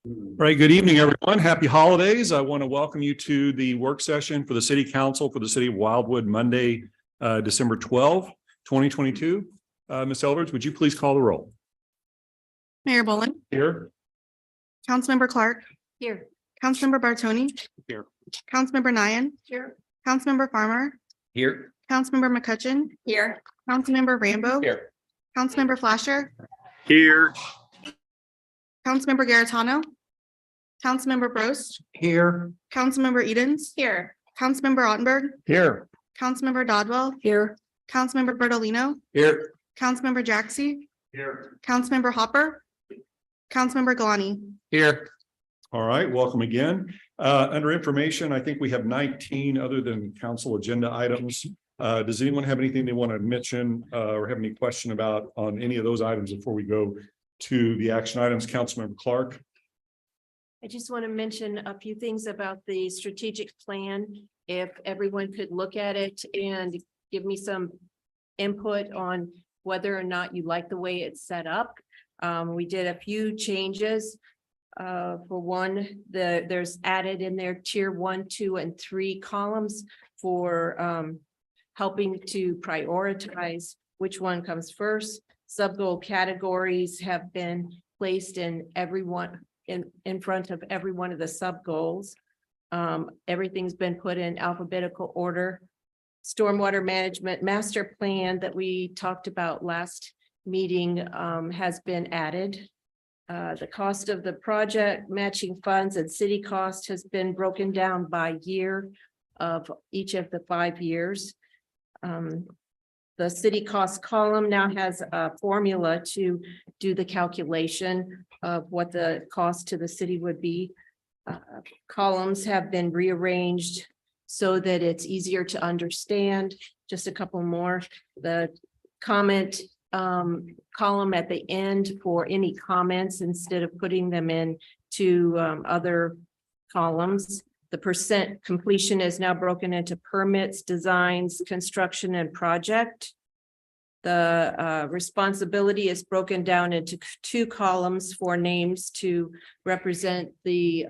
All right, good evening, everyone. Happy holidays. I want to welcome you to the work session for the City Council for the City of Wildwood, Monday, December 12, 2022. Ms. Elvards, would you please call the roll? Mayor Bullen. Here. Councilmember Clark. Here. Councilmember Bartoni. Here. Councilmember Nyan. Here. Councilmember Farmer. Here. Councilmember McCutcheon. Here. Councilmember Rambo. Here. Councilmember Flasher. Here. Councilmember Garitano. Councilmember Brost. Here. Councilmember Edens. Here. Councilmember Ottenberg. Here. Councilmember Dodwell. Here. Councilmember Bertolino. Here. Councilmember Jaxi. Here. Councilmember Hopper. Councilmember Galani. Here. All right, welcome again. Under information, I think we have 19 other than council agenda items. Does anyone have anything they want to mention or have any question about on any of those items before we go to the action items? Councilmember Clark. I just want to mention a few things about the strategic plan. If everyone could look at it and give me some input on whether or not you like the way it's set up. We did a few changes. For one, there's added in there tier 1, 2, and 3 columns for helping to prioritize which one comes first. Sub-goal categories have been placed in in front of every one of the sub-goals. Everything's been put in alphabetical order. Stormwater management master plan that we talked about last meeting has been added. The cost of the project, matching funds, and city cost has been broken down by year of each of the 5 years. The city cost column now has a formula to do the calculation of what the cost to the city would be. Columns have been rearranged so that it's easier to understand. Just a couple more. The comment column at the end for any comments instead of putting them in to other columns. The percent completion is now broken into permits, designs, construction, and project. The responsibility is broken down into 2 columns for names to represent the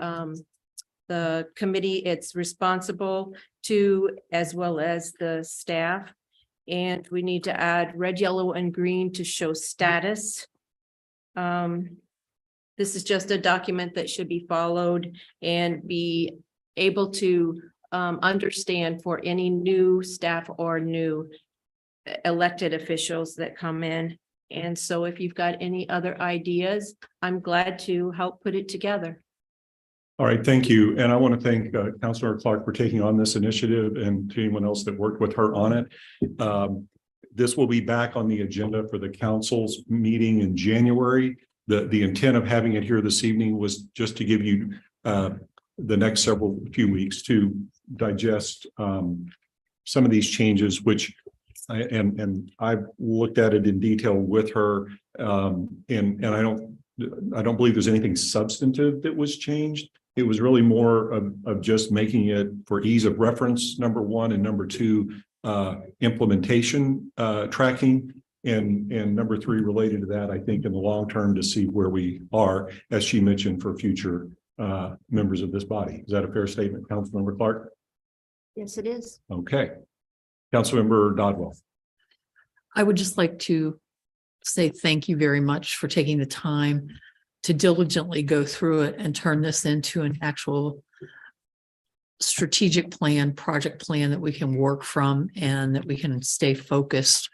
committee it's responsible to, as well as the staff. And we need to add red, yellow, and green to show status. This is just a document that should be followed and be able to understand for any new staff or new elected officials that come in. And so if you've got any other ideas, I'm glad to help put it together. All right, thank you. And I want to thank Councilor Clark for taking on this initiative and to anyone else that worked with her on it. This will be back on the agenda for the council's meeting in January. The intent of having it here this evening was just to give you the next few weeks to digest some of these changes, which I've looked at it in detail with her, and I don't believe there's anything substantive that was changed. It was really more of just making it for ease of reference, number 1, and number 2, implementation tracking, and number 3 related to that, I think in the long term to see where we are, as she mentioned, for future members of this body. Is that a fair statement, Councilmember Clark? Yes, it is. Okay. Councilmember Dodwell. I would just like to say thank you very much for taking the time to diligently go through it and turn this into an actual strategic plan, project plan that we can work from and that we can stay focused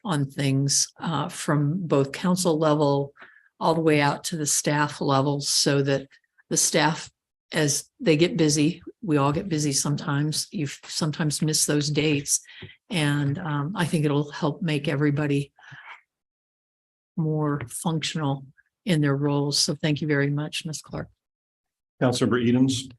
on things from both council level all the way out to the staff levels, so that the staff, as they get busy, we all get busy sometimes, you sometimes miss those dates. And I think it'll help make everybody more functional in their roles. So thank you very much, Ms. Clark. Councilmember Edens.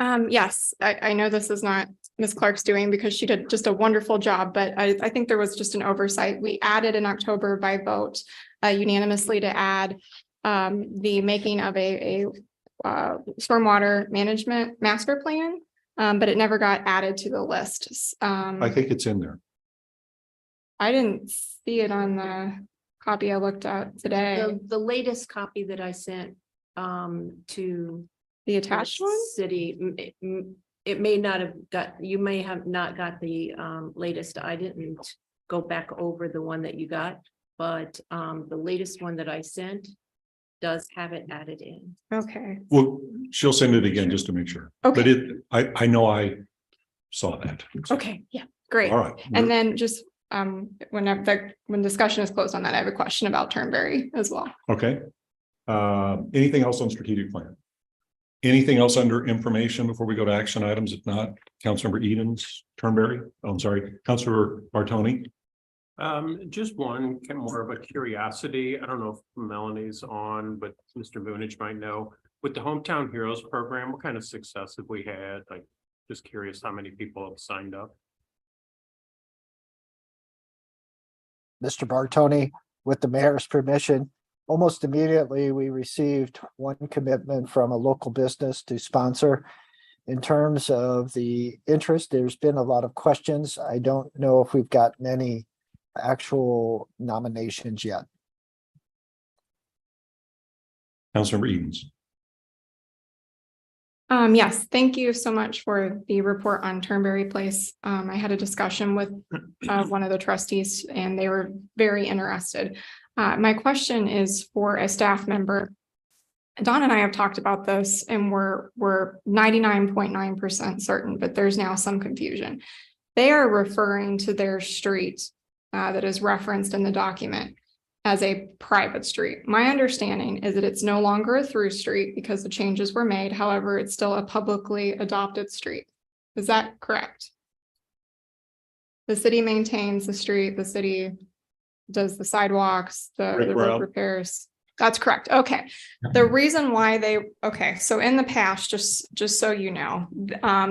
Yes, I know this is not Ms. Clark's doing because she did just a wonderful job, but I think there was just an oversight. We added in October by vote unanimously to add the making of a stormwater management master plan, but it never got added to the list. I think it's in there. I didn't see it on the copy I looked at today. The latest copy that I sent to The attached one? city. It may not have got, you may have not got the latest. I didn't go back over the one that you got, but the latest one that I sent does have it added in. Okay, Well, she'll send it again just to make sure. But okay, I know I saw that. okay, yeah, great. All right. And then just, when discussion is closed on that, I have a question about Turnberry as well. Okay. Anything else on strategic plan? Anything else under information before we go to action items? If not, Councilmember Edens, Turnberry, oh, I'm sorry, Councilor Bartoni. Just one kind of more of a curiosity. I don't know if Melanie's on, but Mr. Vunich might know. With the Hometown Heroes program, what kind of success have we had? Like, just curious how many people have signed up. Mr. Bartoni, with the mayor's permission, almost immediately, we received one commitment from a local business to sponsor. In terms of the interest, there's been a lot of questions. I don't know if we've gotten any actual nominations yet. Councilmember Edens. Yes, thank you so much for the report on Turnberry Place. I had a discussion with one of the trustees and they were very interested. My question is for a staff member. Don and I have talked about this and we're 99.9% certain, but there's now some confusion. They are referring to their street that is referenced in the document as a private street. My understanding is that it's no longer a through street because the changes were made. However, it's still a publicly adopted street. Is that correct? The city maintains the street, the city does the sidewalks, the road repairs. That's correct. Okay. The reason why so in the past, just so you know,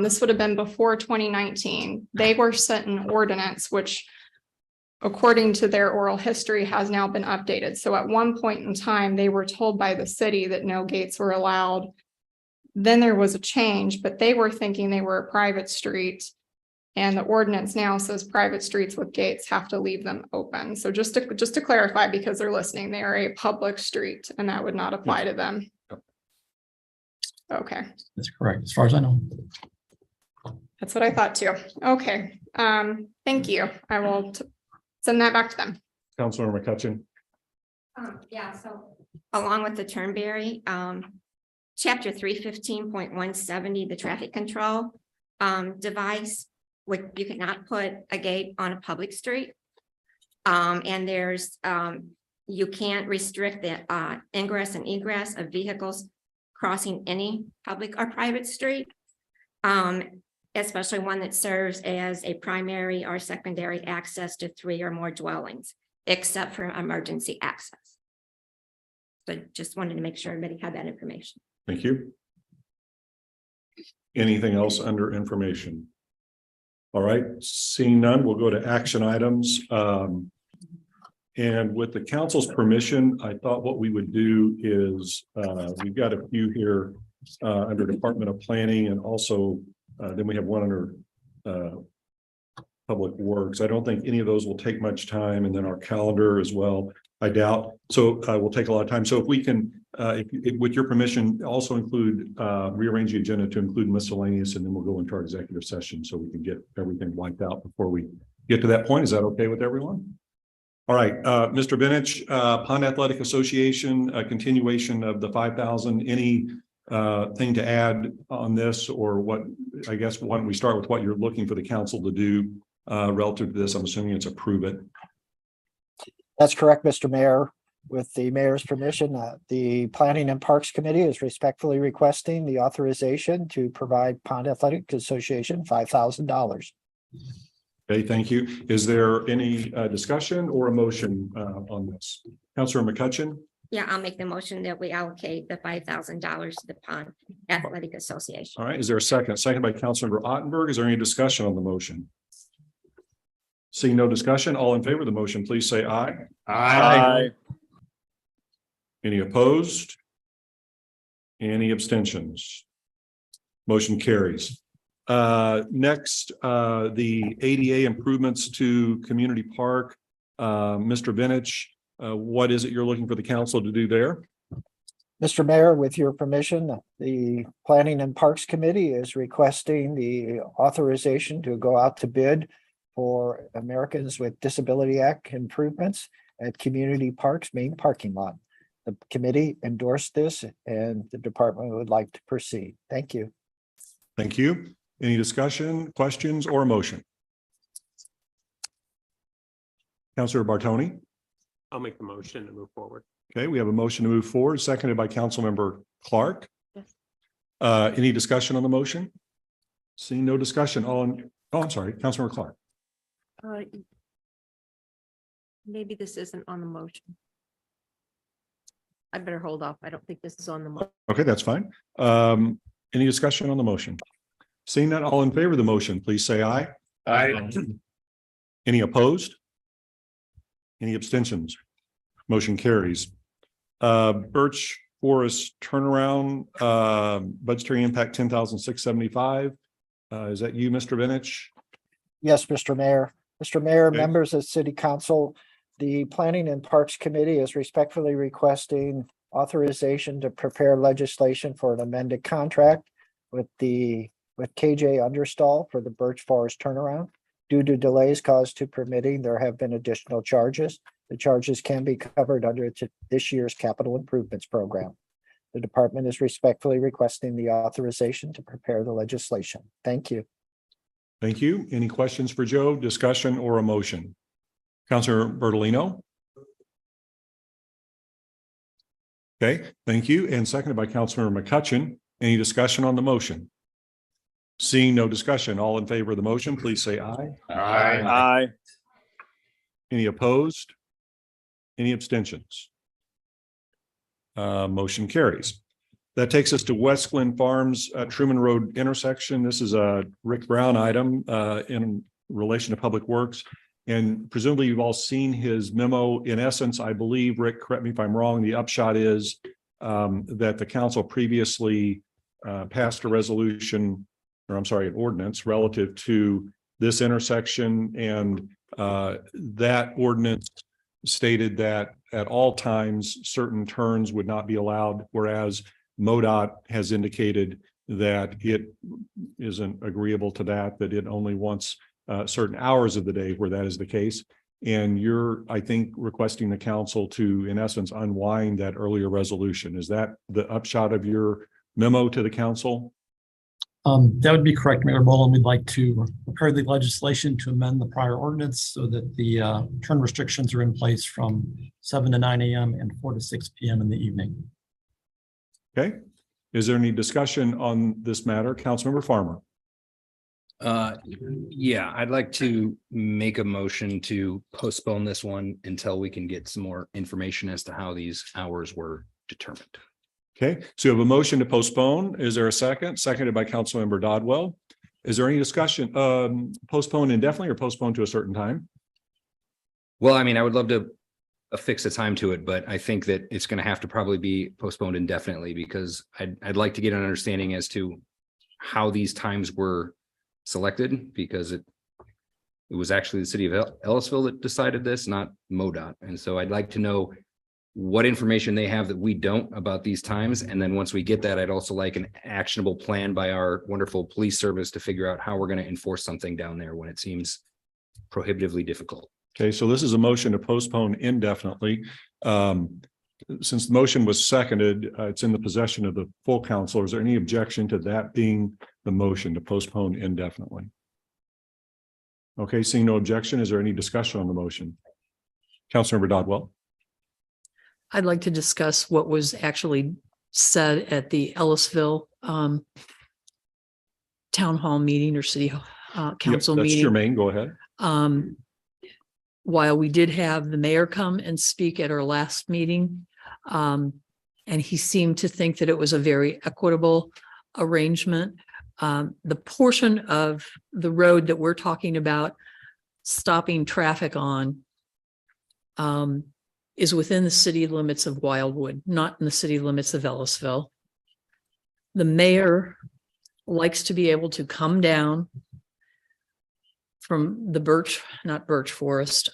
this would have been before 2019. They were sent an ordinance, which according to their oral history has now been updated. So at one point in time, they were told by the city that no gates were allowed. Then there was a change, but they were thinking they were a private street. And the ordinance now says private streets with gates have to leave them open. So just to clarify, because they're listening, they are a public street and that would not apply to them. Okay. That's correct, as far as I know. That's what I thought too. Okay. Thank you. I will send that back to them. Councilmember McCutcheon. Yeah, so along with the Turnberry, chapter 315.170, the traffic control device, which you cannot put a gate on a public street. And there's you can't restrict the ingress and egress of vehicles crossing any public or private street. Especially one that serves as a primary or secondary access to 3 or more dwellings, except for emergency access. So just wanted to make sure everybody had that information. Thank you. Anything else under information? All right, seeing none, we'll go to action items. And with the council's permission, I thought what we would do is we've got a few here under Department of Planning and also then we have one under Public Works. I don't think any of those will take much time, and then our calendar as well, I doubt. So we'll take a lot of time. So if we can, with your permission, also include rearrange the agenda to include miscellaneous, and then we'll go into our executive session so we can get everything wiped out before we get to that point. Is that okay with everyone? All right, Mr. Benich, Pond Athletic Association, a continuation of the 5,000. Any thing to add on this, or what? I guess why don't we start with what you're looking for the council to do relative to this? I'm assuming it's approve it. That's correct, Mr. Mayor. With the mayor's permission, the Planning and Parks Committee is respectfully requesting the authorization to provide Pond Athletic Association $5,000. Okay, thank you. Is there any discussion or a motion on this? Councilor McCutcheon? Yeah, I'll make the motion that we allocate the $5,000 to the Pond Athletic Association. All right, is there a second? Second by Councilmember Ottenberg. Is there any discussion on the motion? Seeing no discussion, all in favor of the motion, please say aye. Aye. Any opposed? Any abstentions? Motion carries. Next, the ADA improvements to Community Park. Mr. Benich, what is it you're looking for the council to do there? Mr. Mayor, with your permission, the Planning and Parks Committee is requesting the authorization to go out to bid for Americans with Disability Act improvements at Community Parks main parking lot. The committee endorsed this and the department would like to proceed. Thank you. Thank you. Any discussion, questions, or a motion? Counselor Bartoni? I'll make the motion to move forward. Okay, we have a motion to move forward, seconded by Councilmember Clark. Yes. Any discussion on the motion? Seeing no discussion on, oh, I'm sorry, Councilmember Clark. Maybe this isn't on the motion. I better hold off. I don't think this is on the motion. Okay, that's fine. Any discussion on the motion? Seeing that, all in favor of the motion, please say aye. Aye. Any opposed? Any abstentions? Motion carries. Birch Forest turnaround, budgetary impact 10,675. Is that you, Mr. Vinich? Yes, Mr. Mayor. Mr. Mayor, Okay. members of City Council, the Planning and Parks Committee is respectfully requesting authorization to prepare legislation for an amended contract with KJ Understall for the Birch Forest turnaround. Due to delays caused to permitting, there have been additional charges. The charges can be covered under this year's capital improvements program. The department is respectfully requesting the authorization to prepare the legislation. Thank you. Thank you. Any questions for Joe, discussion, or a motion? Councilor Bertolino? Okay, thank you. And seconded by Councilmember McCutcheon. Any discussion on the motion? Seeing no discussion, all in favor of the motion, please say aye. Aye. Any opposed? Any abstentions? Motion carries. That takes us to West Glen Farms, Truman Road intersection. This is a Rick Brown item in relation to Public Works. And presumably you've all seen his memo. In essence, I believe, Rick, correct me if I'm wrong, the upshot is that the council previously passed a resolution, or I'm sorry, an ordinance relative to this intersection. And that ordinance stated that at all times, certain turns would not be allowed, whereas MoDOT has indicated that it isn't agreeable to that, that it only wants certain hours of the day where that is the case. And you're, I think, requesting the council to, in essence, unwind that earlier resolution. Is that the upshot of your memo to the council? That would be correct, Mayor Boland. We'd like to prepare the legislation to amend the prior ordinance so that the turn restrictions are in place from 7 to 9 a.m. and 4 to 6 p.m. in the evening. Okay. Is there any discussion on this matter? Councilmember Farmer. Yeah, I'd like to make a motion to postpone this one until we can get some more information as to how these hours were determined. Okay, so you have a motion to postpone. Is there a second? Seconded by Councilmember Dodwell. Is there any discussion? Postpone indefinitely or postpone to a certain time? Well, I mean, I would love to affix a time to it, but I think that it's going to have to probably be postponed indefinitely because I'd like to get an understanding as to how these times were selected, because it was actually the city of Ellisville that decided this, not MoDOT. And so I'd like to know what information they have that we don't about these times. And then once we get that, I'd also like an actionable plan by our wonderful police service to figure out how we're going to enforce something down there when it seems prohibitively difficult. Okay, so this is a motion to postpone indefinitely. Since the motion was seconded, it's in the possession of the full council. Is there any objection to that being the motion to postpone indefinitely? Okay, seeing no objection, is there any discussion on the motion? Councilmember Dodwell. I'd like to discuss what was actually said at the Ellisville town hall meeting or city council That's meeting. Jermaine, go ahead. While we did have the mayor come and speak at our last meeting, and he seemed to think that it was a very equitable arrangement. The portion of the road that we're talking about stopping traffic on is within the city limits of Wildwood, not in the city limits of Ellisville. The mayor likes to be able to come down from the not Birch Forest,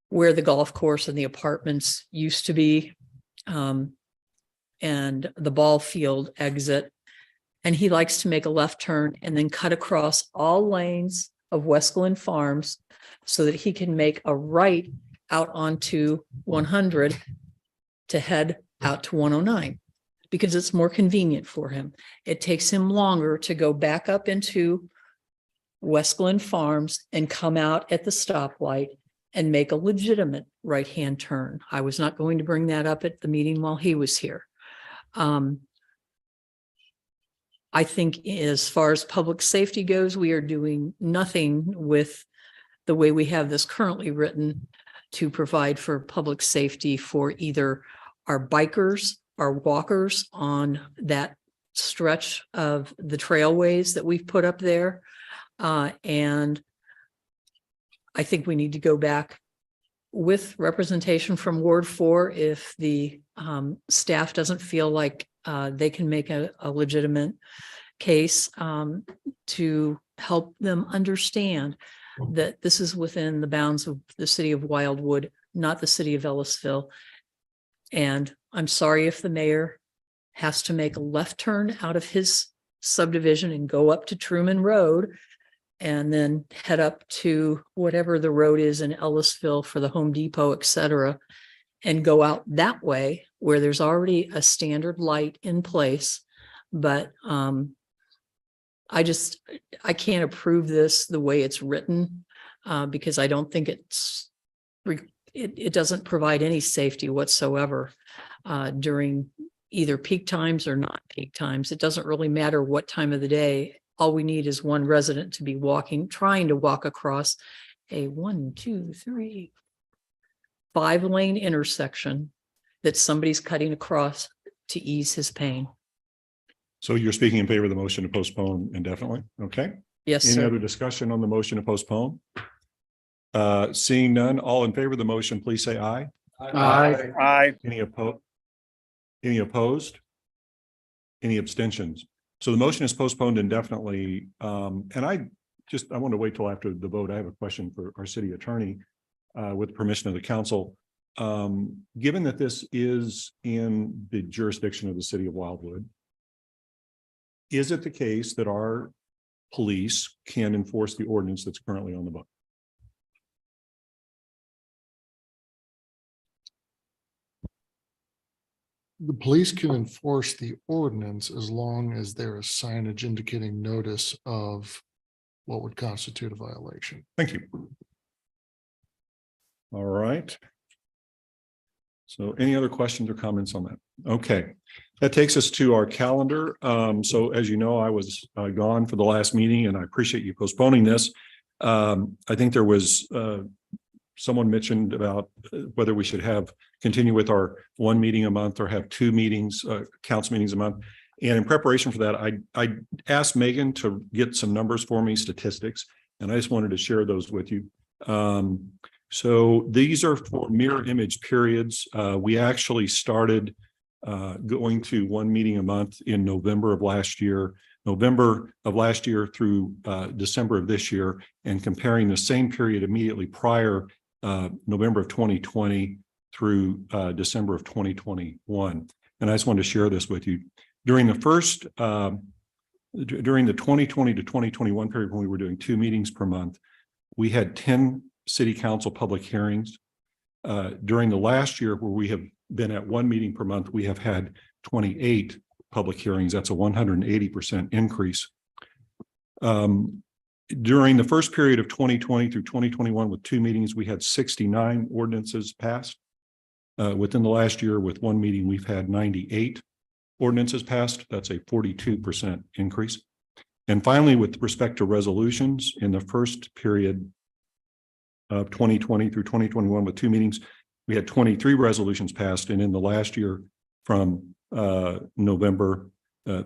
where the golf course and the apartments used to be, and and the ball field exit. And he likes to make a left turn and then cut across all lanes of West Glen Farms so that he can make a right out onto 100 to head out to 109 because it's more convenient for him. It takes him longer to go back up into West Glen Farms and come out at the stoplight and make a legitimate right-hand turn. I was not going to bring that up at the meeting while he was here. I think as far as public safety goes, we are doing nothing with the way we have this currently written to provide for public safety for either our bikers, our walkers on that stretch of the trailways that we've put up there. And I think we need to go back with representation from Ward 4 if the staff doesn't feel like they can make a legitimate case to help them understand that this is within the bounds of the city of Wildwood, not the city of Ellisville. And I'm sorry if the mayor has to make a left turn out of his subdivision and go up to Truman Road and then head up to whatever the road is in Ellisville for the Home Depot, et cetera, and go out that way where there's already a standard light in place. But I can't approve this the way it's written because I don't think it doesn't provide any safety whatsoever during either peak times or not peak times. It doesn't really matter what time of the day. All we need is one resident to be trying to walk across a 5-lane intersection that somebody's cutting across to ease his pain. So you're speaking in favor of the motion to postpone indefinitely? Okay. Yes, Any sir. other discussion on the motion to postpone? Seeing none, all in favor of the motion, please say aye. Aye. Any opposed? Any opposed? Any abstentions? So the motion is postponed indefinitely. And I want to wait till after the vote. I have a question for our city attorney with permission of the council. Given that this is in the jurisdiction of the city of Wildwood, is it the case that our police can enforce the ordinance that's currently on the book? The police can enforce the ordinance as long as there is signage indicating notice of what would constitute a violation. Thank you. All right. So any other questions or comments on that? Okay, that takes us to our calendar. So as you know, I was gone for the last meeting and I appreciate you postponing this. I think there was someone mentioned about whether we should continue with our one meeting a month or have two meetings, council meetings a month. And in preparation for that, I asked Megan to get some numbers for me, statistics, and I just wanted to share those with you. So these are for mirror image periods. We actually started going to one meeting a month in November of last year through December of this year, and comparing the same period immediately prior, November of 2020 through December of 2021. And I just wanted to share this with you. During the 2020 to 2021 period, when we were doing 2 meetings per month, we had 10 city council public hearings. During the last year, where we have been at 1 meeting per month, we have had 28 public hearings. That's a 180% increase. During the first period of 2020 through 2021 with 2 meetings, we had 69 ordinances passed. Within the last year with 1 meeting, we've had 98 ordinances passed. That's a 42% increase. And finally, with respect to resolutions, in the first period of 2020 through 2021 with 2 meetings, we had 23 resolutions passed. And in the last year from November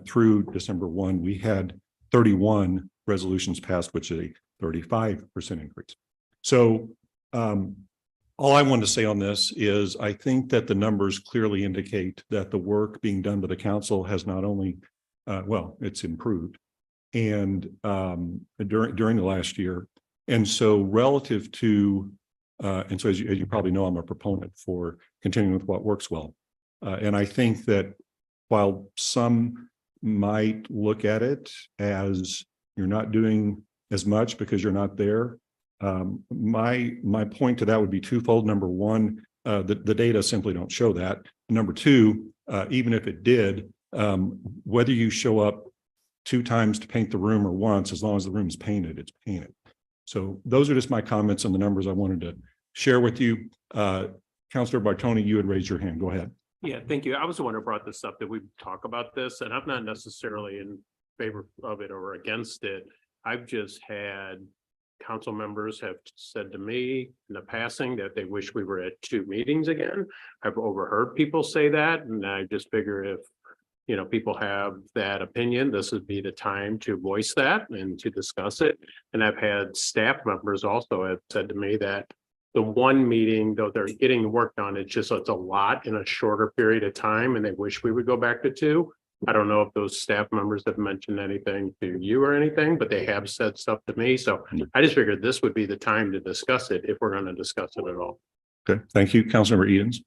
through December 1, we had 31 resolutions passed, which is a 35% increase. So all I want to say on this is I think that the numbers clearly indicate that the work being done by the council has not only, it's improved and during the last year. And so relative to, and so as you probably know, I'm a proponent for continuing with what works well. And I think that while some might look at it as you're not doing as much because you're not there, my point to that would be twofold. Number one, the data simply don't show that. Number two, even if it did, whether you show up 2 times to paint the room or once, as long as the room's painted, it's painted. So those are just my comments on the numbers I wanted to share with you. Councilor Bartoni, you had raised your hand. Go ahead. Yeah, thank you. I was the one who brought this up, that we talk about this, and I'm not necessarily in favor of it or against it. I've just had council members have said to me in the passing that they wish we were at 2 meetings again. I've overheard people say that, and I just figure if, you know, people have that opinion, this would be the time to voice that and to discuss it. And I've had staff members also have said to me that the 1 meeting, though they're getting the work done, it's a lot in a shorter period of time, and they wish we would go back to 2. I don't know if those staff members have mentioned anything to you or anything, but they have said stuff to me. So I just figured this would be the time to discuss it if we're going to discuss it at all. Okay, thank you. Councilmember Edens.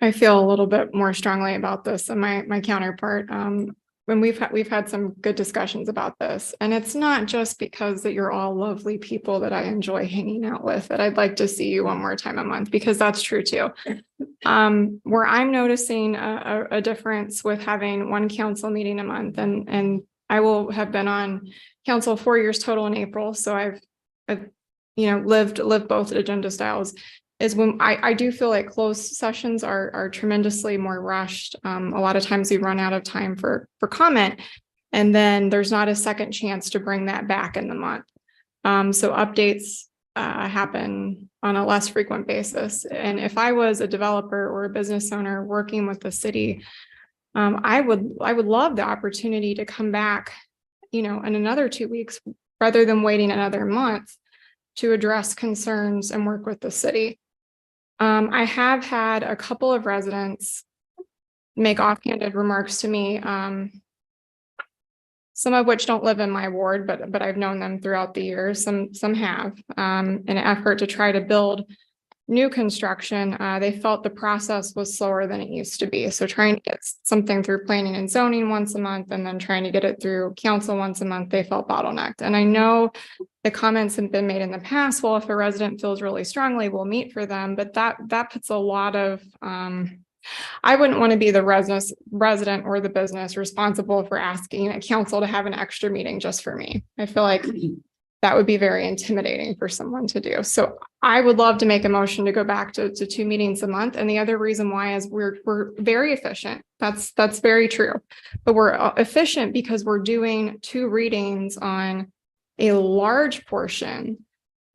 I feel a little bit more strongly about this than my counterpart. When we've had some good discussions about this, and it's not just because that you're all lovely people that I enjoy hanging out with, that I'd like to see you 1 more time a month, because that's true too. Where I'm noticing a difference with having 1 council meeting a month, and I will have been on council 4 years total in April, so I've lived both agenda styles. Is when I do feel like closed sessions are tremendously more rushed. A lot of times we run out of time for comment, and then there's not a second chance to bring that back in the month. So updates happen on a less frequent basis. And if I was a developer or a business owner working with the city, I would love the opportunity to come back, in another 2 weeks rather than waiting another month to address concerns and work with the city. I have had a couple of residents make offhanded remarks to me, some of which don't live in my ward, but I've known them throughout the years. Some have, in an effort to try to build new construction. They felt the process was slower than it used to be. So trying to get something through planning and zoning once a month, and then trying to get it through council once a month, they felt bottlenecked. And I know the comments have been made in the past, well, if a resident feels really strongly, we'll meet for them. But that puts a lot of, I wouldn't want to be the resident or the business responsible for asking a council to have an extra meeting just for me. I feel like that would be very intimidating for someone to do. So I would love to make a motion to go back to 2 meetings a month. And the other reason why is we're very efficient. That's very true. But we're efficient because we're doing 2 readings on a large portion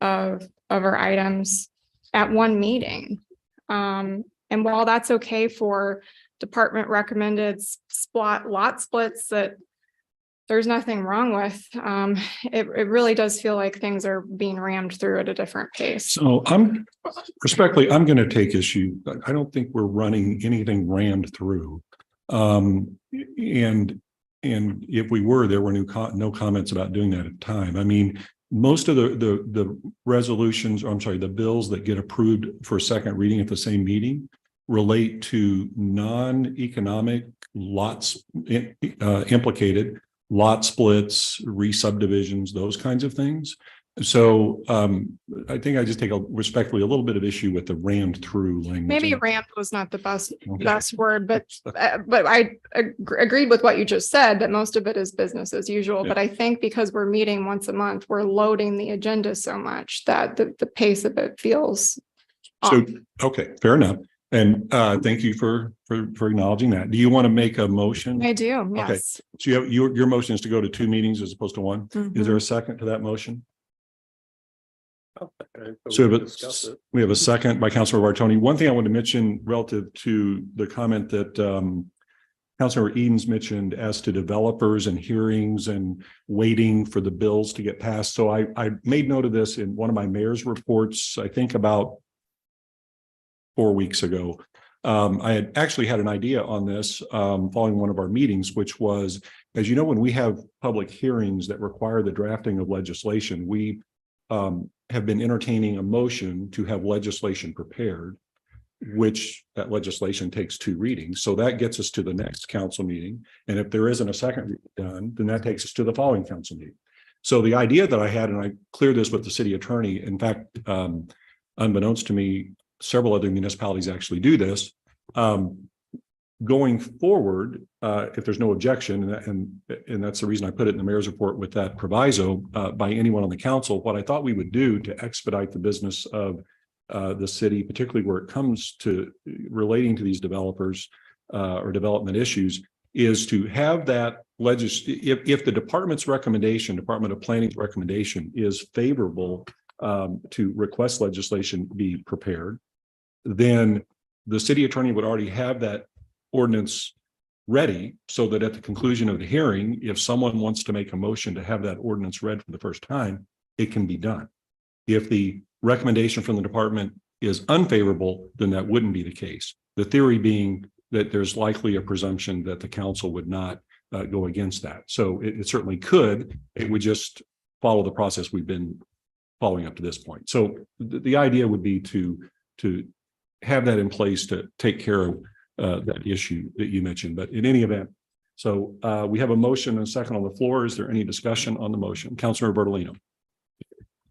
of our items at 1 meeting. And while that's okay for department recommended lot splits that there's nothing wrong with, it really does feel like things are being rammed through at a different pace. So I'm going to take issue. I don't think we're running anything rammed through. And if we were, there were no comments about doing that at the time. I mean, most of the resolutions, or I'm sorry, the bills that get approved for a second reading at the same meeting relate to non-economic lots implicated, lot splits, re-subdivisions, those kinds of things. So I think I just take respectfully a little bit of issue with the rammed through language. Maybe rammed was not the best word, but I agreed with what you just said, that most of it is business as usual. Yeah. But I think because we're meeting once a month, we're loading the agenda so much that the pace of it feels off. So, okay, fair enough. And thank you for acknowledging that. Do you want to make a motion? I do, yes. So your motion is to go to 2 meetings as opposed to 1. Is there a second to that motion? So we have a second by Councilor Bartoni. One thing I want to mention relative to the comment that Councilor Edens mentioned as to developers and hearings and waiting for the bills to get passed. So I made note of this in one of my mayor's reports, I think about 4 weeks ago. I had actually had an idea on this following one of our meetings, which was, as you know, when we have public hearings that require the drafting of legislation, we have been entertaining a motion to have legislation prepared. which that legislation takes 2 readings. So that gets us to the next council meeting. And if there isn't a second reading done, then that takes us to the following council meeting. So the idea that I had, and I cleared this with the city attorney, in fact, unbeknownst to me, several other municipalities actually do this. Going forward, if there's no objection, and that's the reason I put it in the mayor's report with that proviso by anyone on the council, what I thought we would do to expedite the business of the city, particularly where it comes to relating to these developers or development issues, is to have that if the Department of Planning's recommendation is favorable to request legislation be prepared, then the city attorney would already have that ordinance ready so that at the conclusion of the hearing, if someone wants to make a motion to have that ordinance read for the first time, it can be done. If the recommendation from the department is unfavorable, then that wouldn't be the case. The theory being that there's likely a presumption that the council would not go against that. So it certainly could. It would just follow the process we've been following up to this point. So the idea would be to have that in place to take care of that issue that you mentioned. But in any event, so we have a motion and a second on the floor. Is there any discussion on the motion? Councilor Bertolino.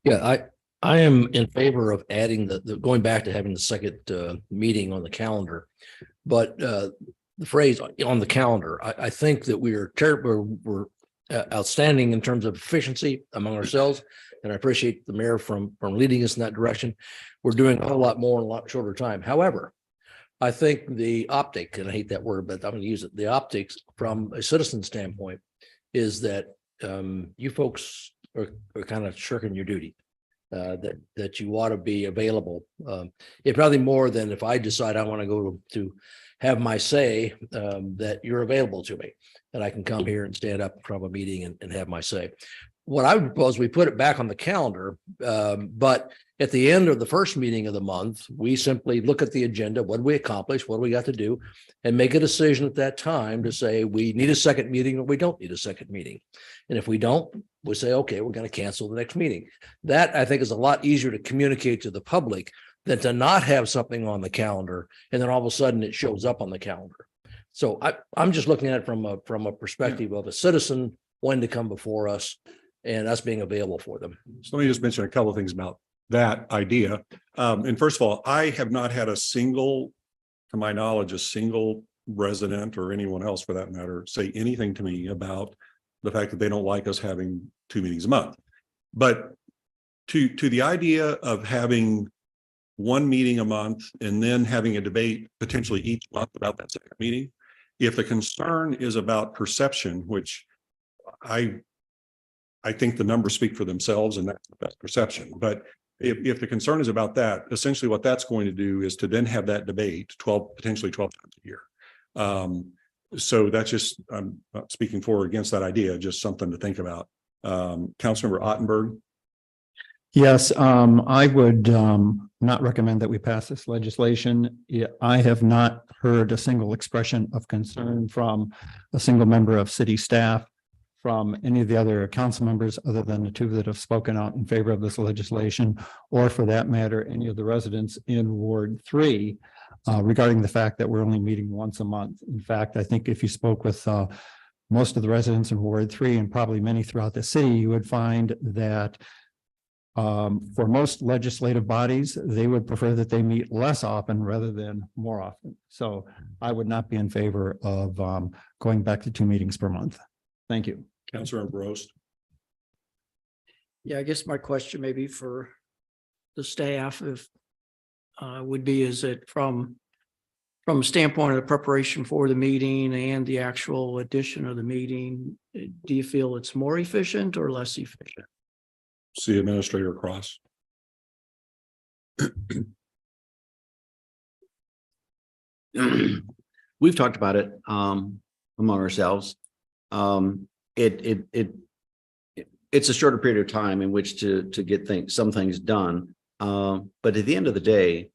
Yeah, I am in favor of adding the going back to having the second meeting on the calendar. But the phrase on the calendar, I think that we're outstanding in terms of efficiency among ourselves. And I appreciate the mayor from leading us in that direction. We're doing a whole lot more in a lot shorter time. However, I think the optic, and I hate that word, but I'm going to use it. The optics from a citizen standpoint is that you folks are kind of shirking your duty. That you ought to be available. It probably more than if I decide I want to go to have my say, that you're available to me, that I can come here and stand up from a meeting and have my say. What I would propose, we put it back on the calendar, but at the end of the first meeting of the month, we simply look at the agenda, what we accomplished, what do we got to do, and make a decision at that time to say we need a second meeting or we don't need a second meeting. And if we don't, we say, okay, we're going to cancel the next meeting. That I think is a lot easier to communicate to the public than to not have something on the calendar and then all of a sudden it shows up on the calendar. So I'm just looking at it from a perspective of a citizen wanting to come before us and us being available for them. So let me just mention a couple of things about that idea. And first of all, I have not had to my knowledge, a single resident or anyone else for that matter, say anything to me about the fact that they don't like us having 2 meetings a month. But to the idea of having 1 meeting a month and then having a debate potentially each month about that second meeting, if the concern is about perception, which I think the numbers speak for themselves and that's the best perception. But if the concern is about that, essentially what that's going to do is to then have that debate potentially 12 times a year. So that's just, I'm not speaking for or against that idea, just something to think about. Councilmember Ottenberg. Yes, I would not recommend that we pass this legislation. I have not heard a single expression of concern from a single member of city staff, from any of the other council members other than the 2 that have spoken out in favor of this legislation, or for that matter, any of the residents in Ward 3 regarding the fact that we're only meeting once a month. In fact, I think if you spoke with most of the residents in Ward 3 and probably many throughout the city, you would find that for most legislative bodies, they would prefer that they meet less often rather than more often. So I would not be in favor of going back to 2 meetings per month. Thank you. Councilor Roast. Yeah, I guess my question maybe for the staff if would be, is it from a standpoint of the preparation for the meeting and the actual addition of the meeting, do you feel it's more efficient or less efficient? See Administrator Cross. We've talked about it among ourselves. It's a shorter period of time in which to get some things done. But at the end of the day,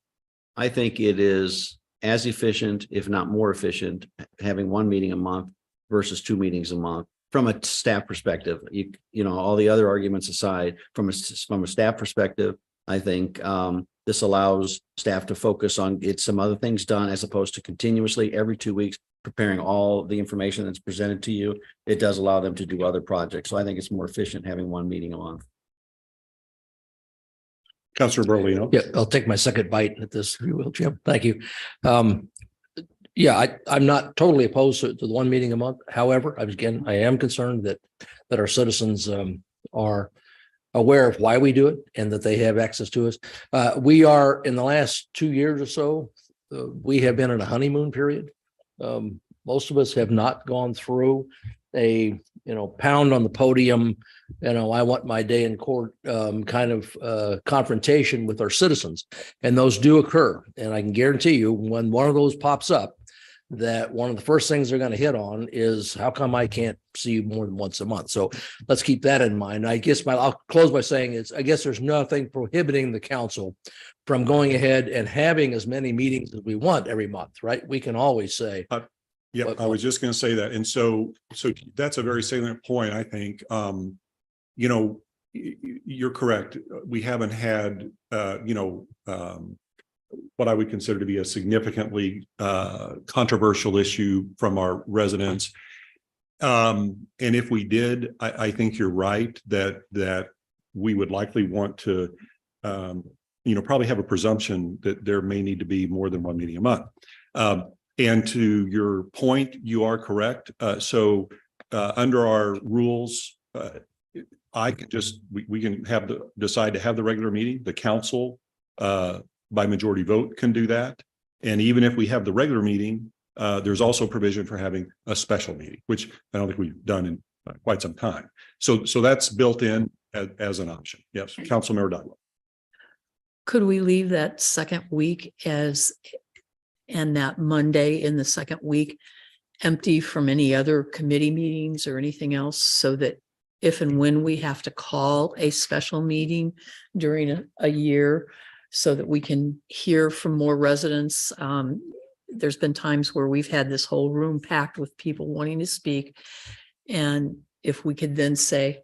I think it is as efficient, if not more efficient, having 1 meeting a month versus 2 meetings a month. From a staff perspective, you know, all the other arguments aside, from a staff perspective, I think this allows staff to focus on get some other things done as opposed to continuously every 2 weeks preparing all the information that's presented to you. It does allow them to do other projects. So I think it's more efficient having one meeting a month. Councilor Berlino. Yeah, I'll take my second bite at this, if you will, Jim. Thank you. Yeah, I'm not totally opposed to the one meeting a month. However, I am concerned that our citizens are aware of why we do it and that they have access to us. We are, in the last 2 years or so, we have been in a honeymoon period. Most of us have not gone through a, pound on the podium, I want my day in court kind of confrontation with our citizens. And those do occur. And I can guarantee you, when one of those pops up, that one of the first things they're going to hit on is how come I can't see you more than once a month? So let's keep that in mind. I guess I'll close by saying I guess there's nothing prohibiting the council from going ahead and having as many meetings as we want every month, right? We can always say. Yeah, I was just going to say that. And so that's a very salient point, I think. You're correct. We haven't had, what I would consider to be a significantly controversial issue from our residents. And if we did, I think you're right that we would likely want to, probably have a presumption that there may need to be more than one meeting a month. And to your point, you are correct. So under our rules, I can we can decide to have the regular meeting. The council by majority vote can do that. And even if we have the regular meeting, there's also provision for having a special meeting, which I don't think we've done in quite some time. So that's built in as an option. Yes, Councilmember Douglas. Could we leave that second week and that Monday in the second week empty from any other committee meetings or anything else, so that if and when we have to call a special meeting during a year, so that we can hear from more residents? There's been times where we've had this whole room packed with people wanting to speak. And if we could then say,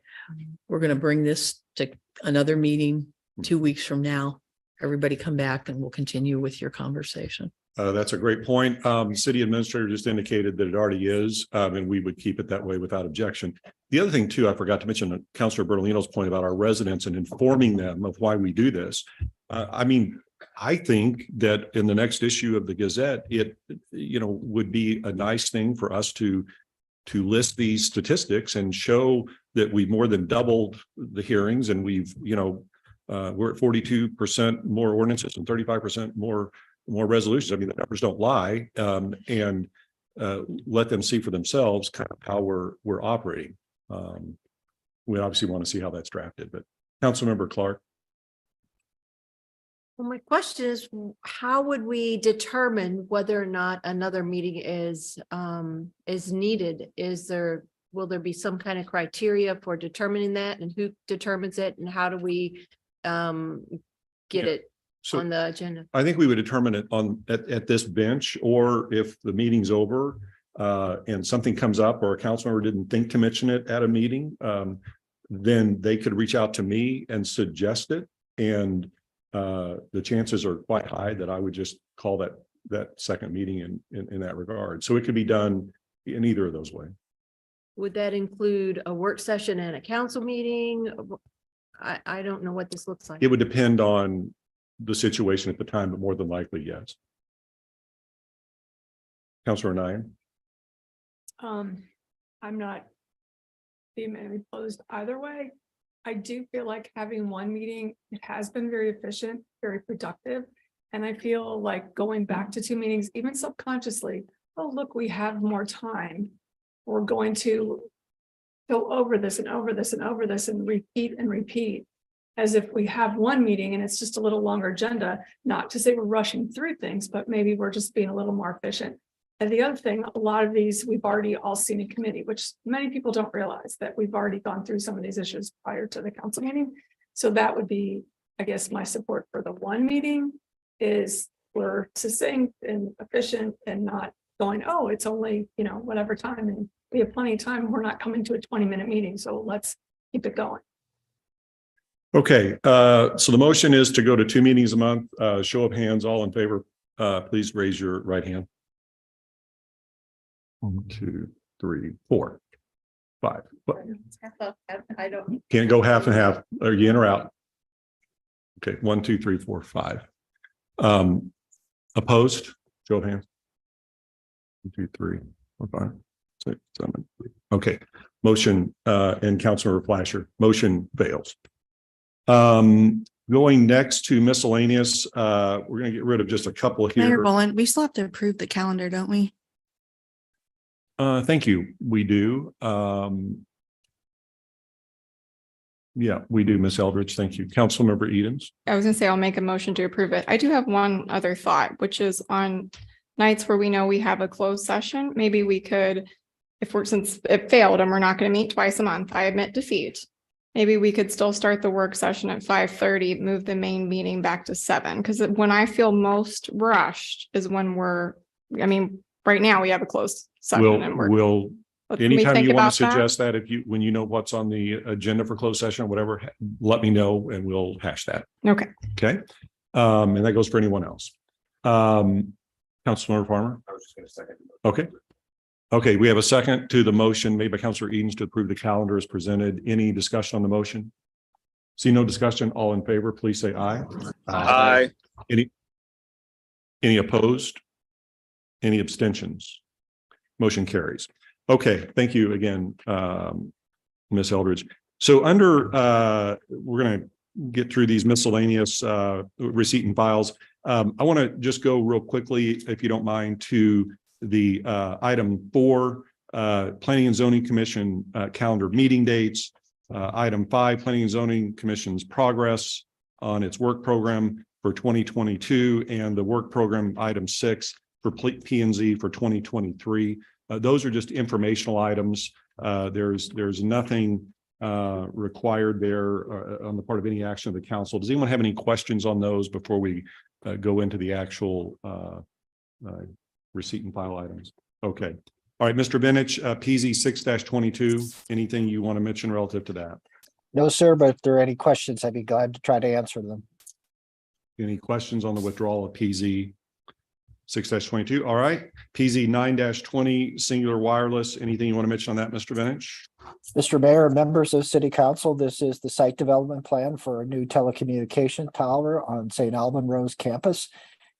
we're going to bring this to another meeting 2 weeks from now, everybody come back and we'll continue with your conversation. That's a great point. City administrator just indicated that it already is, and we would keep it that way without objection. The other thing too, I forgot to mention Councilor Bertolino's point about our residents and informing them of why we do this. I think that in the next issue of the Gazette, it, would be a nice thing for us to list these statistics and show that we've more than doubled the hearings, and we've, we're at 42% more ordinances and 35% more resolutions. I mean, the numbers don't lie, and let them see for themselves kind of how we're operating. We obviously want to see how that's drafted, but Councilmember Clark. Well, my question is, how would we determine whether or not another meeting is needed? Will there be some kind of criteria for determining that, and who determines it, and how do we get it on the agenda? I think we would determine it at this bench, or if the meeting's over and something comes up or a council member didn't think to mention it at a meeting, then they could reach out to me and suggest it. And the chances are quite high that I would just call that second meeting in that regard. So it could be done in either of those ways. Would that include a work session and a council meeting? I don't know what this looks like. It would depend on the situation at the time, but more than likely, yes. Councilor Nyan. I'm not vehemently opposed either way. I do feel like having one meeting, it has been very efficient, very productive. And I feel like going back to 2 meetings, even subconsciously, oh, look, we have more time. We're going to go over this and over this and over this and repeat, as if we have one meeting and it's just a little longer agenda. Not to say we're rushing through things, but maybe we're just being a little more efficient. And the other thing, a lot of these we've already all seen in committee, which many people don't realize that we've already gone through some of these issues prior to the council meeting. So that would be, I guess, my support for the one meeting is we're succinct and efficient and not going, oh, it's only, whatever time, and we have plenty of time. We're not coming to a 20-minute meeting, so let's keep it going. Okay, so the motion is to go to 2 meetings a month. Show of hands, all in favor, please raise your right hand. 1, 2, 3, 4, 5. I don't. Can't go half and half. Are you in or out? Okay, 1, 2, 3, 4, 5. Opposed? Show of hands. 1, 2, 3, 4, 5, 6, 7. Okay, motion, and Councilmember Flasher, motion fails. Going next to miscellaneous, we're gonna get rid of just a couple Mayor here. Boland, we still have to approve the calendar, don't we? Thank you. We do. Yeah, we do, Ms. Eldridge. Thank you. Councilmember Edens. I was gonna say I'll make a motion to approve it. I do have one other thought, which is on nights where we know we have a closed session, maybe we could, since it failed and we're not gonna meet twice a month, I admit defeat. Maybe we could still start the work session at 5:30, move the main meeting back to 7, because when I feel most rushed is when right now we have a closed session and we're. Will, Can we anytime think you want about to that? suggest that, when you know what's on the agenda for closed session or whatever, let me know and we'll hash that. Okay. Okay. And that goes for anyone else. Councilmember Farmer. I was just gonna second. Okay. Okay, we have a second to the motion made by Councilor Edens to approve the calendar as presented. Any discussion on the motion? See no discussion, all in favor, please say aye. Aye. Any opposed? Any abstentions? Motion carries. Okay, thank you again, Ms. Eldridge. So we're gonna get through these miscellaneous receipt and files. I want to just go real quickly, if you don't mind, to the item 4, Planning and Zoning Commission calendar meeting dates. Item 5, Planning and Zoning Commission's progress on its work program for 2022, and the work program item 6 for P and Z for 2023. Those are just informational items. There's nothing required there on the part of any action of the council. Does anyone have any questions on those before we go into the actual receipt and file items? Okay. All right, Mr. Benich, PZ 6-22, anything you want to mention relative to that? No, sir, but if there are any questions, I'd be glad to try to answer them. Any questions on the withdrawal of PZ 6-22? All right. PZ 9-20, Singular Wireless. Anything you want to mention on that, Mr. Benich? Mr. Mayor, members of City Council, this is the site development plan for a new telecommunication tower on St. Alban Rose campus.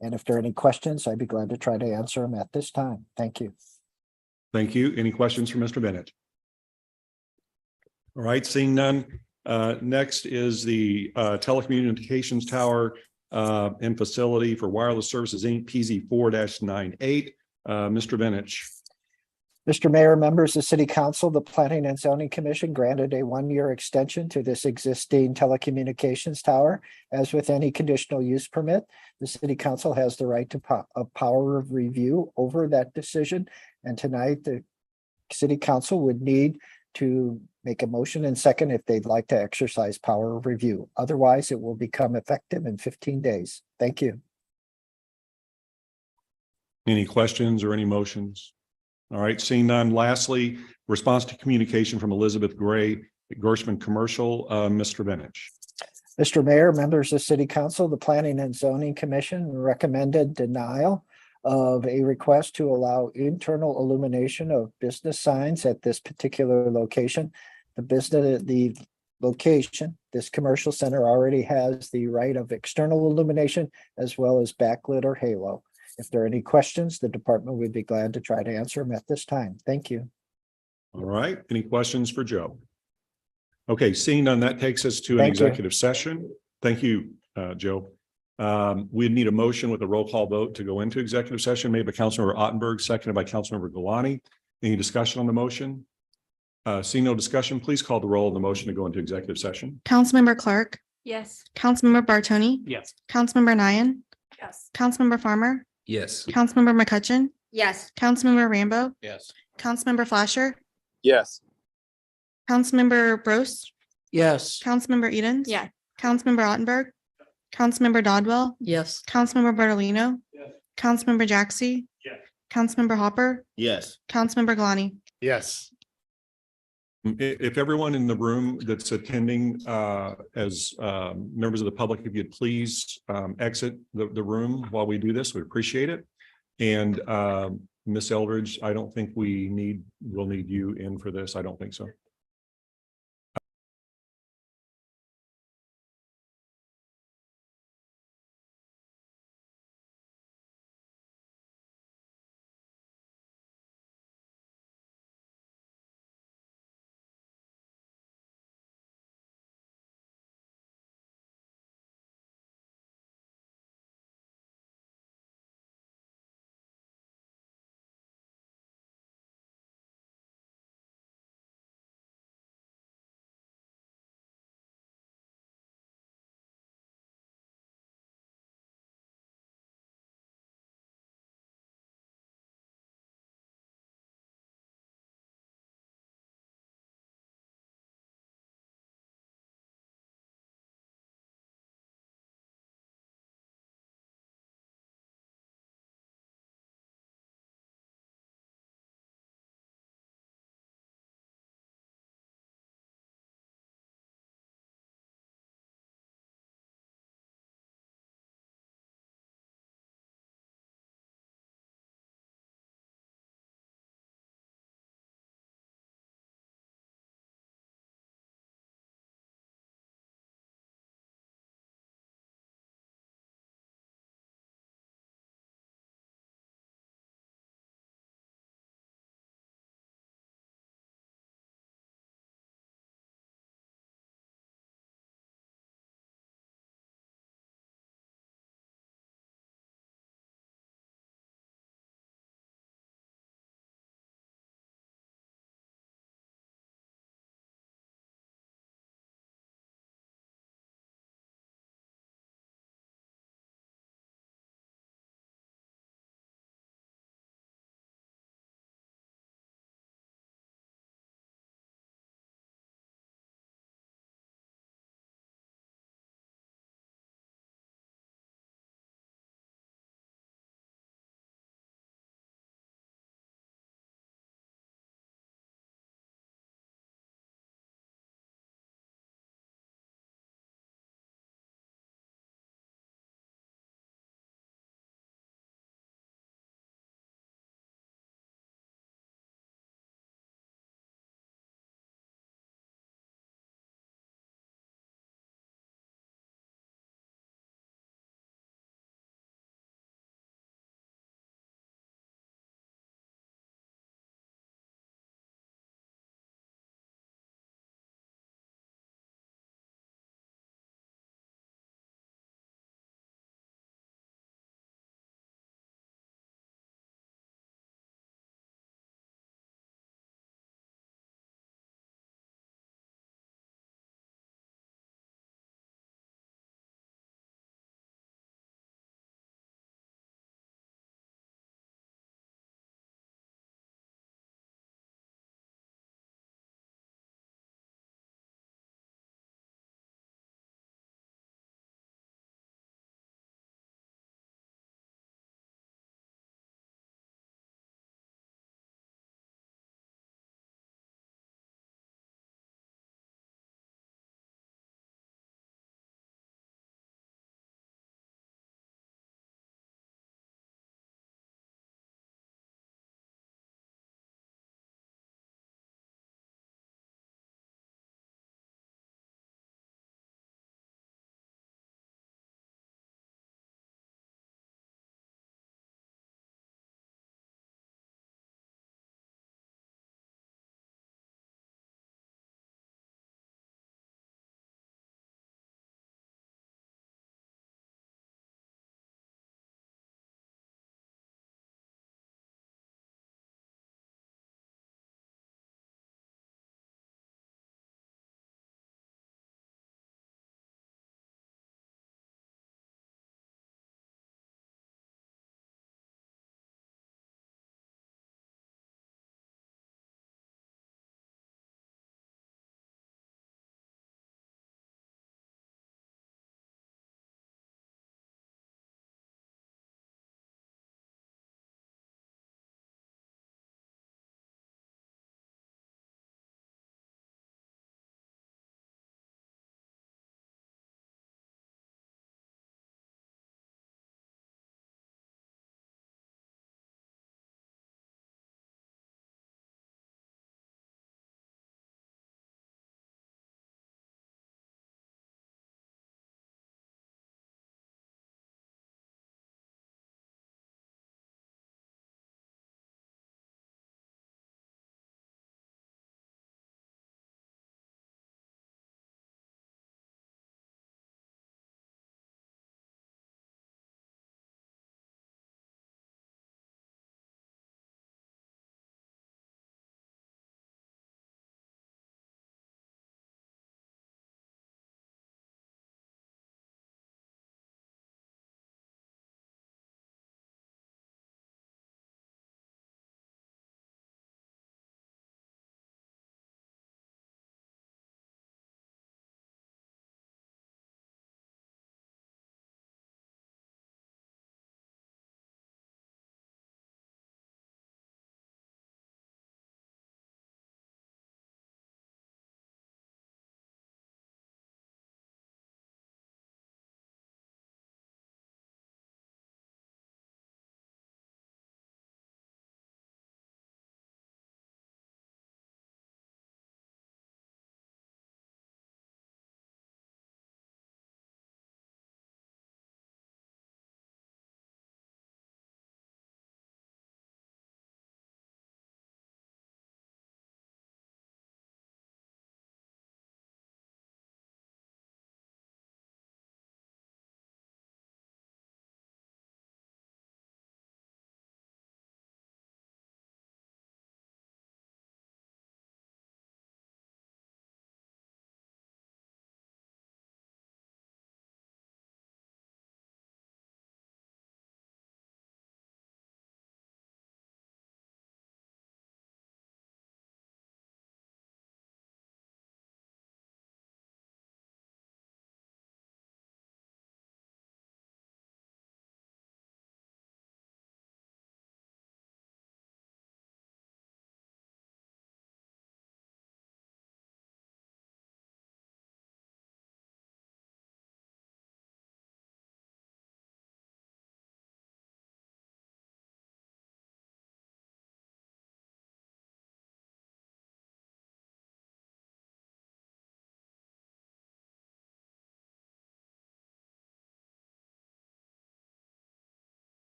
And if there are any questions, I'd be glad to try to answer them at this time. Thank you. Thank you. Any questions for Mr. Bennett? All right, seeing none. Next is the telecommunications tower and facility for wireless services, Inc., PZ 4-98. Mr. Bennett. Mr. Mayor, members of City Council, the Planning and Zoning Commission granted a 1-year extension to this existing telecommunications tower. As with any conditional use permit, the City Council has the right to a power of review over that decision. And tonight, the City Council would need to make a motion and second if they'd like to exercise power of review. Otherwise, it will become effective in 15 days. Thank you. Any questions or any motions? All right, seeing none. Lastly, response to communication from Elizabeth Gray, Gershman Commercial, Mr. Benich. Mr. Mayor, members of City Council, the Planning and Zoning Commission recommended denial of a request to allow internal illumination of business signs at this particular location. The location, this commercial center already has the right of external illumination as well as backlit or halo. If there are any questions, the department would be glad to try to answer them at this time. Thank you. All right, any questions for Joe? Okay, seeing none, that takes us to an Thank you. executive session. Thank you, Joe. We need a motion with a roll call vote to go into executive session made by Councilmember Ottenberg, seconded by Councilmember Galani. Any discussion on the motion? Seeing no discussion, please call the roll on the motion to go into executive session. Councilmember Clark, Yes. Councilmember Bartoni, Yes. Councilmember Nyan, Yes. Councilmember Farmer, Yes. Councilmember McCutcheon, Yes. Councilmember Rambo, Yes. Councilmember Flasher, Yes. Councilmember Bros, Yes. Councilmember Edens. Yeah. Councilmember Ottenberg, Councilmember Dodwell, Yes. Councilmember Bertolino, Yes. Councilmember Jaxi, Yes. Councilmember Hopper, Yes. Councilmember Galani. Yes. If everyone in the room that's attending as members of the public, if you'd please exit the room while we do this, we appreciate it. And Ms. Eldridge, I don't think we'll need you in for this. I don't think so.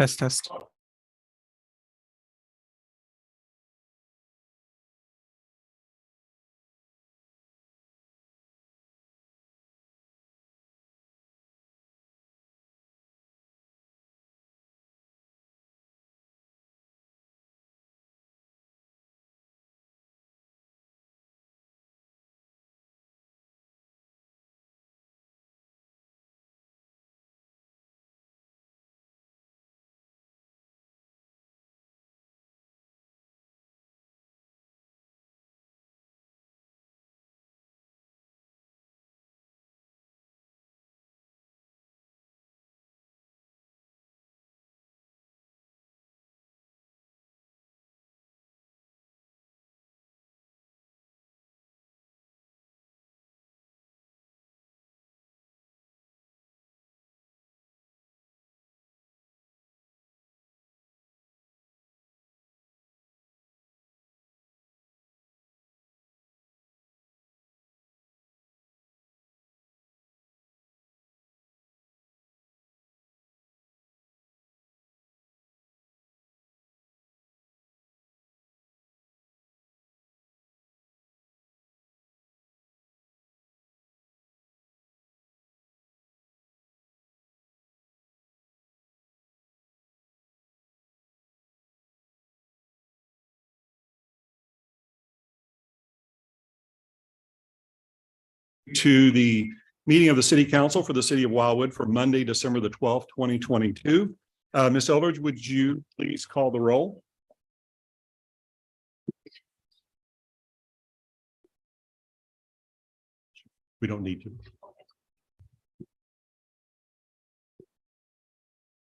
Test. To the meeting of the city council for the city of Wildwood for Monday, December the 12th, 2022. Ms. Elbridge, would you please call the roll? We don't need to.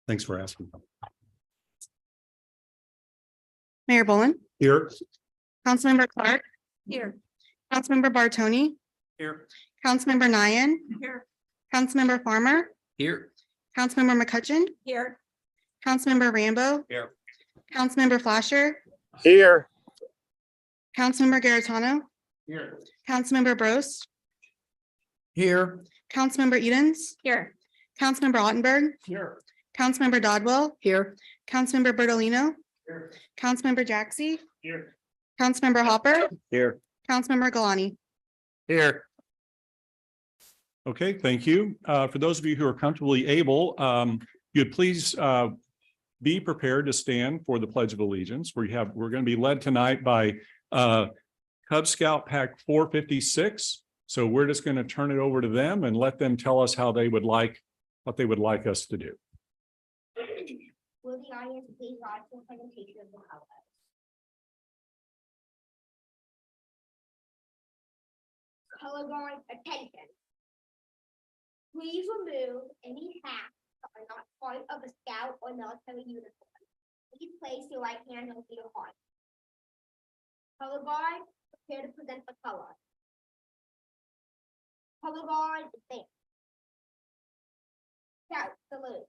Thanks for asking. Mayor Boland, Here. Councilmember Clark, Here. Councilmember Bartoni, Here. Councilmember Nian, Here. Councilmember Farmer, Here. Councilmember McCutcheon, Here. Councilmember Rambo. Here. Councilmember Flasher, Here. Councilmember Garitano, Here. Councilmember Bros, Here. Councilmember Edens, Here. Councilmember Ottenberg, Here. Councilmember Dodwell, Here. Councilmember Bertolino, Here. Councilmember Jaxi, Here. Councilmember Hopper, Here. Councilmember Galani. Here. Okay, thank you. For those of you who are comfortably able, you'd please be prepared to stand for the Pledge of Allegiance. We're going to be led tonight by Cub Scout Pack 456. So we're just going to turn it over to them and let them tell us what they would like us to do. Will the audience please watch the presentation of the colors? Colorblind attention. Please remove any hats that are not part of a scout or military uniform. Please place your right hand over your heart. Colorblind, prepare to present the color. Colorblind, advance. Scout, salute.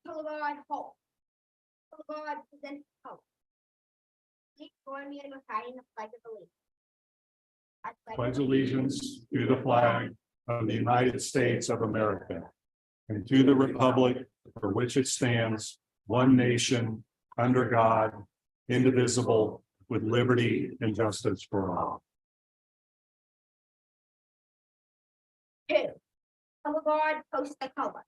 Colorblind, halt. Colorblind, present color. Please join me in reciting the Pledge of Allegiance. I Pledge allegiance to the flag of the United States of America and to the republic for which it stands, one nation, under God, indivisible, with liberty and justice for all. Two. Colorblind, post the color.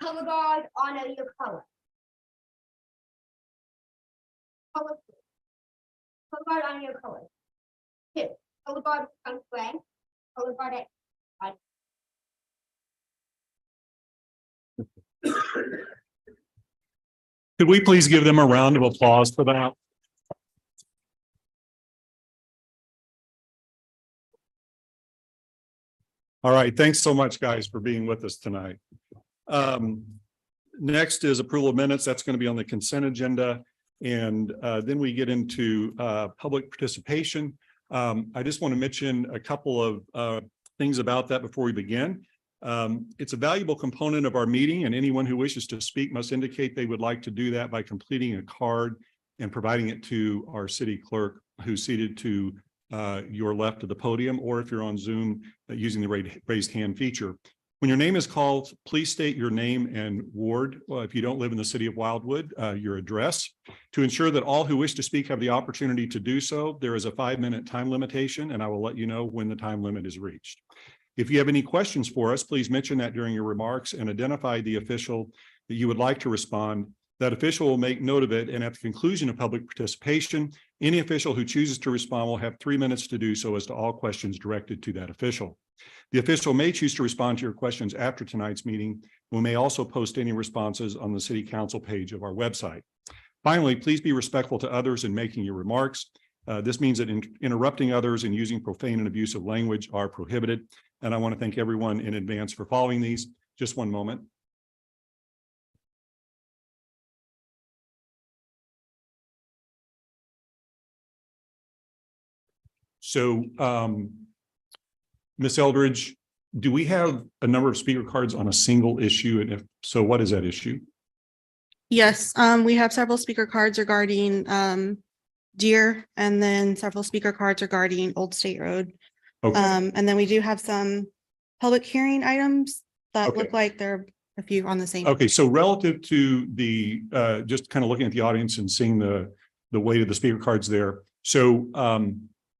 Colorblind, honor your color. Colorblind, honor your color. Two. Colorblind, front gray. Colorblind, right. Could we please give them a round of applause for that? All right, thanks so much, guys, for being with us tonight. Next is approval of minutes. That's going to be on the consent agenda. And then we get into public participation. I just want to mention a couple of things about that before we begin. It's a valuable component of our meeting, and anyone who wishes to speak must indicate they would like to do that by completing a card and providing it to our city clerk, who's seated to your left of the podium, or if you're on Zoom, using the raised hand feature. When your name is called, please state your name and ward. Well, if you don't live in the city of Wildwood, your address. To ensure that all who wish to speak have the opportunity to do so, there is a 5-minute time limitation, and I will let you know when the time limit is reached. If you have any questions for us, please mention that during your remarks and identify the official that you would like to respond. That official will make note of it, and at the conclusion of public participation, any official who chooses to respond will have 3 minutes to do so as to all questions directed to that official. The official may choose to respond to your questions after tonight's meeting. We may also post any responses on the city council page of our website. Finally, please be respectful to others in making your remarks. This means that interrupting others and using profane and abusive language are prohibited. And I want to thank everyone in advance for following these. Just one moment. So, Ms. Eldridge, do we have a number of speaker cards on a single issue? And if so, what is that issue? Yes, we have several speaker cards regarding Deer, and then several speaker cards regarding Old State Road. Okay. And then we do have some public hearing items that Okay. look like they're a few on the same. Okay, so relative to the, just kind of looking at the audience and seeing the weight of the speaker cards there. So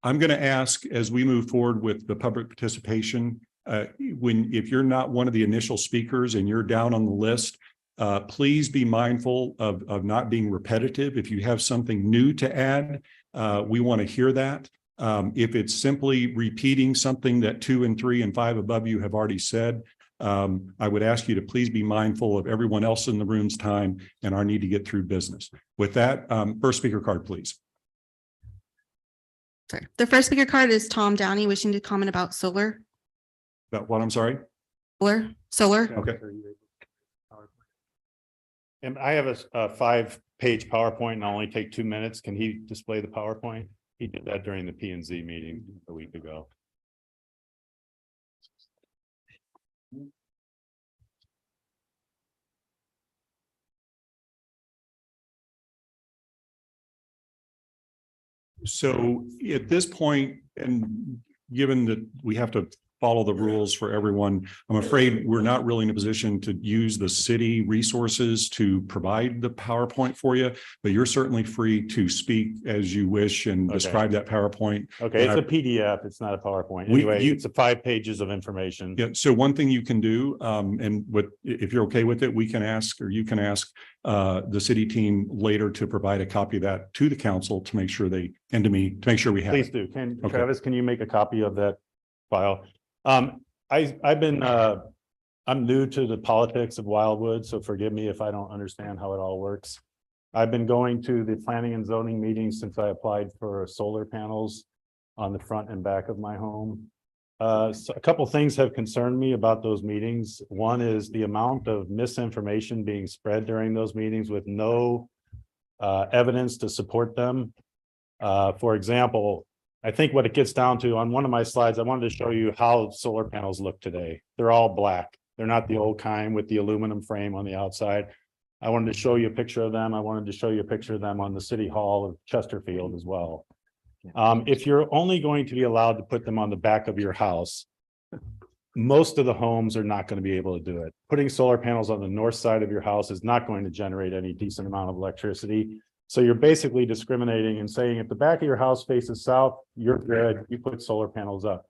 I'm going to ask, as we move forward with the public participation, if you're not one of the initial speakers and you're down on the list, please be mindful of not being repetitive. If you have something new to add, we want to hear that. If it's simply repeating something that 2 and 3 and 5 above you have already said, I would ask you to please be mindful of everyone else in the room's time and our need to get through business. With that, first speaker card, please. Sorry. The first speaker card is Tom Downey wishing to comment about solar. About what? I'm sorry. Solar. Okay. And I have a 5-page PowerPoint and I'll only take 2 minutes. Can he display the PowerPoint? He did that during the P&Z meeting a week ago. So at this point, and given that we have to follow the rules for everyone, I'm afraid we're not really in a position to use the city resources to provide the PowerPoint for you, but you're certainly free to speak as you wish and describe that PowerPoint. Okay, it's And a PDF. It's not a PowerPoint. We- Anyway, you- it's a 5 pages of information. Yeah, so one thing you can do, and if you're okay with it, we can ask, or you can ask the city team later to provide a copy of that to the council to make sure and to me, to make sure we have Please it. do. Okay. Travis, can you make a copy of that file? I've been, I'm new to the politics of Wildwood, so forgive me if I don't understand how it all works. I've been going to the planning and zoning meetings since I applied for solar panels on the front and back of my home. So a couple things have concerned me about those meetings. One is the amount of misinformation being spread during those meetings with no evidence to support them. For example, I think what it gets down to, on one of my slides, I wanted to show you how solar panels look today. They're all black. They're not the old kind with the aluminum frame on the outside. I wanted to show you a picture of them. I wanted to show you a picture of them on the City Hall of Chesterfield as well. If you're only going to be allowed to put them on the back of your house, most of the homes are not going to be able to do it. Putting solar panels on the north side of your house is not going to generate any decent amount of electricity. So you're basically discriminating and saying if the back of your house faces south, you're good, you put solar panels up.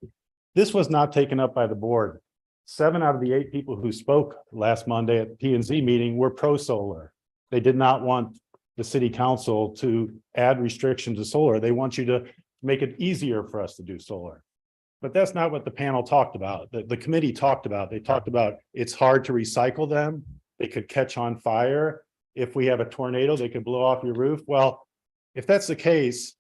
This was not taken up by the board. 7 out of the 8 people who spoke last Monday at the P&Z meeting were pro-solar. They did not want the city council to add restrictions to solar. They want you to make it easier for us to do solar. But that's not what the panel talked about. The committee talked about. They talked about it's hard to recycle them. They could catch on fire. if we have a tornado, they could blow off your roof. Well, if that's the case,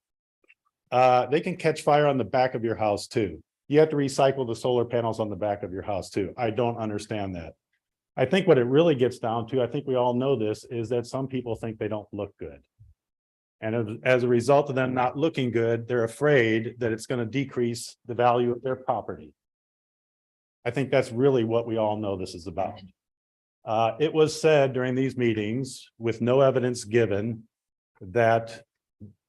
they can catch fire on the back of your house too. You have to recycle the solar panels on the back of your house too. I don't understand that. I think what it really gets down to, I think we all know this, is that some people think they don't look good. And as a result of them not looking good, they're afraid that it's going to decrease the value of their property. I think that's really what we all know this is about. It was said during these meetings with no evidence given that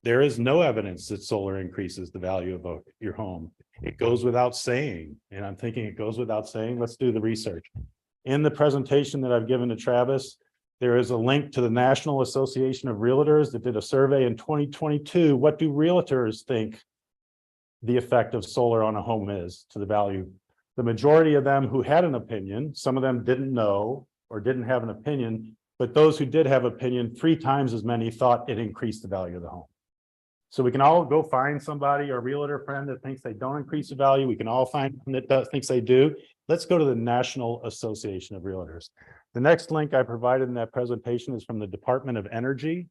there is no evidence that solar increases the value of your home. It goes without saying, and I'm thinking it goes without saying. Let's do the research. In the presentation that I've given to Travis, there is a link to the National Association of Realtors that did a survey in 2022. What do realtors think the effect of solar on a home is to the value? The majority of them who had an opinion, some of them didn't know or didn't have an opinion, but those who did have opinion, 3 times as many thought it increased the value of the home. So we can all go find somebody, a realtor friend that thinks they don't increase the value. We can all find one that thinks they do. Let's go to the National Association of Realtors. The next link I provided in that presentation is from the Department of Energy.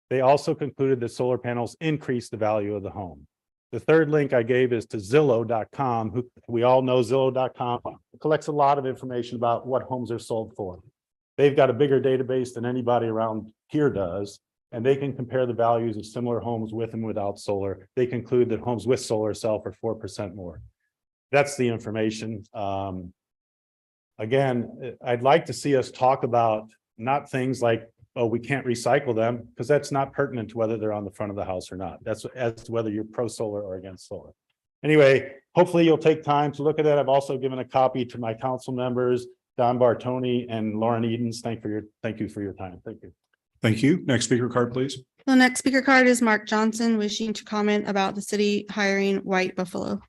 They also concluded that solar panels increase the value of the home. The third link I gave is to Zillow.com, who we all know Zillow.com collects a lot of information about what homes are sold for. They've got a bigger database than anybody around here does, and they can compare the values of similar homes with and without solar. They conclude that homes with solar sell for 4% more. That's the information. Again, I'd like to see us talk about not things like, oh, we can't recycle them, because that's not pertinent to whether they're on the front of the house or not. That's as to whether you're pro solar or against solar. Anyway, hopefully you'll take time to look at that. I've also given a copy to my council members, Don Bartoni and Lauren Edens. Thank you for your time. Thank you. Thank you. Next speaker card, please. The next speaker card is Mark Johnson, wishing to comment about the city hiring White Buffalo.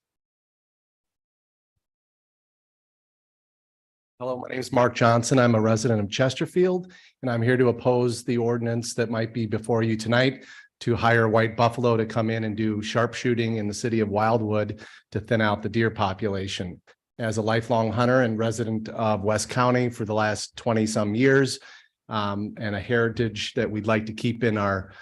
Hello, my name is Mark Johnson. I'm a resident of Chesterfield, and I'm here to oppose the ordinance that might be before you tonight to hire White Buffalo to come in and do sharpshooting in the city of Wildwood to thin out the deer population. As a lifelong hunter and resident of West County for the last 20-some years, and a heritage that we'd like to keep in our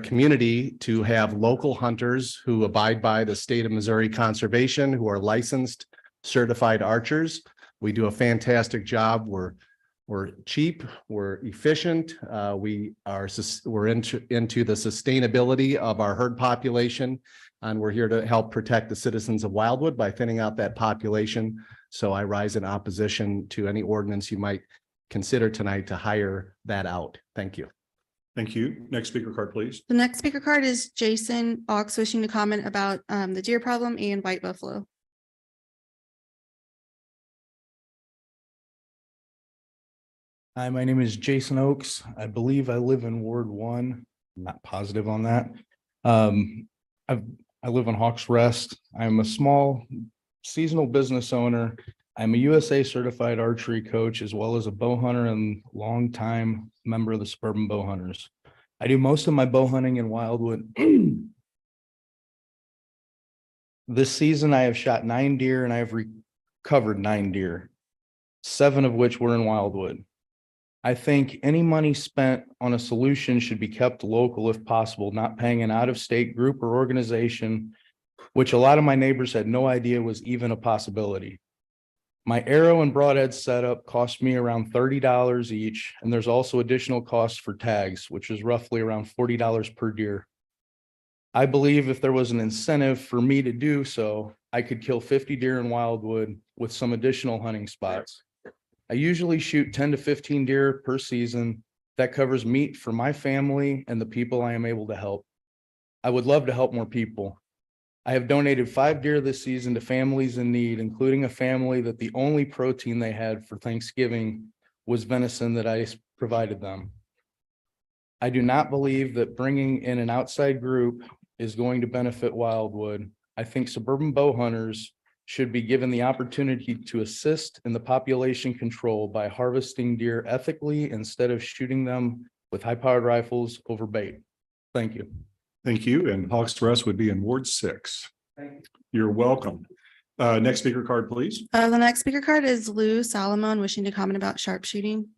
community, to have local hunters who abide by the state of Missouri conservation, who are licensed, certified archers. We do a fantastic job. We're cheap, we're efficient. We're into the sustainability of our herd population, and we're here to help protect the citizens of Wildwood by thinning out that population. So I rise in opposition to any ordinance you might consider tonight to hire that out. Thank you. Thank you. Next speaker card, please. The next speaker card is Jason Ox, wishing to comment about the deer problem and White Buffalo. Hi, my name is Jason Oaks. I believe I live in Ward 1. I'm not positive on that. I live on Hawks Rest. I'm a small seasonal business owner. I'm a USA certified archery coach, as well as a bow hunter and longtime member of the Suburban Bow Hunters. I do most of my bow hunting in Wildwood. This season, I have shot 9 deer and I have recovered 9 deer, 7 of which were in Wildwood. I think any money spent on a solution should be kept local if possible, not paying an out-of-state group or organization, which a lot of my neighbors had no idea was even a possibility. My arrow and broadhead setup cost me around $30 each, and there's also additional costs for tags, which is roughly around $40 per deer. I believe if there was an incentive for me to do so, I could kill 50 deer in Wildwood with some additional hunting spots. I usually shoot 10 to 15 deer per season. That covers meat for my family and the people I am able to help. I would love to help more people. I have donated 5 deer this season to families in need, including a family that the only protein they had for Thanksgiving was venison that I provided them. I do not believe that bringing in an outside group is going to benefit Wildwood. I think suburban bow hunters should be given the opportunity to assist in the population control by harvesting deer ethically instead of shooting them with high-powered rifles over bait. Thank you. Thank you. And Hawks Rest would be in Ward 6. You're welcome. Next speaker card, please. The next speaker card is Lou Salomon, wishing to comment about sharpshooting.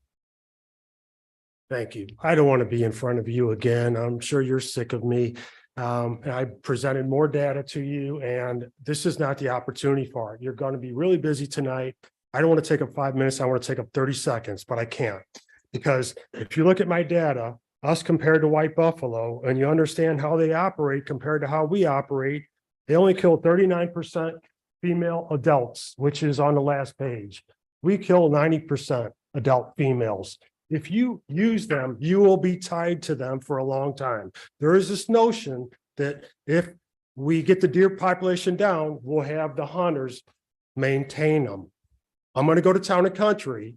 Thank you. I don't want to be in front of you again. I'm sure you're sick of me. And I presented more data to you, and this is not the opportunity for it. You're going to be really busy tonight. I don't want to take up 5 minutes. I want to take up 30 seconds, but I can't. Because if you look at my data, us compared to White Buffalo, and you understand how they operate compared to how we operate, they only kill 39% female adults, which is on the last page. We kill 90% adult females. If you use them, you will be tied to them for a long time. There is this notion that if we get the deer population down, we'll have the hunters maintain them. I'm going to go to Town and Country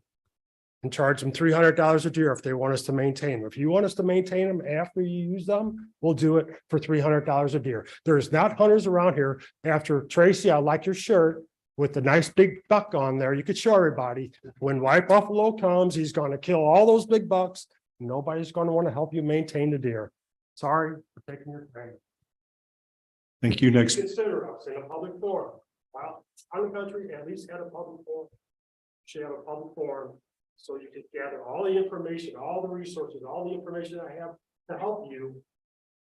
and charge them $300 a deer if they want us to maintain them. If you want us to maintain them after you use them, we'll do it for $300 a deer. There's not hunters around here. After Tracy, I like your shirt with the nice big buck on there. You could show everybody when White Buffalo comes, he's going to kill all those big bucks. Nobody's going to want to help you maintain the deer. Sorry for taking your time. Thank you. Next. Consider us in a public forum. Well, Town and Country at least had a public forum. Should have a public forum so you could gather all the information, all the resources, all the information I have to help you,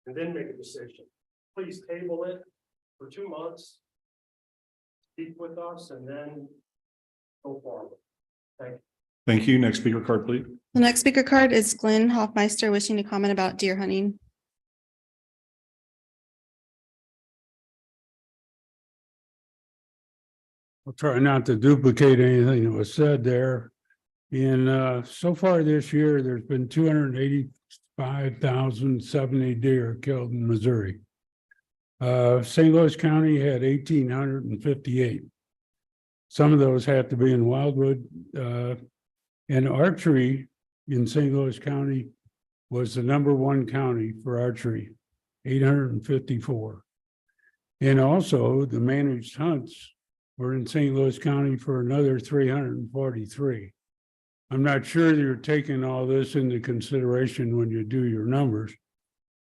and then make a decision. Please table it for 2 months. Speak with us and then go forward. Thank you. Thank you. Next speaker card, please. The next speaker card is Glenn Hoffmeister wishing to comment about deer hunting. I'll try not to duplicate anything that was said there. In so far this year, there's been 285,070 deer killed in Missouri. St. Louis County had 1,858. Some of those have to be in Wildwood. And archery in St. Louis County was the #1 county for archery, 854. And also the managed hunts were in St. Louis County for another 343. I'm not sure that you're taking all this into consideration when you do your numbers.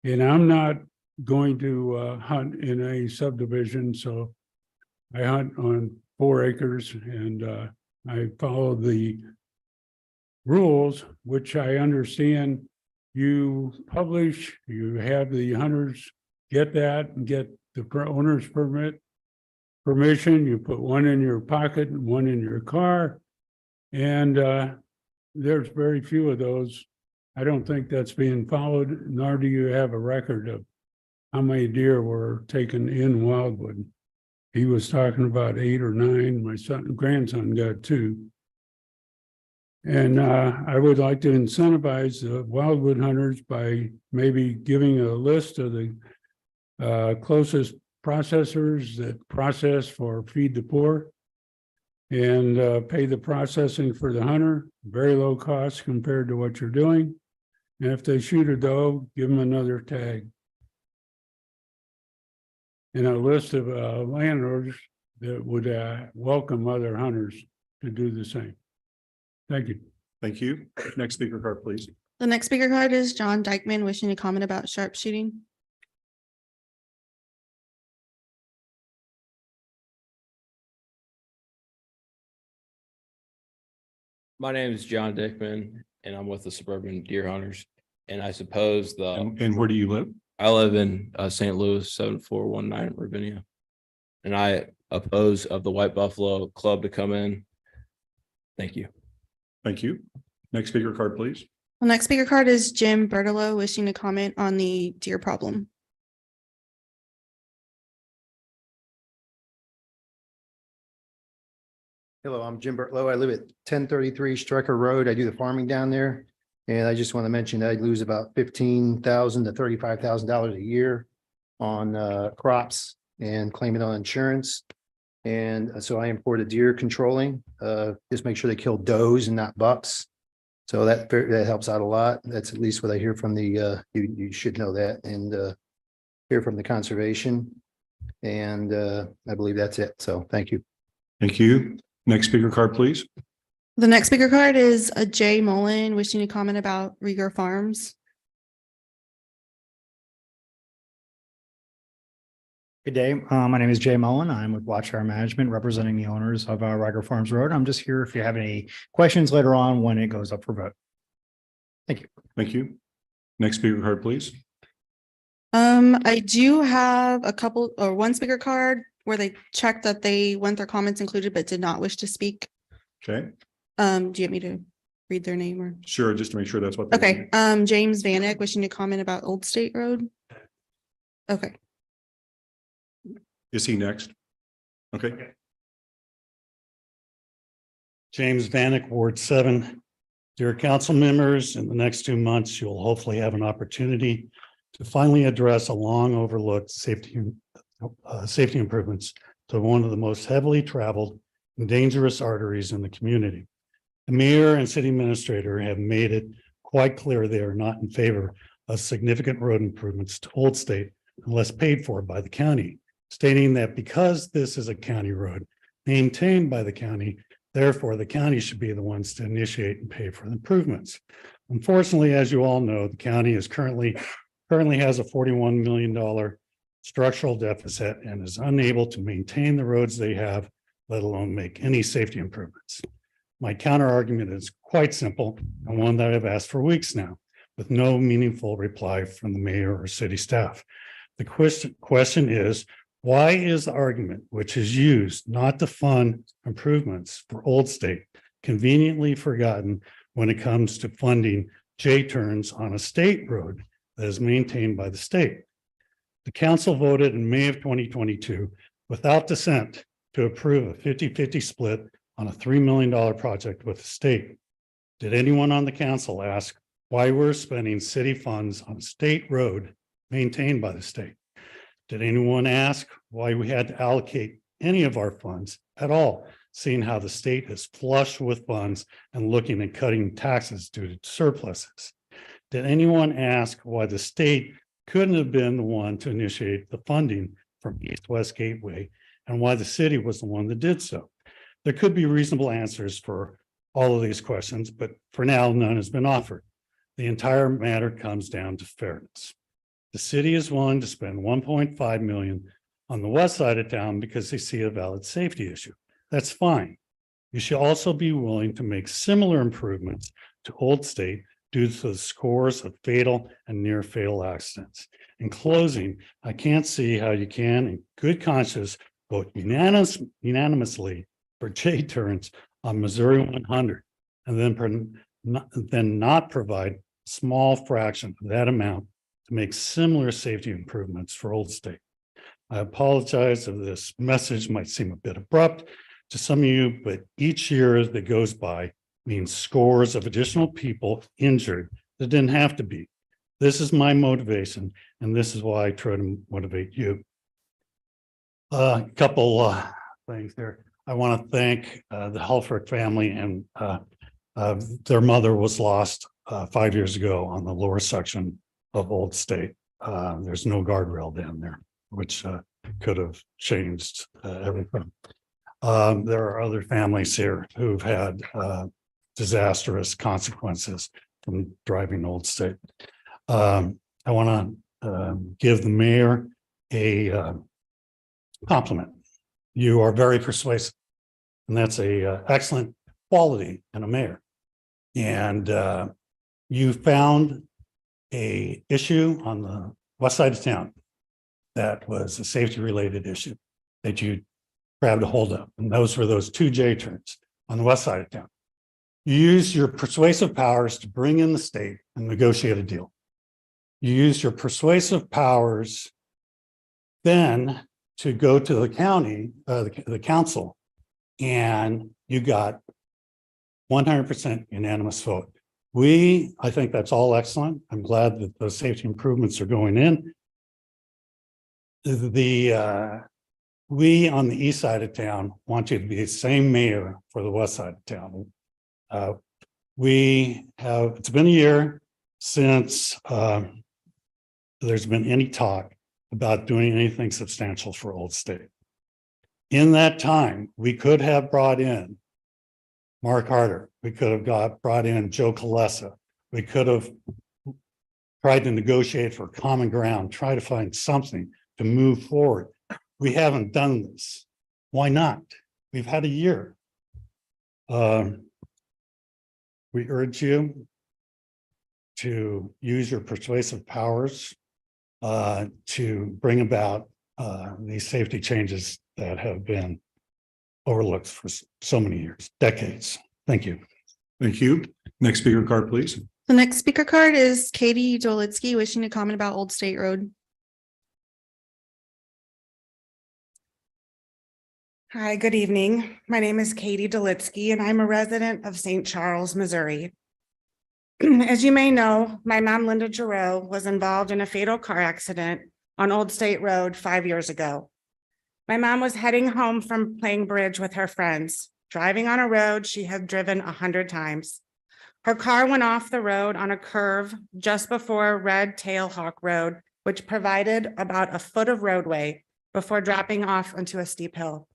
And I'm not going to hunt in a subdivision, so I hunt on 4 acres and I follow the rules, which I understand you publish, you have the hunters get that and get the owner's permission, you put one in your pocket and one in your car. And there's very few of those. I don't think that's being followed, nor do you have a record of how many deer were taken in Wildwood. He was talking about 8 or 9. My grandson got 2. And I would like to incentivize the Wildwood hunters by maybe giving a list of the closest processors that process for Feed the Poor and pay the processing for the hunter, very low cost compared to what you're doing. And if they shoot a doe, give them another tag. And a list of landowners that would welcome other hunters to do the same. Thank you. Thank you. Next speaker card, please. The next speaker card is John Dykeman wishing to comment about sharpshooting. My name is John Dickman and I'm with the Suburban Deer Hunters. And I suppose And where do you live? I live in St. Louis, 7419 Ravinia. And I oppose of the White Buffalo Club to come in. Thank you. Thank you. Next speaker card, please. The next speaker card is Jim Bertolo wishing to comment on the deer problem. Hello, I'm Jim Bertlow. I live at 1033 Striker Road. I do the farming down there. And I just want to mention that I lose about $15,000 to $35,000 a year on crops and claim it on insurance. And so I imported deer controlling, just make sure they kill does and not bucks. So that helps out a lot. That's at least what I hear from the, you should know that, and hear from the conservation. And I believe that's it. So thank you. Thank you. Next speaker card, please. The next speaker card is a Jay Mullen wishing to comment about Rieger Farms. Good day. My name is Jay Mullen. I'm with Watchtower Management, representing the owners of Rieger Farms Road. I'm just here if you have any questions later on when it goes up for vote. Thank you. Thank you. Next speaker card, please. I do have a couple or one speaker card where they checked that they want their comments included but did not wish to speak. Okay, Do you want me to read their name or? sure, just to make sure that's what. they Okay, James Vanek wishing to comment about Old State Road. Okay, Is he next? Okay, James Vanek, Ward 7. Dear council members, in the next 2 months, you'll hopefully have an opportunity to finally address a long overlooked safety improvements to one of the most heavily traveled and dangerous arteries in the community. The mayor and city administrator have made it quite clear they are not in favor of significant road improvements to Old State unless paid for by the county, stating that because this is a county road maintained by the county, therefore the county should be the ones to initiate and pay for the improvements. Unfortunately, as you all know, the county is currently has a $41 million structural deficit and is unable to maintain the roads they have, let alone make any safety improvements. My counter argument is quite simple and one that I've asked for weeks now, with no meaningful reply from the mayor or city staff. The question is, why is the argument which is used not to fund improvements for Old State conveniently forgotten when it comes to funding J-turns on a state road that is maintained by the state? The council voted in May of 2022 without dissent to approve a 50-50 split on a $3 million project with the state. Did anyone on the council ask why we're spending city funds on a state road maintained by the state? Did anyone ask why we had to allocate any of our funds at all, seeing how the state is flush with funds and looking at cutting taxes due to surpluses? Did anyone ask why the state couldn't have been the one to initiate the funding from East-West Gateway and why the city was the one that did so? There could be reasonable answers for all of these questions, but for now, none has been offered. The entire matter comes down to fairness. The city is willing to spend $1.5 million on the west side of town because they see a valid safety issue. That's fine. You should also be willing to make similar improvements to Old State due to the scores of fatal and near fatal accidents. In closing, I can't see how you can, in good conscience, vote unanimously for J-turns on Missouri 100 and then not provide a small fraction of that amount to make similar safety improvements for Old State. I apologize if this message might seem a bit abrupt to some of you, but each year that goes by means scores of additional people injured that didn't have to be. This is my motivation, and this is why I try to motivate you. A couple things there. I want to thank the Helfrich family, and their mother was lost 5 years ago on the lower section of Old State. There's no guardrail down there, which could have changed everything. There are other families here who've had disastrous consequences from driving Old State. I want to give the mayor a compliment. You are very persuasive, and that's a excellent quality in a mayor. And you found a issue on the west side of town that was a safety related issue that you grabbed a hold of, and those were those 2 J-turns on the west side of town. You use your persuasive powers to bring in the state and negotiate a deal. You use your persuasive powers then to go to the county, the council, and you got 100% unanimous vote. I think that's all excellent. I'm glad that those safety improvements are going in. We on the east side of town want you to be the same mayor for the west side of town. It's been a year since there's been any talk about doing anything substantial for Old State. In that time, we could have brought in Mark Harder. We could have brought in Joe Colessa. We could have tried to negotiate for common ground, try to find something to move forward. We haven't done this. Why not? We've had a year. We urge you to use your persuasive powers to bring about these safety changes that have been overlooked for so many years, decades. Thank you. Thank you. Next speaker card, please. The next speaker card is Katie Dolitsky, wishing to comment about Old State Road. Hi, good evening. My name is Katie Dolitsky, and I'm a resident of St. Charles, Missouri. As you may know, my mom, Linda Giroux, was involved in a fatal car accident on Old State Road 5 years ago. My mom was heading home from playing bridge with her friends, driving on a road she had driven 100 times. Her car went off the road on a curve just before Red Tail Hawk Road, which provided about a foot of roadway before dropping off onto a steep hill.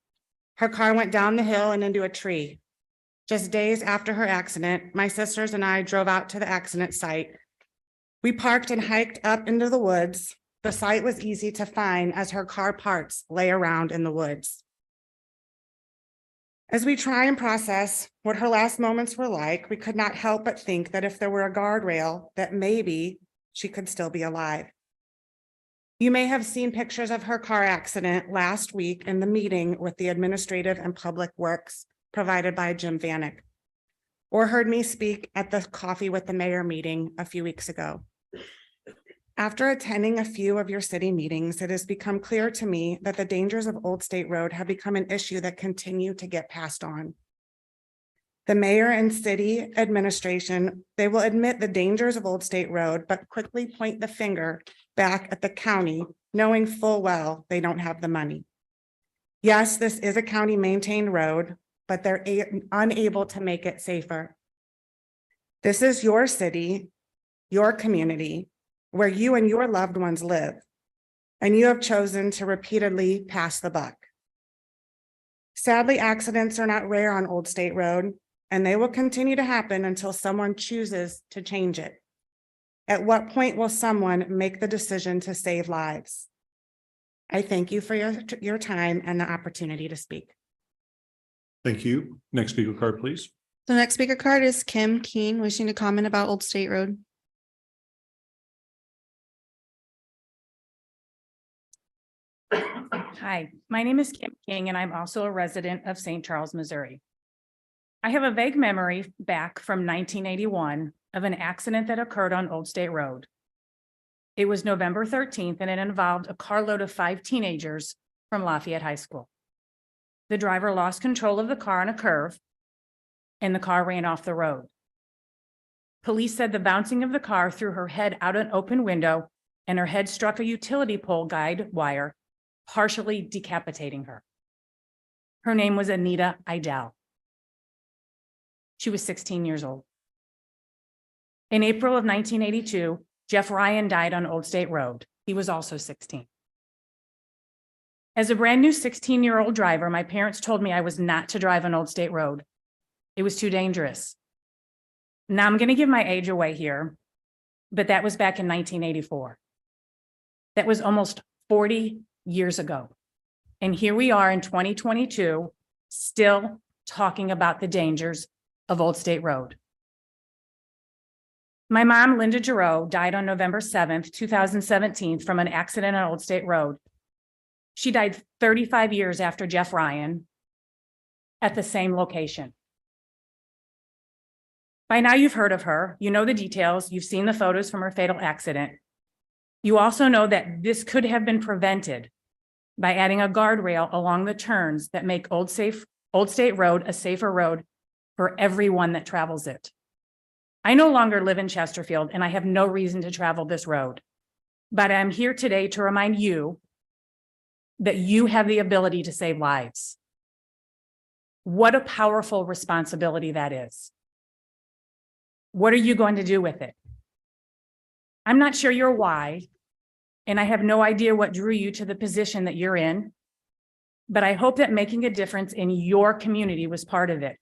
Her car went down the hill and into a tree. Just days after her accident, my sisters and I drove out to the accident site. We parked and hiked up into the woods. The site was easy to find as her car parts lay around in the woods. As we try and process what her last moments were like, we could not help but think that if there were a guardrail, that maybe she could still be alive. You may have seen pictures of her car accident last week in the meeting with the Administrative and Public Works provided by Jim Vanek, or heard me speak at the Coffee with the Mayor meeting a few weeks ago. After attending a few of your city meetings, it has become clear to me that the dangers of Old State Road have become an issue that continue to get passed on. The mayor and city administration, they will admit the dangers of Old State Road, but quickly point the finger back at the county, knowing full well they don't have the money. Yes, this is a county maintained road, but they're unable to make it safer. This is your city, your community, where you and your loved ones live, and you have chosen to repeatedly pass the buck. Sadly, accidents are not rare on Old State Road, and they will continue to happen until someone chooses to change it. At what point will someone make the decision to save lives? I thank you for your time and the opportunity to speak. Thank you. Next speaker card, please. The next speaker card is Kim Keen, wishing to comment about Old State Road. Hi, my name is Kim King, and I'm also a resident of St. Charles, Missouri. I have a vague memory back from 1981 of an accident that occurred on Old State Road. It was November 13th, and it involved a carload of 5 teenagers from Lafayette High School. The driver lost control of the car on a curve, and the car ran off the road. Police said the bouncing of the car threw her head out an open window, and her head struck a utility pole guide wire, partially decapitating her. Her name was Anita Idell. She was 16 years old. In April of 1982, Jeff Ryan died on Old State Road. He was also 16. As a brand new 16-year-old driver, my parents told me I was not to drive on Old State Road. It was too dangerous. Now I'm going to give my age away here, but that was back in 1984. That was almost 40 years ago. And here we are in 2022, still talking about the dangers of Old State Road. My mom, Linda Giroux, died on November 7th, 2017 from an accident on Old State Road. She died 35 years after Jeff Ryan at the same location. By now you've heard of her, you know the details, you've seen the photos from her fatal accident. You also know that this could have been prevented by adding a guardrail along the turns that make Old State Road a safer road for everyone that travels it. I no longer live in Chesterfield, and I have no reason to travel this road, but I'm here today to remind you that you have the ability to save lives. What a powerful responsibility that is. What are you going to do with it? I'm not sure your why, and I have no idea what drew you to the position that you're in, but I hope that making a difference in your community was part of it.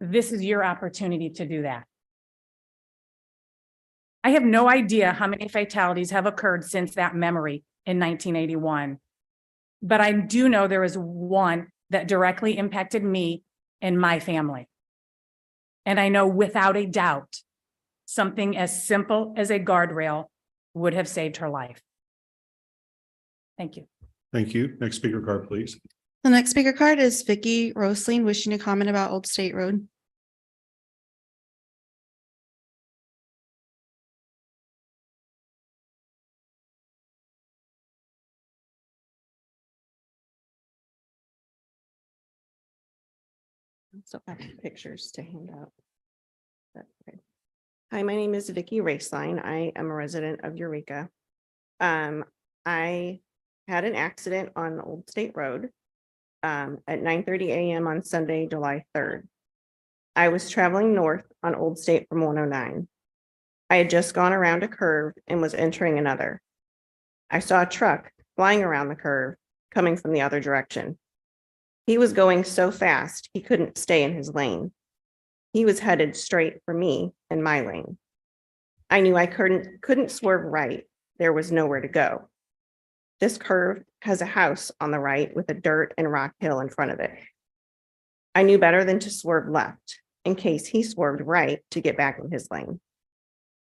This is your opportunity to do that. I have no idea how many fatalities have occurred since that memory in 1981, but I do know there is one that directly impacted me and my family. And I know without a doubt something as simple as a guardrail would have saved her life. Thank you. Thank you. Next speaker card, please. The next speaker card is Vicky Rosling, wishing to comment about Old State Road. So I have pictures to hand out. Okay. Hi, my name is Vicky Raceline. I am a resident of Eureka. I had an accident on Old State Road at 9:30 a.m. on Sunday, July 3rd. I was traveling north on Old State from 109. I had just gone around a curve and was entering another. I saw a truck flying around the curve coming from the other direction. He was going so fast, he couldn't stay in his lane. He was headed straight for me in my lane. I knew I couldn't swerve right. There was nowhere to go. This curve has a house on the right with a dirt and rock hill in front of it. I knew better than to swerve left in case he swerved right to get back in his lane.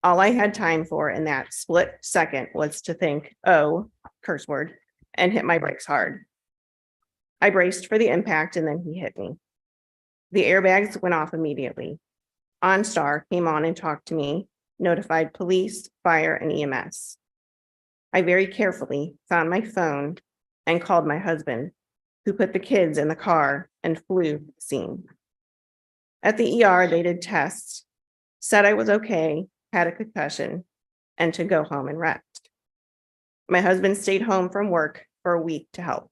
All I had time for in that split second was to think, oh, curse word, and hit my brakes hard. I braced for the impact and then he hit me. The airbags went off immediately. OnStar came on and talked to me, notified police, fire, and EMS. I very carefully found my phone and called my husband, who put the kids in the car and flew to the scene. At the ER, they did tests, said I was okay, had a concussion, and to go home and rest. My husband stayed home from work for a week to help.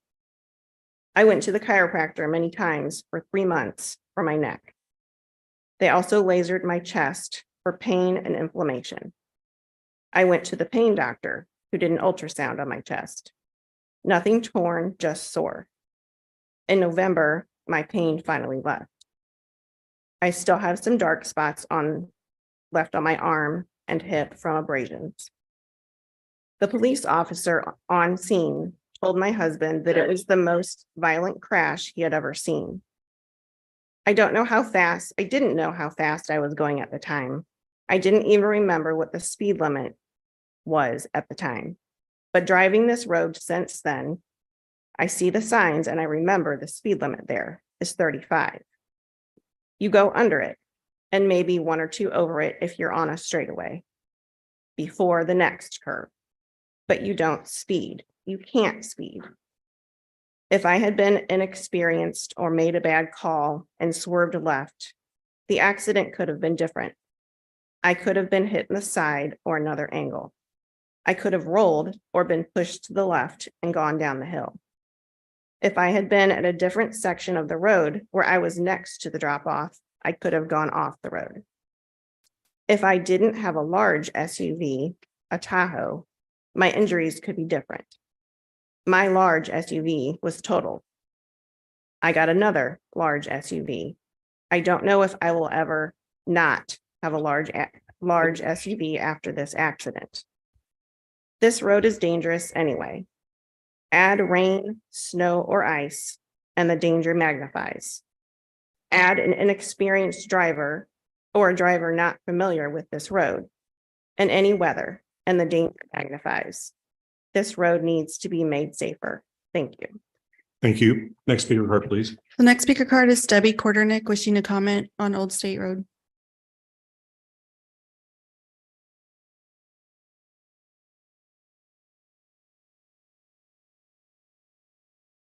I went to the chiropractor many times for 3 months for my neck. They also lasered my chest for pain and inflammation. I went to the pain doctor who did an ultrasound on my chest. Nothing torn, just sore. In November, my pain finally left. I still have some dark spots left on my arm and hip from abrasions. The police officer on scene told my husband that it was the most violent crash he had ever seen. I didn't know how fast I was going at the time. I didn't even remember what the speed limit was at the time. But driving this road since then, I see the signs and I remember the speed limit there is 35. You go under it and maybe 1 or 2 over it if you're on a straightaway before the next curve, but you don't speed. You can't speed. If I had been inexperienced or made a bad call and swerved left, the accident could have been different. I could have been hit in the side or another angle. I could have rolled or been pushed to the left and gone down the hill. If I had been at a different section of the road where I was next to the drop off, I could have gone off the road. If I didn't have a large SUV, a Tahoe, my injuries could be different. My large SUV was totaled. I got another large SUV. I don't know if I will ever not have a large SUV after this accident. This road is dangerous anyway. Add rain, snow, or ice, and the danger magnifies. Add an inexperienced driver or a driver not familiar with this road and any weather, and the danger magnifies. This road needs to be made safer. Thank you. Thank you. Next speaker card, please. The next speaker card is Debbie Quarternick, wishing to comment on Old State Road.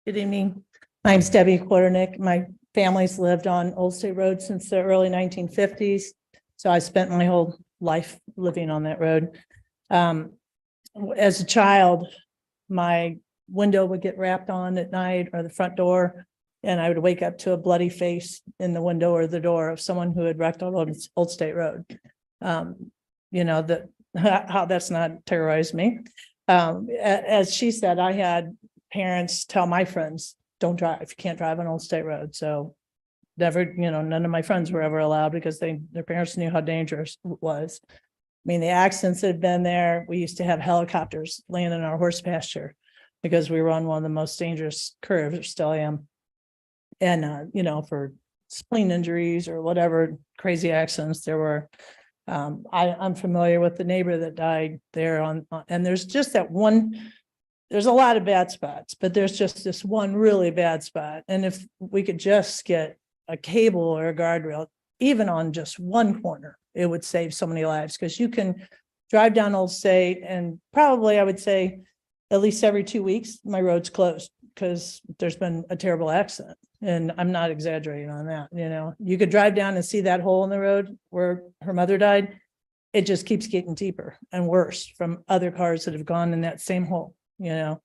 Good evening. My name's Debbie Quarternick. My family's lived on Old State Road since the early 1950s. So I spent my whole life living on that road. As a child, my window would get rapped on at night or the front door, and I would wake up to a bloody face in the window or the door of someone who had wrecked on Old State Road. How that's not terrorized me. As she said, I had parents tell my friends, don't drive, you can't drive on Old State Road. So never, none of my friends were ever allowed because their parents knew how dangerous it was. I mean, the accidents that had been there, we used to have helicopters land in our horse pasture because we were on one of the most dangerous curves, or still am. And, for spleen injuries or whatever crazy accidents there were, I'm familiar with the neighbor that died there and there's just that one, there's a lot of bad spots, but there's just this one really bad spot. And if we could just get a cable or a guardrail, even on just one corner, it would save so many lives, because you can drive down Old State and probably, I would say, at least every 2 weeks, my road's closed because there's been a terrible accident. And I'm not exaggerating on that, you know, you could drive down and see that hole in the road where her mother died. It just keeps getting deeper and worse from other cars that have gone in that same hole, you know.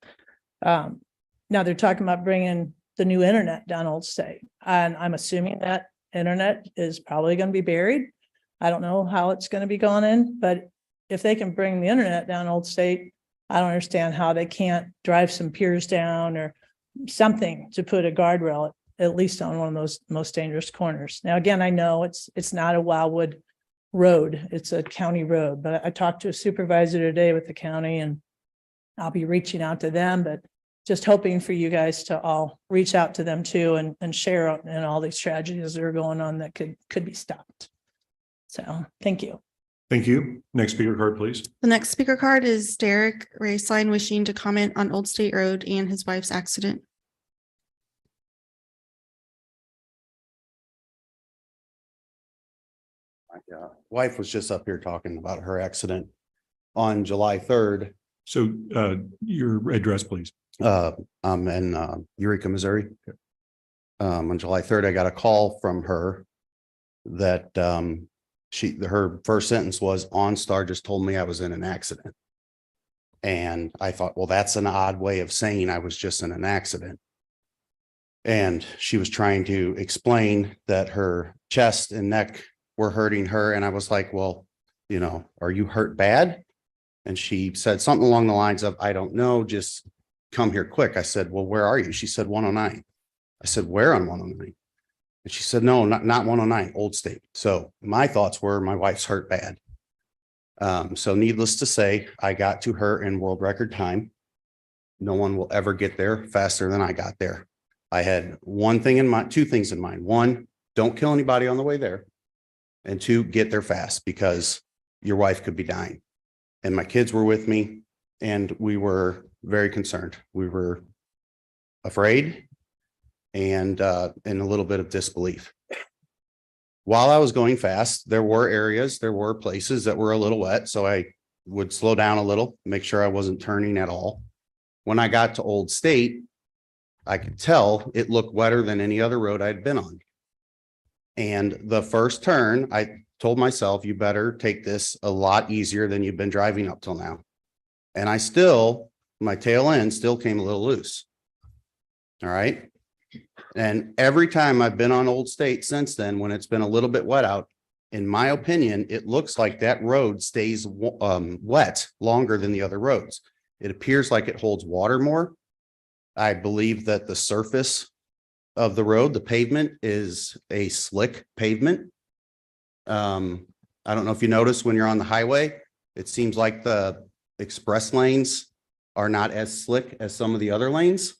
Now they're talking about bringing the new internet down Old State, and I'm assuming that internet is probably going to be buried. I don't know how it's going to be going in, but if they can bring the internet down Old State, I don't understand how they can't drive some piers down or something to put a guardrail at least on one of those most dangerous corners. Now, again, I know it's not a Wildwood road, it's a county road, but I talked to a supervisor today with the county and I'll be reaching out to them, but just hoping for you guys to all reach out to them too and share in all these tragedies that are going on that could be stopped. So thank you. Thank you. Next speaker card, please. The next speaker card is Derek Raceline wishing to comment on Old State Road and his wife's accident. My wife was just up here talking about her accident on July 3rd. So your address, please. I'm in Eureka, Missouri. On July 3rd, I got a call from her that her first sentence was, OnStar just told me I was in an accident. And I thought, well, that's an odd way of saying I was just in an accident. And she was trying to explain that her chest and neck were hurting her. And I was like, well, you know, are you hurt bad? And she said something along the lines of, I don't know, just come here quick. I said, well, where are you? She said, 109. I said, where on 109? And she said, no, not 109, Old State. So my thoughts were my wife's hurt bad. So needless to say, I got to her in world record time. No one will ever get there faster than I got there. I had two things in mind. One, don't kill anybody on the way there. And two, get there fast because your wife could be dying. And my kids were with me and we were very concerned. We were afraid and in a little bit of disbelief. While I was going fast, there were places that were a little wet. So I would slow down a little, make sure I wasn't turning at all. When I got to Old State, I could tell it looked wetter than any other road I'd been on. And the first turn, I told myself, you better take this a lot easier than you've been driving up till now. And my tail end still came a little loose. All right. And every time I've been on Old State since then, when it's been a little bit wet out, in my opinion, it looks like that road stays wet longer than the other roads. It appears like it holds water more. I believe that the surface of the road, the pavement, is a slick pavement. I don't know if you notice when you're on the highway, it seems like the express lanes are not as slick as some of the other lanes.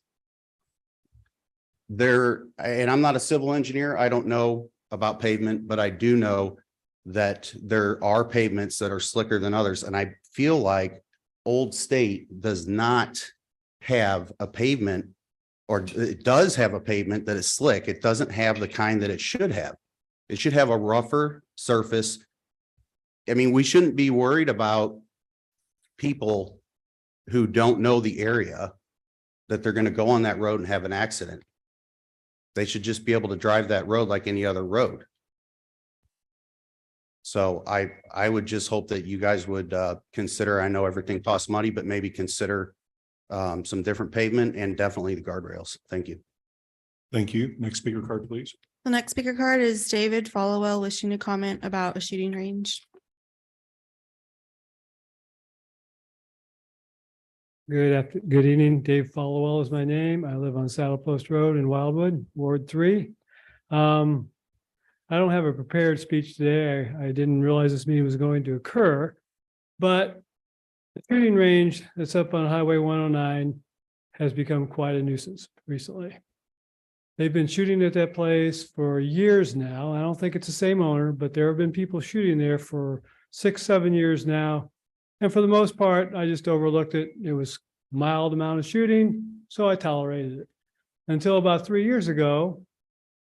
And I'm not a civil engineer. I don't know about pavement, but I do know that there are pavements that are slicker than others. And I feel like Old State does not have a pavement, or it does have a pavement that is slick. It doesn't have the kind that it should have. It should have a rougher surface. I mean, we shouldn't be worried about people who don't know the area, that they're going to go on that road and have an accident. They should just be able to drive that road like any other road. So I would just hope that you guys would consider, I know everything costs money, but maybe consider some different pavement and definitely the guardrails. Thank you. Thank you. Next speaker card, please. The next speaker card is David Followell wishing to comment about a shooting range. Good evening. Dave Followell is my name. I live on Saddle Post Road in Wildwood, Ward 3. I don't have a prepared speech today. I didn't realize this meeting was going to occur, but the shooting range that's up on Highway 109 has become quite a nuisance recently. They've been shooting at that place for years now. I don't think it's the same owner, but there have been people shooting there for 6, 7 years now. And for the most part, I just overlooked it. It was mild amount of shooting, so I tolerated it. Until about 3 years ago,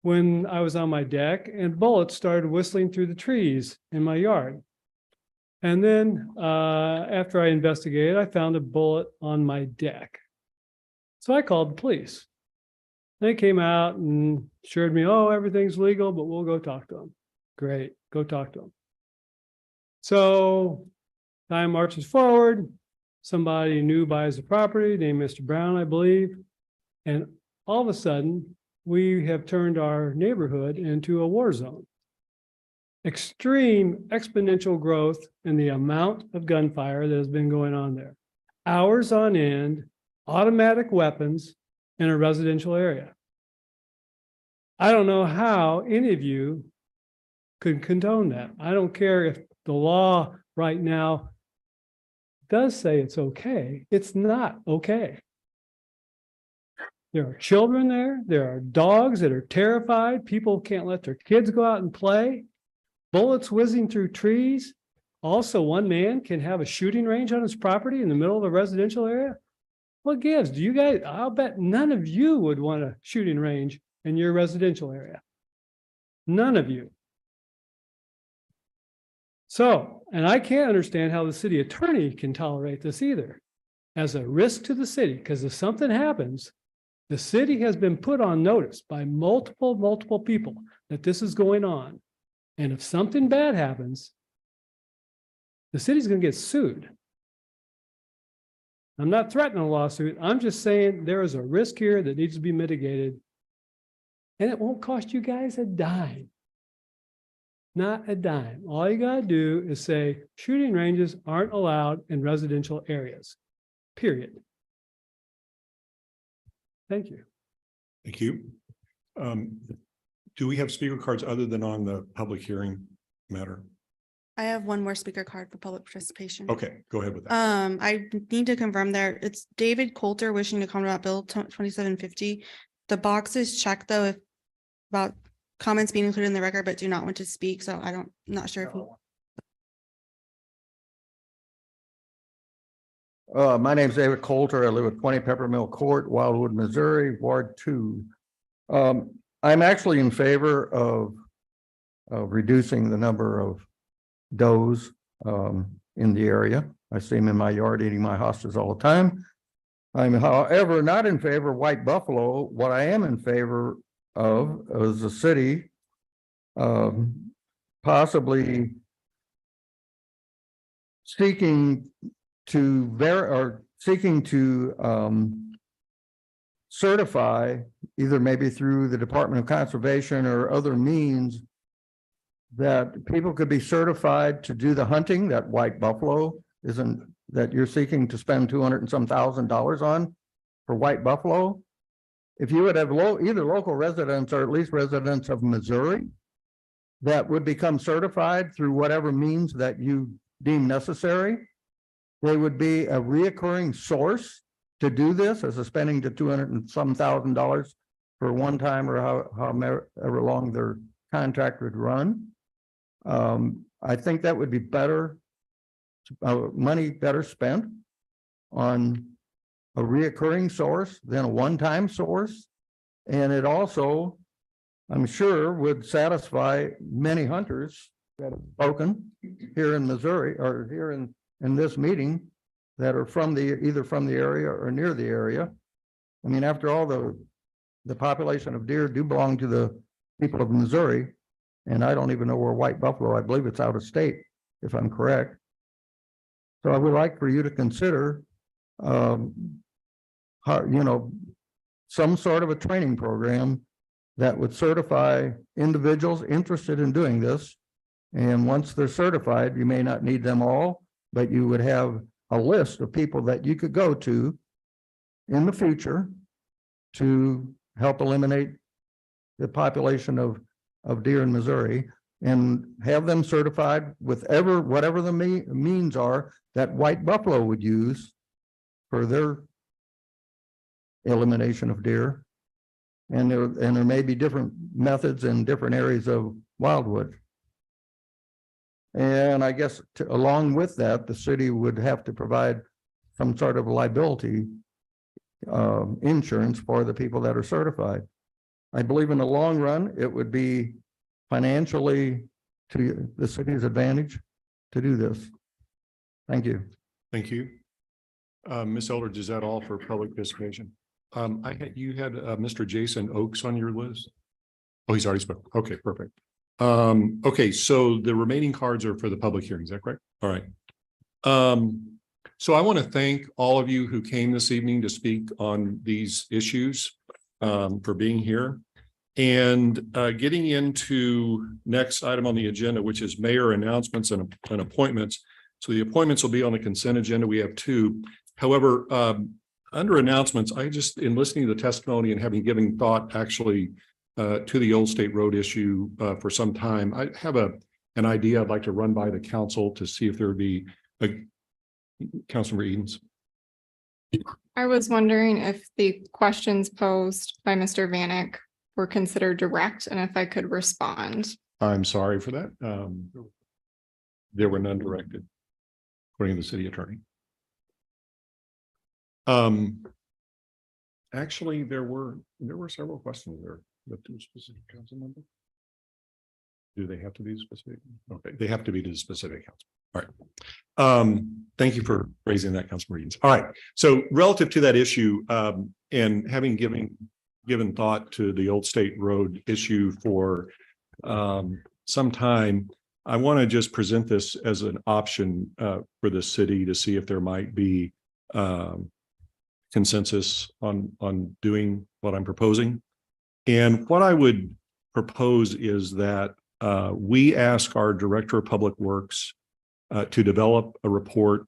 when I was on my deck and bullets started whistling through the trees in my yard. And then after I investigated, I found a bullet on my deck. So I called the police. They came out and assured me, oh, everything's legal, but we'll go talk to them. Great, go talk to them. So time marches forward. Somebody new buys the property named Mr. Brown, I believe. And all of a sudden, we have turned our neighborhood into a war zone. Extreme exponential growth in the amount of gunfire that has been going on there. Hours on end, automatic weapons in a residential area. I don't know how any of you could condone that. I don't care if the law right now does say it's okay. It's not okay. There are children there. There are dogs that are terrified. People can't let their kids go out and play. Bullets whizzing through trees. Also, one man can have a shooting range on his property in the middle of a residential area. What gives? Do you guys, I'll bet none of you would want a shooting range in your residential area. None of you. So, and I can't understand how the city attorney can tolerate this either as a risk to the city, because if something happens, the city has been put on notice by multiple people that this is going on. And if something bad happens, the city's going to get sued. I'm not threatening a lawsuit. I'm just saying there is a risk here that needs to be mitigated. And it won't cost you guys a dime. Not a dime. All you got to do is say shooting ranges aren't allowed in residential areas, period. Thank you. Thank you. Do we have speaker cards other than on the public hearing matter? I have one more speaker card for public participation. Okay, go ahead with that. I need to confirm there. It's David Coulter wishing to comment about Bill 2750. The box is checked though, if about comments being included in the record, but do not want to speak. So not sure if he. My name is David Coulter. I live at 20 Peppermill Court, Wildwood, Missouri, Ward 2. I'm actually in favor of reducing the number of does in the area. I see them in my yard eating my hostas all the time. I'm, however, not in favor of white buffalo. What I am in favor of is the city possibly seeking to certify, either maybe through the Department of Conservation or other means, that people could be certified to do the hunting that white buffalo isn't, that you're seeking to spend $200 and some thousand on for white buffalo. If you would have either local residents or at least residents of Missouri that would become certified through whatever means that you deem necessary, they would be a reoccurring source to do this, as a spending to $200 and some thousand for one time, or however long their contract would run. I think that would be better, money better spent on a reoccurring source than a one-time source. And it also, I'm sure, would satisfy many hunters that have spoken here in Missouri or here in this meeting that are from either from the area or near the area. I mean, after all, the population of deer do belong to the people of Missouri. And I don't even know where white buffalo, I believe it's out of state, if I'm correct. So I would like for you to consider, some sort of a training program that would certify individuals interested in doing this. And once they're certified, you may not need them all, but you would have a list of people that you could go to in the future to help eliminate the population of deer in Missouri, and have them certified with whatever the means are that white buffalo would use for their elimination of deer. And there may be different methods in different areas of Wildwood. And I guess along with that, the city would have to provide some sort of liability insurance for the people that are certified. I believe in the long run, it would be financially to the city's advantage to do this. Thank you. Thank you. Ms. Eldridge, is that all for public participation? You had Mr. Jason Oakes on your list? Oh, he's already spoken. Okay, perfect. Okay, so the remaining cards are for the public hearing, is that correct? All right. So I want to thank all of you who came this evening to speak on these issues, for being here. And getting into next item on the agenda, which is mayor announcements and appointments. So the appointments will be on the consent agenda. We have two. However, under announcements, I just, in listening to the testimony and having given thought actually to the Old State Road issue for some time, I have an idea I'd like to run by the council to see if there would be a Councilmember Edens. I was wondering if the questions posed by Mr. Vanek were considered direct and if I could respond. I'm sorry for that. There were none directed, according to the city attorney. Actually, there were several questions there. But to a specific council member? Do they have to be specific? Okay, they have to be to the specific council. All right. Thank you for raising that, Councilmember Edens. All right. So relative to that issue, and having given thought to the Old State Road issue for some time, I want to just present this as an option for the city to see if there might be consensus on doing what I'm proposing. And what I would propose is that we ask our Director of Public Works to develop a report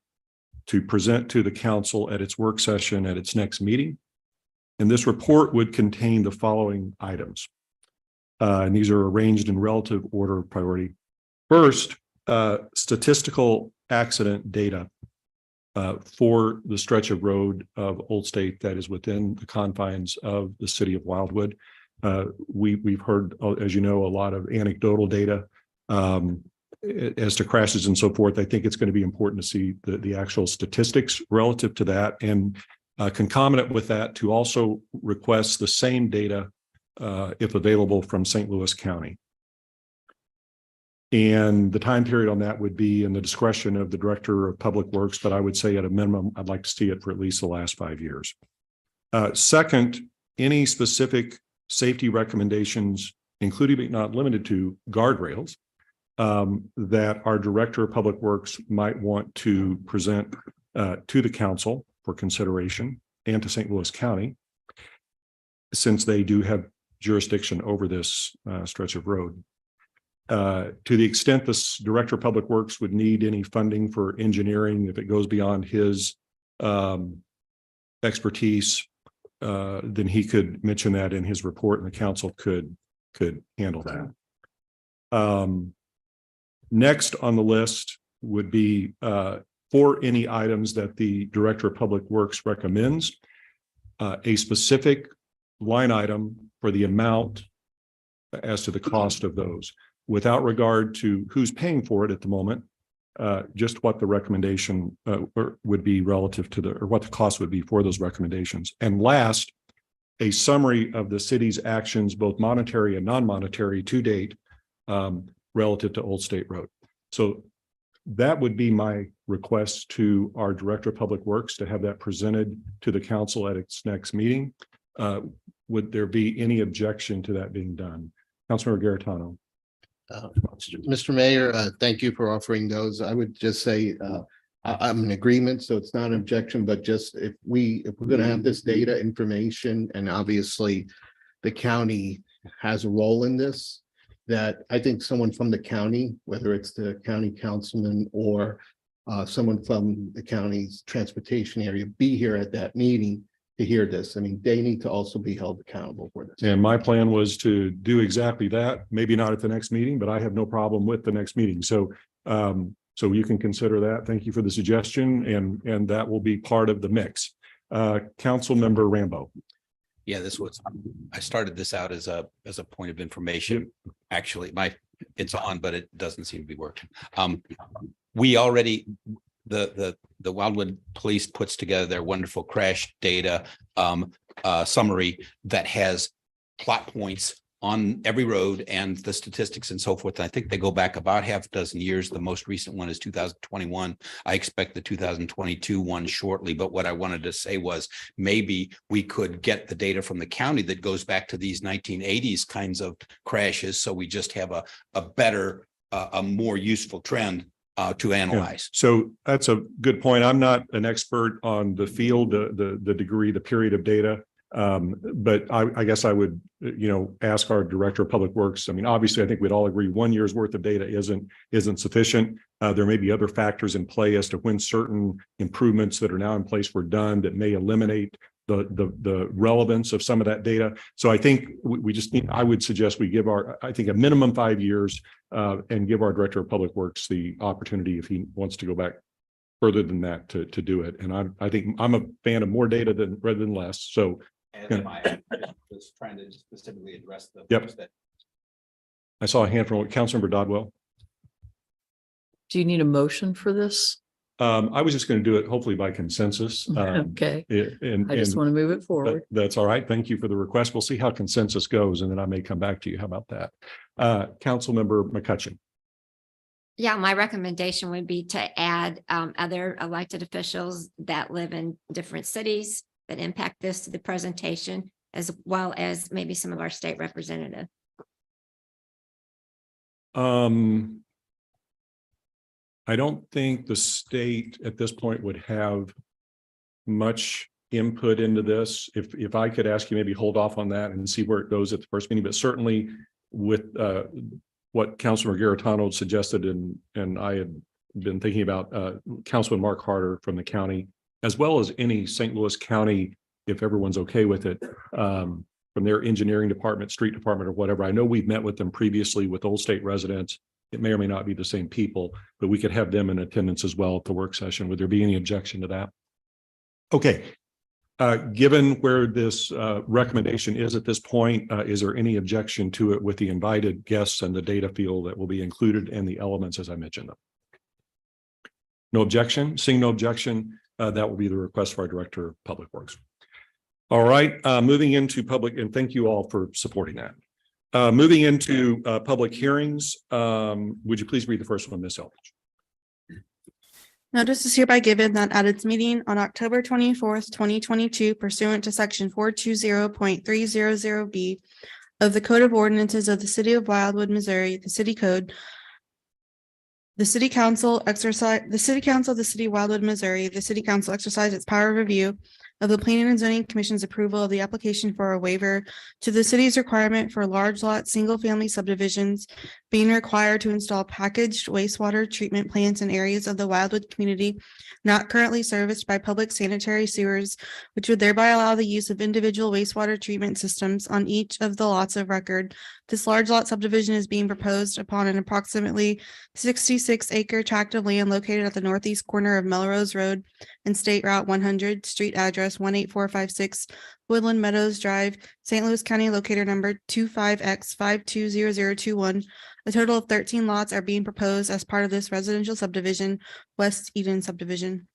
to present to the council at its work session at its next meeting. And this report would contain the following items. And these are arranged in relative order of priority. First, statistical accident data for the stretch of road of Old State that is within the confines of the city of Wildwood. We've heard, as you know, a lot of anecdotal data as to crashes and so forth. I think it's going to be important to see the actual statistics relative to that, and concomitant with that to also request the same data if available from St. Louis County. And the time period on that would be in the discretion of the Director of Public Works, but I would say at a minimum, I'd like to see it for at least the last 5 years. Second, any specific safety recommendations, including but not limited to guardrails, that our Director of Public Works might want to present to the council for consideration and to St. Louis County, since they do have jurisdiction over this stretch of road. To the extent this Director of Public Works would need any funding for engineering, if it goes beyond his expertise, then he could mention that in his report and the council could handle that. Next on the list would be for any items that the Director of Public Works recommends, a specific line item for the amount as to the cost of those, without regard to who's paying for it at the moment, just what the recommendation would be relative to or what the cost would be for those recommendations. And last, a summary of the city's actions, both monetary and non-monetary to date, relative to Old State Road. So that would be my request to our Director of Public Works to have that presented to the council at its next meeting. Would there be any objection to that being done? Councilmember Garetano. Mr. Mayor, thank you for offering those. I would just say I'm in agreement, so it's not an objection, but just if we're going to have this data information, and obviously the county has a role in this, that I think someone from the county, whether it's the county councilman or someone from the county's transportation area, be here at that meeting to hear this. I mean, they need to also be held accountable for this. And my plan was to do exactly that, maybe not at the next meeting, but I have no problem with the next meeting. So so you can consider that. Thank you for the suggestion, and that will be part of the mix. Council Member Rambo. Yeah, I started this out as a point of information. Actually, it's on, but it doesn't seem to be working. We already, the Wildwood Police puts together their wonderful crash data summary that has plot points on every road and the statistics and so forth. And I think they go back about half a dozen years. The most recent one is 2021. I expect the 2022 one shortly. But what I wanted to say was maybe we could get the data from the county that goes back to these 1980s kinds of crashes. So we just have a better, a more useful trend to analyze. So that's a good point. I'm not an expert on the field, the degree, the period of data. But I guess I would, ask our Director of Public Works. I mean, obviously, I think we'd all agree 1 year's worth of data isn't sufficient. There may be other factors in play as to when certain improvements that are now in place were done that may eliminate the relevance of some of that data. So I think we just need, I would suggest we give I think a minimum 5 years and give our Director of Public Works the opportunity, if he wants to go back further than that, to do it. And I think I'm a fan of more data rather than less. So I was trying to specifically address the. Yep. I saw a hand from Councilmember Dodwell. Do you need a motion for this? I was just going to do it hopefully by consensus. Okay. And I just want to move it forward. That's all right. Thank you for the request. We'll see how consensus goes, and then I may come back to you. How about that? Councilmember McCutcheon. Yeah, my recommendation would be to add other elected officials that live in different cities that impact this to the presentation, as well as maybe some of our state representative. I don't think the state at this point would have much input into this. If I could ask you, maybe hold off on that and see where it goes at the first meeting, but certainly with what Councilor Garitano suggested, and I had been thinking about Councilman Mark Harder from the county, as well as any St. Louis County, if everyone's okay with it, from their engineering department, street department, or whatever. I know we've met with them previously with Old State residents. It may or may not be the same people, but we could have them in attendance as well at the work session. Would there be any objection to that? Okay. Given where this recommendation is at this point, is there any objection to it with the invited guests and the data field that will be included and the elements as I mentioned them? No objection. Seeing no objection, that will be the request for our Director of Public Works. All right, moving into public, and thank you all for supporting that. Moving into public hearings, would you please read the first one, Ms. Eldridge? Notice is hereby given that at its meeting on October 24th, 2022, pursuant to section 420.300B of the Code of Ordinances of the City of Wildwood, Missouri, the City Code, the City Council of the City of Wildwood, Missouri, the City Council exercised its power of review of the Planning and Zoning Commission's approval of the application for a waiver to the city's requirement for large lot, single-family subdivisions being required to install packaged wastewater treatment plants in areas of the Wildwood community not currently serviced by public sanitary sewers, which would thereby allow the use of individual wastewater treatment systems on each of the lots of record. This large lot subdivision is being proposed upon an approximately 66-acre tract of land located at the northeast corner of Melrose Road and State Route 100, street address 18456, Woodland Meadows Drive, St. Louis County, locator number 25X520021. A total of 13 lots are being proposed as part of this residential subdivision, West Eden subdivision.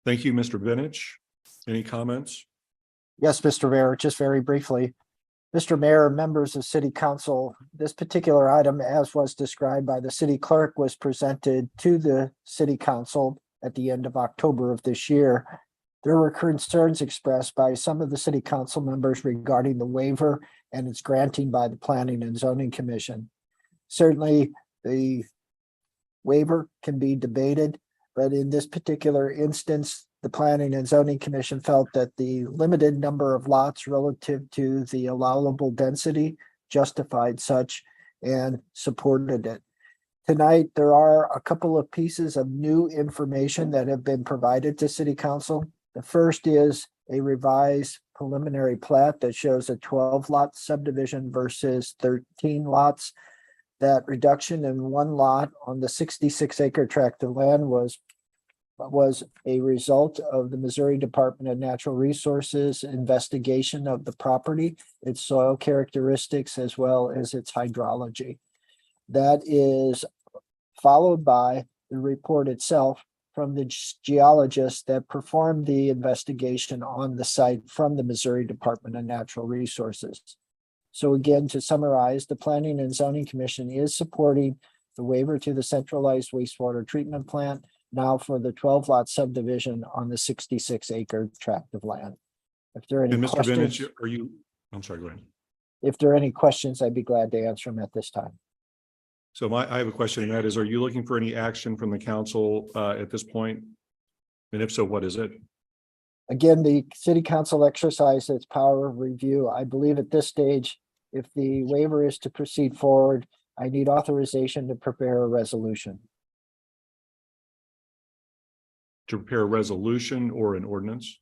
Thank you, Mr. Vinich. Any comments? Yes, Mr. Mayor, just very briefly. Mr. Mayor, members of City Council, this particular item, as was described by the city clerk, was presented to the City Council at the end of October of this year. There were concerns expressed by some of the City Council members regarding the waiver and its granting by the Planning and Zoning Commission. Certainly, the waiver can be debated, but in this particular instance, the Planning and Zoning Commission felt that the limited number of lots relative to the allowable density justified such and supported it. Tonight, there are a couple of pieces of new information that have been provided to City Council. The first is a revised preliminary plat that shows a 12-lot subdivision versus 13 lots. That reduction in one lot on the 66-acre tract of land was was a result of the Missouri Department of Natural Resources investigation of the property, its soil characteristics, as well as its hydrology. That is followed by the report itself from the geologist that performed the investigation on the site from the Missouri Department of Natural Resources. So again, to summarize, the Planning and Zoning Commission is supporting the waiver to the centralized wastewater treatment plant now for the 12 lot subdivision on the 66 acre tract of land. If there are any And Mr. questions, Vinich, I'm sorry, go ahead. if there are any questions, I'd be glad to answer them at this time. So I have a question, and that is, are you looking for any action from the council at this point? And if so, what is it? Again, the city council exercised its power of review. I believe at this stage, if the waiver is to proceed forward, I need authorization to prepare a resolution. To prepare a resolution or an ordinance?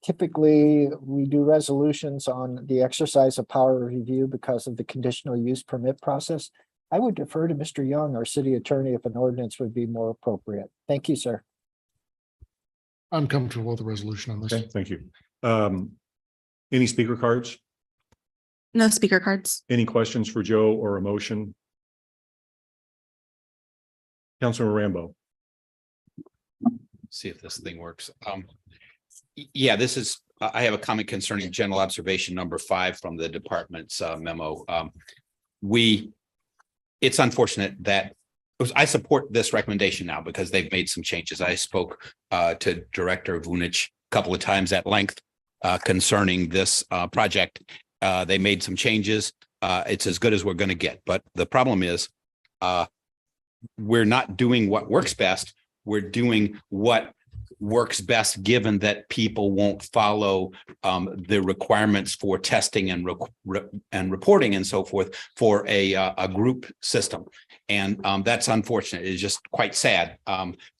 Typically, we do resolutions on the exercise of power of review because of the conditional use permit process. I would defer to Mr. Young, our city attorney, if an ordinance would be more appropriate. Thank you, sir. I'm comfortable with the resolution on this. Okay, thank you. Any speaker cards? No speaker cards. Any questions for Joe or a motion? Councilor Rambo. See if this thing works. Yeah, this is, I have a comment concerning general observation number 5 from the department's memo. It's unfortunate that I support this recommendation now because they've made some changes. I spoke to Director Vunich a couple of times at length concerning this project. They made some changes. It's as good as we're going to get. But the problem is we're not doing what works best. We're doing what works best given that people won't follow the requirements for testing and reporting and so forth for a group system. And that's unfortunate. It's just quite sad.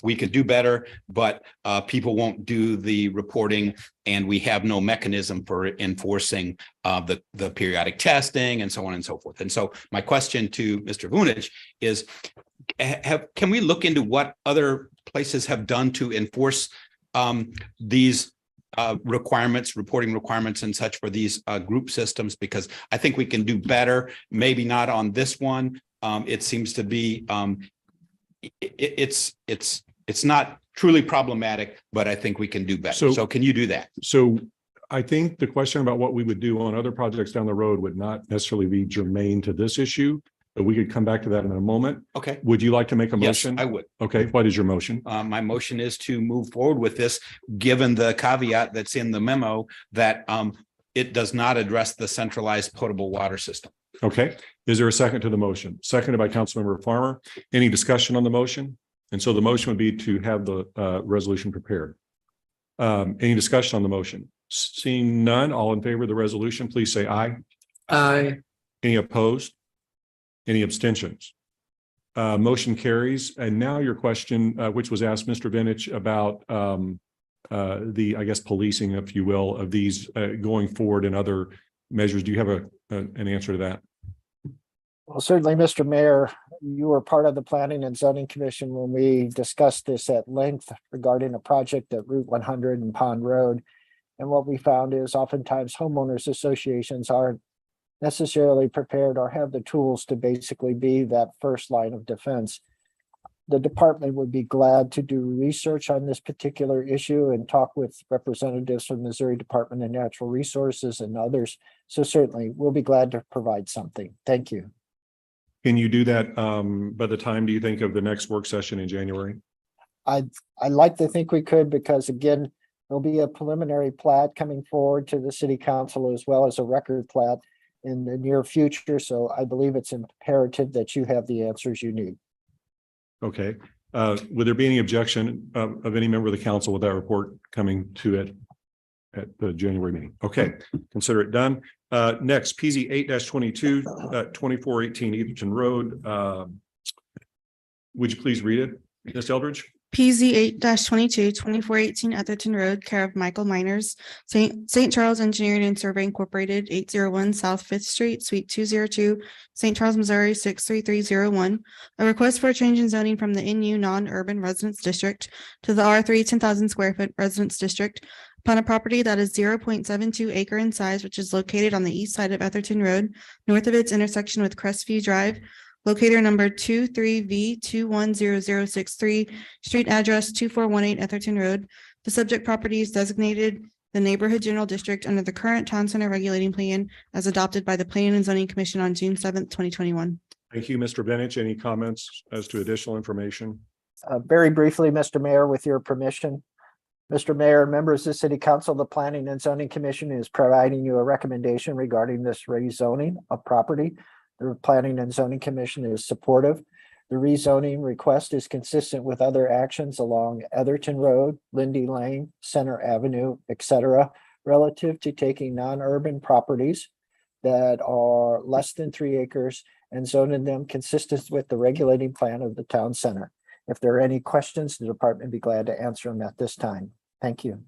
We could do better, but people won't do the reporting, and we have no mechanism for enforcing the periodic testing and so on and so forth. And so my question to Mr. Vunich is, can we look into what other places have done to enforce these reporting requirements and such for these group systems? Because I think we can do better, maybe not on this one. It seems to be it's not truly problematic, but I think we can do better. So can you do that? So I think the question about what we would do on other projects down the road would not necessarily be germane to this issue, but we could come back to that in a moment. Okay. Would you like to make a Yes, motion? I would. Okay, what is your motion? My motion is to move forward with this, given the caveat that's in the memo that it does not address the centralized potable water system. Okay, is there a second to the motion? Seconded by Councilmember Farmer. Any discussion on the motion? And so the motion would be to have the resolution prepared. Any discussion on the motion? Seeing none, all in favor of the resolution, please say aye. Aye. Any opposed? Any abstentions? Motion carries. And now your question, which was asked Mr. Vinich about I guess, policing, if you will, of these going forward and other measures. Do you have an answer to that? Well, certainly, Mr. Mayor, you were part of the Planning and Zoning Commission when we discussed this at length regarding a project at Route 100 and Pond Road. And what we found is oftentimes homeowners associations aren't necessarily prepared or have the tools to basically be that first line of defense. The department would be glad to do research on this particular issue and talk with representatives from Missouri Department of Natural Resources and others. So certainly, we'll be glad to provide something. Thank you. Can you do that by the time, do you think, of the next work session in January? I'd like to think we could, because again, there'll be a preliminary plat coming forward to the city council as well as a record plat in the near future. So I believe it's imperative that you have the answers you need. Okay. Would there be any objection of any member of the council with that report coming to it at the January meeting? Okay, consider it done. Next, PZ 8-22, 2418 Etherton Road. Would you please read it, Ms. Eldridge? PZ 8-22 2418 Etherton Road, care of Michael Miners, St. Charles Engineering and Survey Incorporated, 801 South Fifth Street, Suite 202, St. Charles, Missouri 63301. A request for a change in zoning from the NU non-urban residence district to the R3 10,000 square foot residence district upon a property that is 0.72 acre in size, which is located on the east side of Etherton Road, north of its intersection with Crestview Drive, locator number 23V210063, street address 2418 Etherton Road. The subject property is designated the Neighborhood General District under the current Town Center Regulating Plan as adopted by the Planning and Zoning Commission on June 7th, 2021. Thank you, Mr. Benich. Any comments as to additional information? Very briefly, Mr. Mayor, with your permission. Mr. Mayor, members of the City Council, the Planning and Zoning Commission is providing you a recommendation regarding this rezoning of property. The Planning and Zoning Commission is supportive. The rezoning request is consistent with other actions along Etherton Road, Lindy Lane, Center Avenue, etc., relative to taking non-urban properties that are less than 3 acres and zoning them consistent with the regulating plan of the town center. If there are any questions, the department would be glad to answer them at this time. Thank you.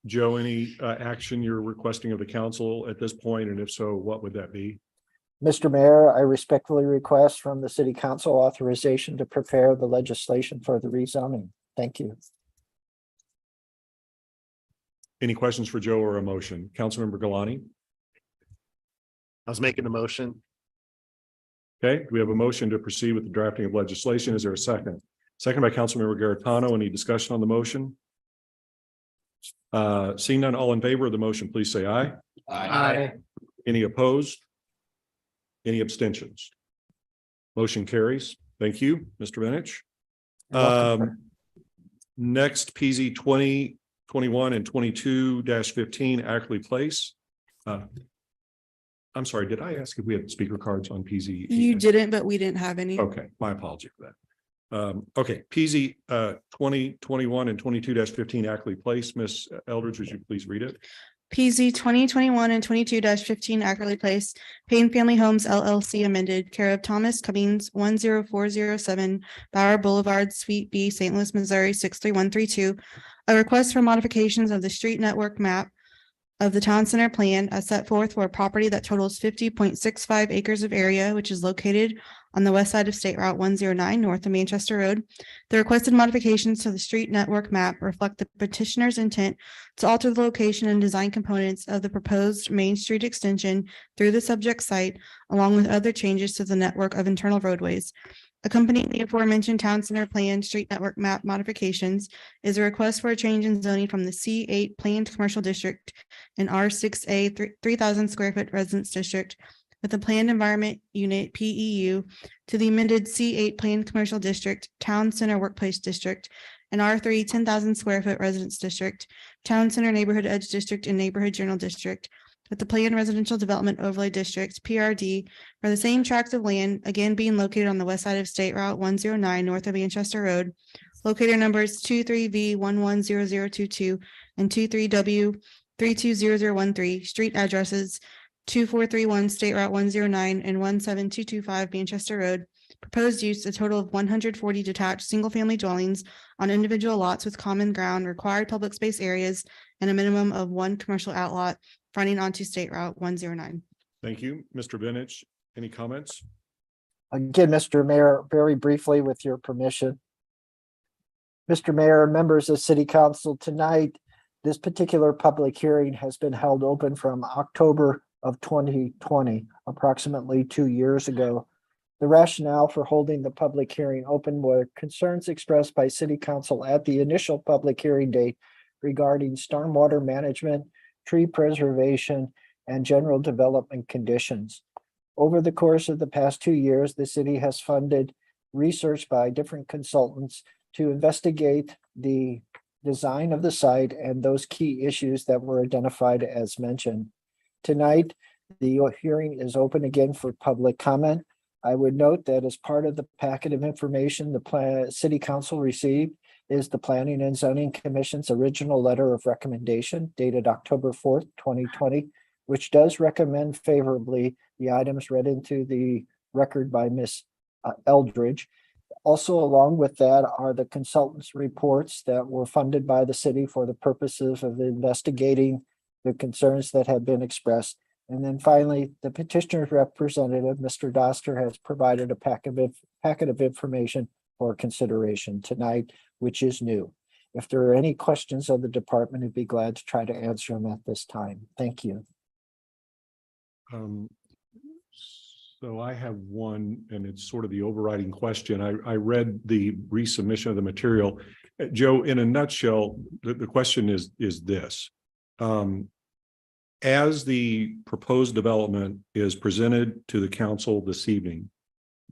Joe, any action you're requesting of the council at this point? And if so, what would that be? Mr. Mayor, I respectfully request from the City Council authorization to prepare the legislation for the rezoning. Thank you. Any questions for Joe or a motion? Councilmember Galani? I was making the motion. Okay, we have a motion to proceed with the drafting of legislation. Is there a second? Second by Councilmember Garitano. Any discussion on the motion? Seeing none, all in favor of the motion, please say aye. Aye. Any opposed? Any abstentions? Motion carries. Thank you, Mr. Benich. Next, PZ 2021 and 22-15 Ackley Place. I'm sorry, did I ask if we had speaker cards on PZ? You didn't, but we didn't have any. Okay, my apology for that. Okay, PZ 2021 and 22-15 Ackley Place. Ms. Eldridge, would you please read it? PZ 2021 and 22-15 Ackerley Place, Payne Family Homes LLC amended, care of Thomas Cummings, 10407 Bauer Boulevard, Suite B, St. Louis, Missouri 63132. A request for modifications of the street network map of the town center plan as set forth for a property that totals 50.65 acres of area, which is located on the west side of State Route 109 north of Manchester Road. The requested modifications to the street network map reflect the petitioner's intent to alter the location and design components of the proposed Main Street extension through the subject site, along with other changes to the network of internal roadways. Accompanying the aforementioned town center plan street network map modifications is a request for a change in zoning from the C8 planned commercial district and R6A 3,000 square foot residence district with the planned environment unit PEU to the amended C8 planned commercial district, town center workplace district, and R3 10,000 square foot residence district, town center neighborhood edge district, and neighborhood general district with the planned residential development overlay district PRD for the same tract of land, again being located on the west side of State Route 109 north of Manchester Road, locator numbers 23V110022 and 23W320013, street addresses 2431 State Route 109 and 17225 Manchester Road. Proposed use, a total of 140 detached single-family dwellings on individual lots with common ground, required public space areas, and a minimum of 1 commercial outlot fronting onto State Route 109. Thank you, Mr. Benich. Any comments? Again, Mr. Mayor, very briefly with your permission. Mr. Mayor, members of City Council, tonight, this particular public hearing has been held open from October of 2020, approximately 2 years ago. The rationale for holding the public hearing open were concerns expressed by City Council at the initial public hearing date regarding stormwater management, tree preservation, and general development conditions. Over the course of the past 2 years, the city has funded research by different consultants to investigate the design of the site and those key issues that were identified as mentioned. Tonight, the hearing is open again for public comment. I would note that as part of the packet of information the City Council received is the Planning and Zoning Commission's original letter of recommendation dated October 4th, 2020, which does recommend favorably the items read into the record by Ms. Eldridge. Also, along with that are the consultants' reports that were funded by the city for the purposes of investigating the concerns that have been expressed. And then finally, the petitioner's representative, Mr. Doster, has provided a packet of information for consideration tonight, which is new. If there are any questions of the department, I'd be glad to try to answer them at this time. Thank you. So I have one, and it's sort of the overriding question. I read the resubmission of the material. Joe, in a nutshell, the question is this. As the proposed development is presented to the council this evening,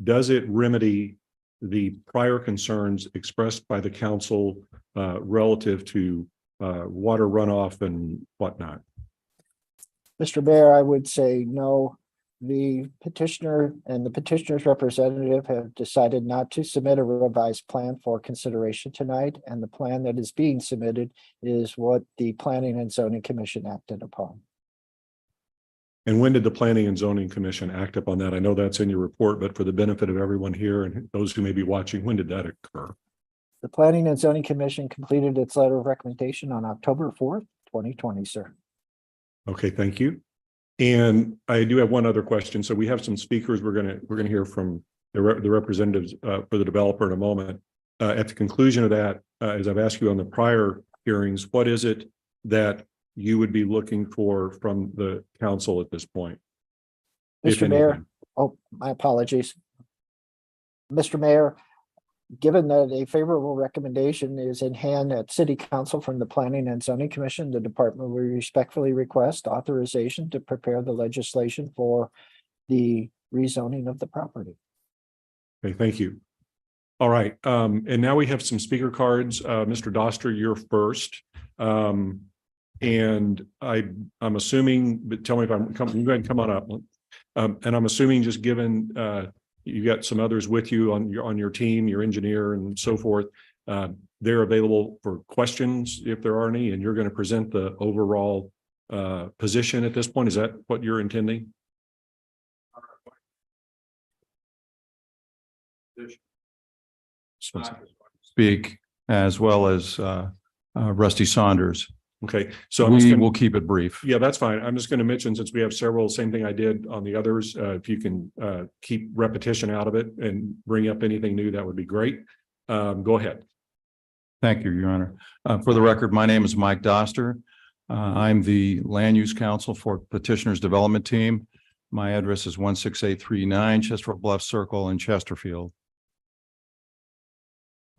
does it remedy the prior concerns expressed by the council relative to water runoff and whatnot? Mr. Mayor, I would say no. The petitioner and the petitioner's representative have decided not to submit a revised plan for consideration tonight, and the plan that is being submitted is what the Planning and Zoning Commission acted upon. And when did the Planning and Zoning Commission act upon that? I know that's in your report, but for the benefit of everyone here and those who may be watching, when did that occur? The Planning and Zoning Commission completed its letter of recommendation on October 4th, 2020, sir. Okay, thank you. And I do have one other question. So we have some speakers. We're gonna hear from the representatives for the developer in a moment. At the conclusion of that, as I've asked you on the prior hearings, what is it that you would be looking for from the council at this point? Mr. Mayor, oh, my apologies. Mr. Mayor, given that a favorable recommendation is in hand at City Council from the Planning and Zoning Commission, the department will respectfully request authorization to prepare the legislation for the rezoning of the property. Okay, thank you. All right, and now we have some speaker cards. Mr. Doster, you're first. And I'm assuming, but tell me if I'm coming, you go ahead and come on up. And I'm assuming just given you got some others with you on your team, your engineer and so forth. They're available for questions if there are any, and you're going to present the overall position at this point. Is that what you're intending? Speak as well as Rusty Saunders. Okay, so we will keep it brief. Yeah, that's fine. I'm just going to mention, since we have several, same thing I did on the others. If you can keep repetition out of it and bring up anything new, that would be great. Go ahead. Thank you, Your Honor. For the record, my name is Mike Doster. I'm the Land Use Counsel for Petitioners Development Team. My address is 16839 Chesterfield Bluff Circle in Chesterfield.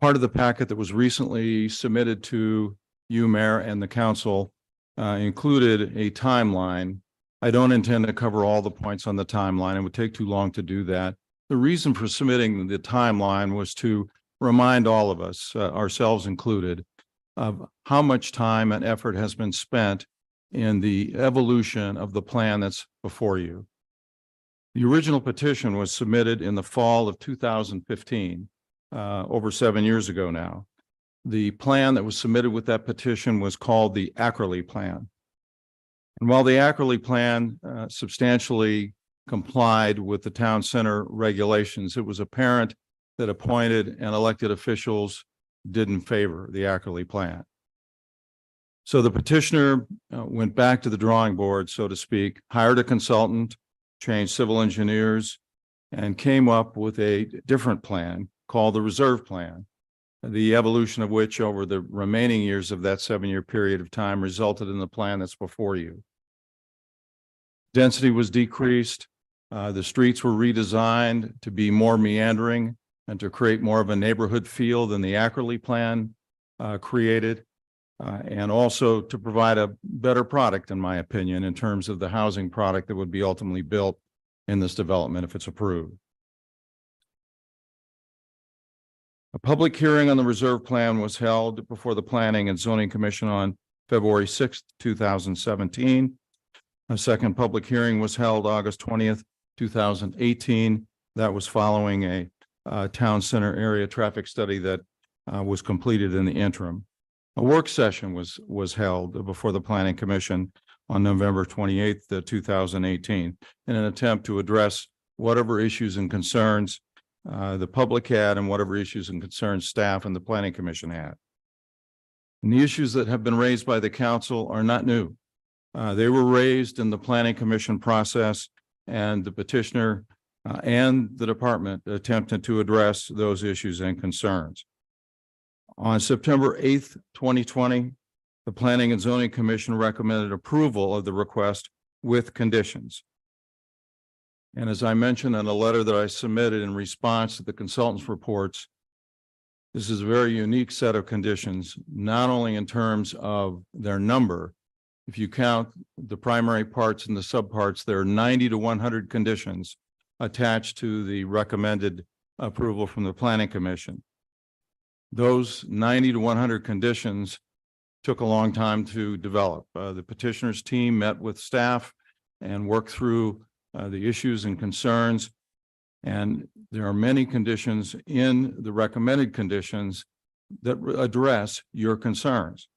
Part of the packet that was recently submitted to you, Mayor, and the council included a timeline. I don't intend to cover all the points on the timeline. It would take too long to do that. The reason for submitting the timeline was to remind all of us, ourselves included, of how much time and effort has been spent in the evolution of the plan that's before you. The original petition was submitted in the fall of 2015, over 7 years ago now. The plan that was submitted with that petition was called the Ackerley Plan. And while the Ackerley Plan substantially complied with the town center regulations, it was apparent that appointed and elected officials didn't favor the Ackerley Plan. So the petitioner went back to the drawing board, so to speak, hired a consultant, changed civil engineers, and came up with a different plan called the Reserve Plan, the evolution of which over the remaining years of that 7-year period of time resulted in the plan that's before you. Density was decreased. The streets were redesigned to be more meandering and to create more of a neighborhood feel than the Ackerley Plan created, and also to provide a better product, in my opinion, in terms of the housing product that would be ultimately built in this development if it's approved. A public hearing on the Reserve Plan was held before the Planning and Zoning Commission on February 6th, 2017. A second public hearing was held August 20th, 2018. That was following a town center area traffic study that was completed in the interim. A work session was held before the Planning Commission on November 28th, 2018, in an attempt to address whatever issues and concerns the public had, and whatever issues and concerns staff and the planning commission had. And the issues that have been raised by the council are not new. They were raised in the planning commission process, and the petitioner and the department attempted to address those issues and concerns. On September 8th, 2020, the Planning and Zoning Commission recommended approval of the request with conditions. And as I mentioned in a letter that I submitted in response to the consultant's reports, this is a very unique set of conditions, not only in terms of their number. If you count the primary parts and the subparts, there are 90 to 100 conditions attached to the recommended approval from the Planning Commission. Those 90 to 100 conditions took a long time to develop. The petitioner's team met with staff and worked through the issues and concerns. And there are many conditions in the recommended conditions that address your concerns.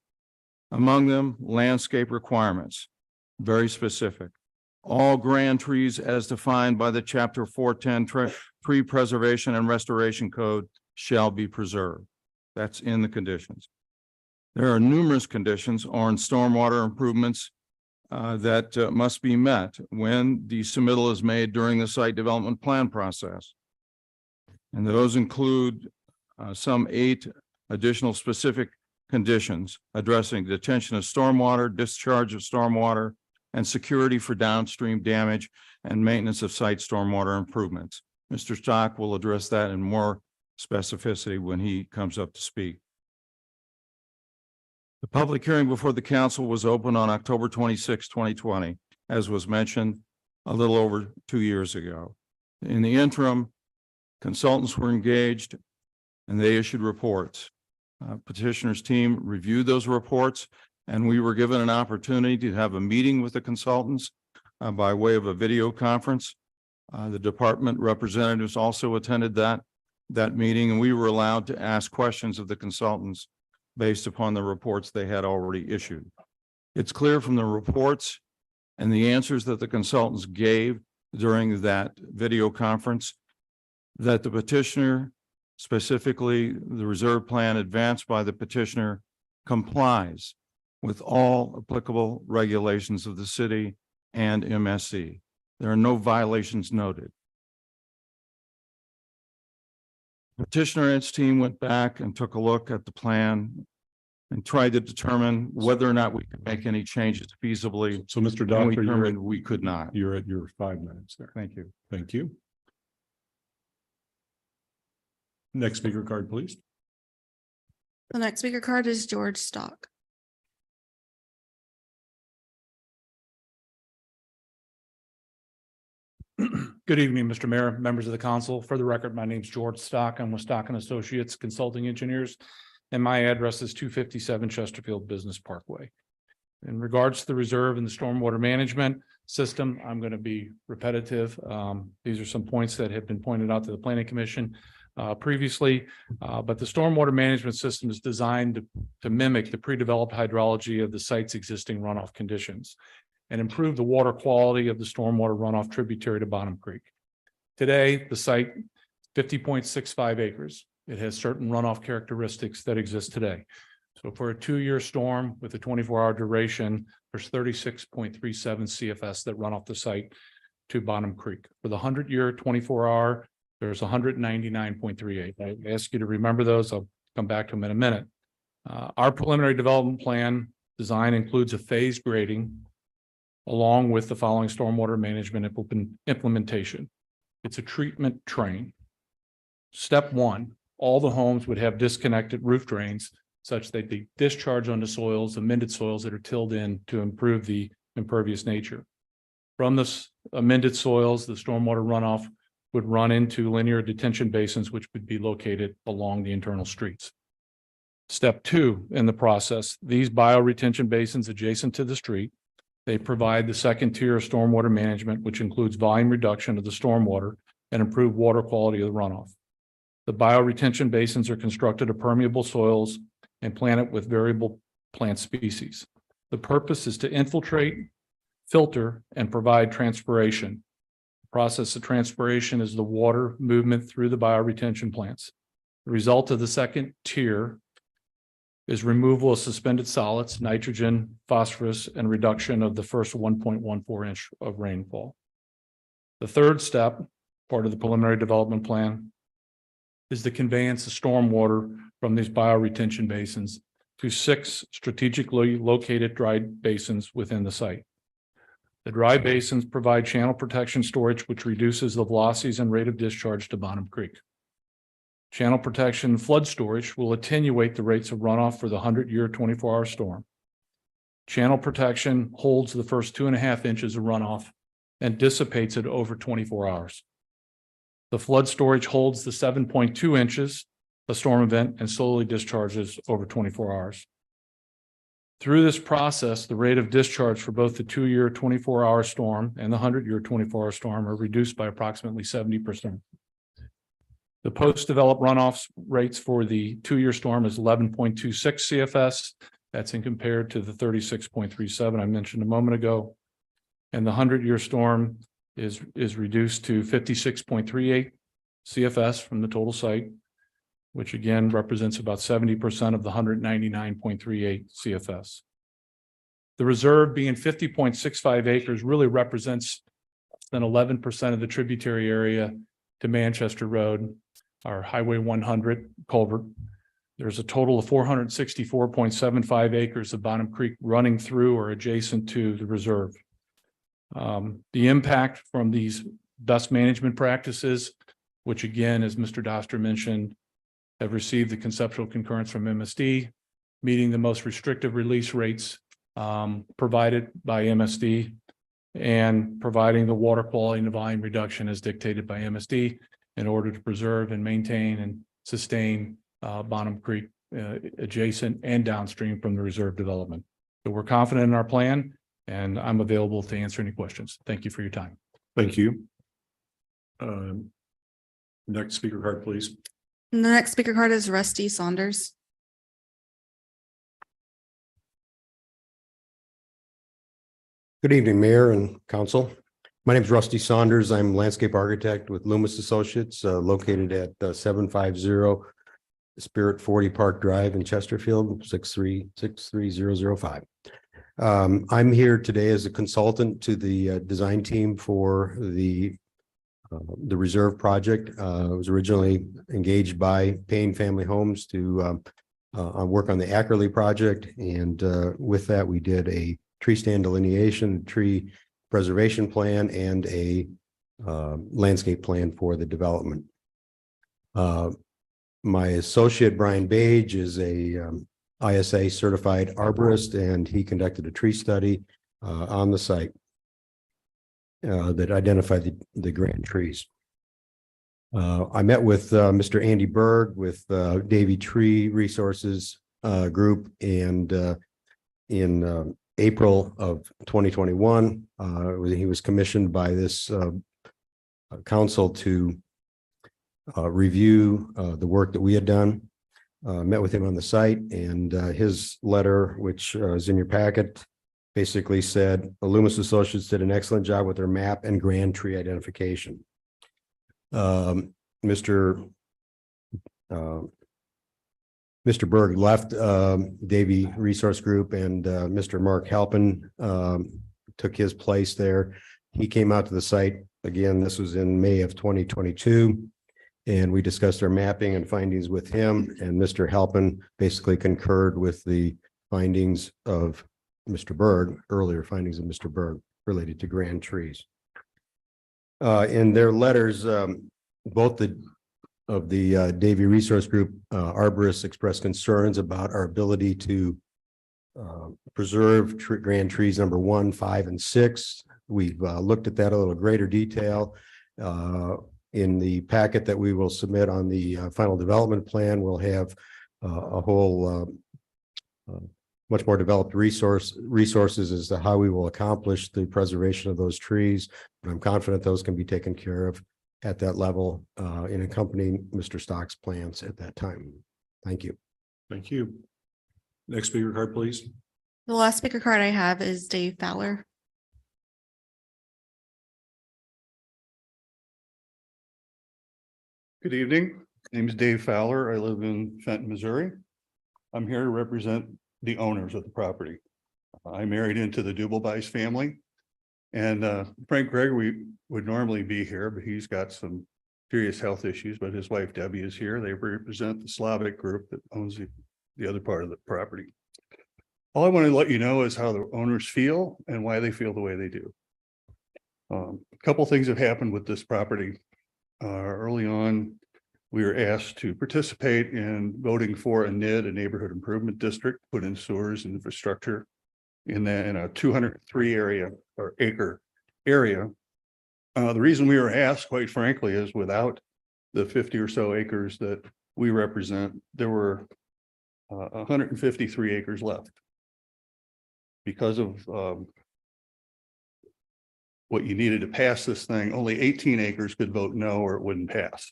Among them, landscape requirements, very specific. All grand trees as defined by the Chapter 410 Tree Preservation and Restoration Code shall be preserved. That's in the conditions. There are numerous conditions on stormwater improvements that must be met when the submittal is made during the site development plan process. And those include some 8 additional specific conditions addressing detention of stormwater, discharge of stormwater, and security for downstream damage and maintenance of site stormwater improvements. Mr. Stock will address that in more specificity when he comes up to speak. The public hearing before the council was open on October 26, 2020, as was mentioned a little over 2 years ago. In the interim, consultants were engaged and they issued reports. Petitioner's team reviewed those reports, and we were given an opportunity to have a meeting with the consultants by way of a video conference. The department representatives also attended that meeting, and we were allowed to ask questions of the consultants based upon the reports they had already issued. It's clear from the reports and the answers that the consultants gave during that video conference that the petitioner, specifically the reserve plan advanced by the petitioner, complies with all applicable regulations of the city and MSC. There are no violations noted. Petitioner and its team went back and took a look at the plan and tried to determine whether or not we could make any changes feasibly. So Mr. And we Doctor, determined we could not. you're at your 5 minutes there. Thank you. Thank you. Next speaker card, please. The next speaker card is George Stock. Good evening, Mr. Mayor, members of the council. For the record, my name is George Stock. I'm with Stock and Associates Consulting Engineers, and my address is 257 Chesterfield Business Parkway. In regards to the reserve and the stormwater management system, I'm going to be repetitive. These are some points that have been pointed out to the Planning Commission previously, but the stormwater management system is designed to mimic the pre-developed hydrology of the site's existing runoff conditions and improve the water quality of the stormwater runoff tributary to Bottom Creek. Today, the site is 50.65 acres. It has certain runoff characteristics that exist today. So for a 2-year storm with a 24-hour duration, there's 36.37 CFS that run off the site to Bottom Creek. For the 100-year 24-hour, there's 199.38. I ask you to remember those. I'll come back to them in a minute. Our preliminary development plan design includes a phased grading along with the following stormwater management implementation. It's a treatment train. Step 1, all the homes would have disconnected roof drains such that they discharge onto soils, amended soils that are tilled in to improve the impervious nature. From this amended soils, the stormwater runoff would run into linear detention basins, which would be located along the internal streets. Step 2 in the process, these bioretention basins adjacent to the street, they provide the second tier of stormwater management, which includes volume reduction of the stormwater and improved water quality of the runoff. The bioretention basins are constructed of permeable soils and planted with variable plant species. The purpose is to infiltrate, filter, and provide transpiration. process of transpiration is the water movement through the bioretention plants. The result of the second tier is removal of suspended solids, nitrogen, phosphorus, and reduction of the first 1.14 inch of rainfall. The third step, part of the preliminary development plan, is the conveyance of stormwater from these bioretention basins to 6 strategically located dry basins within the site. The dry basins provide channel protection storage, which reduces the velocities and rate of discharge to Bonham Creek. Channel protection flood storage will attenuate the rates of runoff for the 100-year 24-hour storm. Channel protection holds the first 2.5 inches of runoff and dissipates it over 24 hours. The flood storage holds the 7.2 inches, a storm event, and slowly discharges over 24 hours. Through this process, the rate of discharge for both the 2-year 24-hour storm and the 100-year 24-hour storm are reduced by approximately 70%. The post-developed runoff rates for the 2-year storm is 11.26 CFS. That's in compared to the 36.37 I mentioned a moment ago. And the 100-year storm is reduced to 56.38 CFS from the total site, which again represents about 70% of the 199.38 CFS. The reserve, being 50.65 acres, really represents less than 11% of the tributary area to Manchester Road, our Highway 100 culvert. There's a total of 464.75 acres of Bonham Creek running through or adjacent to the reserve. The impact from these best management practices, which again, as Mr. Doster mentioned, have received the conceptual concurrence from MSD, meeting the most restrictive release rates provided by MSD, and providing the water quality and volume reduction as dictated by MSD in order to preserve and maintain and sustain Bonham Creek adjacent and downstream from the reserve development. So we're confident in our plan, and I'm available to answer any questions. Thank you for your time. Thank you. Next speaker card, please. The next speaker card is Rusty Saunders. Good evening, Mayor and Council. My name is Rusty Saunders. I'm landscape architect with Loomis Associates, located at 750 Spirit 40 Park Drive in Chesterfield, 63005. I'm here today as a consultant to the design team for the reserve project. I was originally engaged by Payne Family Homes to work on the Ackerley project, and with that we did a tree stand delineation, tree preservation plan, and a landscape plan for the development. My associate Brian Bage is a ISA certified arborist, and he conducted a tree study on the site that identified the grand trees. I met with Mr. Andy Berg with Davy Tree Resources Group, and in April of 2021, he was commissioned by this council to review the work that we had done. Met with him on the site, and his letter, which is in your packet, basically said Loomis Associates did an excellent job with their map and grand tree identification. Mr. Berg left Davy Resource Group, and Mr. Mark Halpin took his place there. He came out to the site again. This was in May of 2022, and we discussed our mapping and findings with him, and Mr. Halpin basically concurred with the findings of Mr. Berg, earlier findings of Mr. Berg related to grand trees. In their letters, both of the Davy Resource Group arborists expressed concerns about our ability to preserve grand trees number 1, 5, and 6. We've looked at that a little greater detail. In the packet that we will submit on the final development plan, we'll have a whole much more developed resources as to how we will accomplish the preservation of those trees. But I'm confident those can be taken care of at that level in accompanying Mr. Stock's plans at that time. Thank you. Thank you. Next speaker card, please. The last speaker card I have is Dave Fowler. Good evening. Name is Dave Fowler. I live in Fenton, Missouri. I'm here to represent the owners of the property. I married into the Dubelbeis family. And Frank Gregory would normally be here, but he's got some serious health issues, but his wife Debbie is here. They represent the Slavic group that owns the other part of the property. All I want to let you know is how the owners feel and why they feel the way they do. A couple things have happened with this property. Early on, we were asked to participate in voting for a NID, a neighborhood improvement district, put in sewers and infrastructure in a 203 acre area. The reason we were asked, quite frankly, is without the 50 or so acres that we represent, there were 153 acres left. Because of what you needed to pass this thing, only 18 acres could vote no or it wouldn't pass.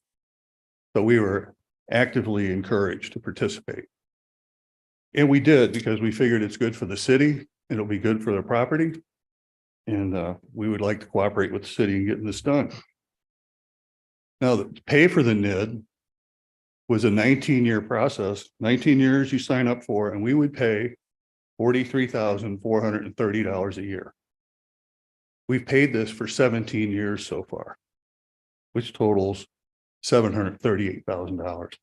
So we were actively encouraged to participate. And we did, because we figured it's good for the city, it'll be good for the property. And we would like to cooperate with the city in getting this done. Now, the pay for the NID was a 19-year process, 19 years you sign up for, and we would pay $43,430 a year. We've paid this for 17 years so far, which totals $738,000.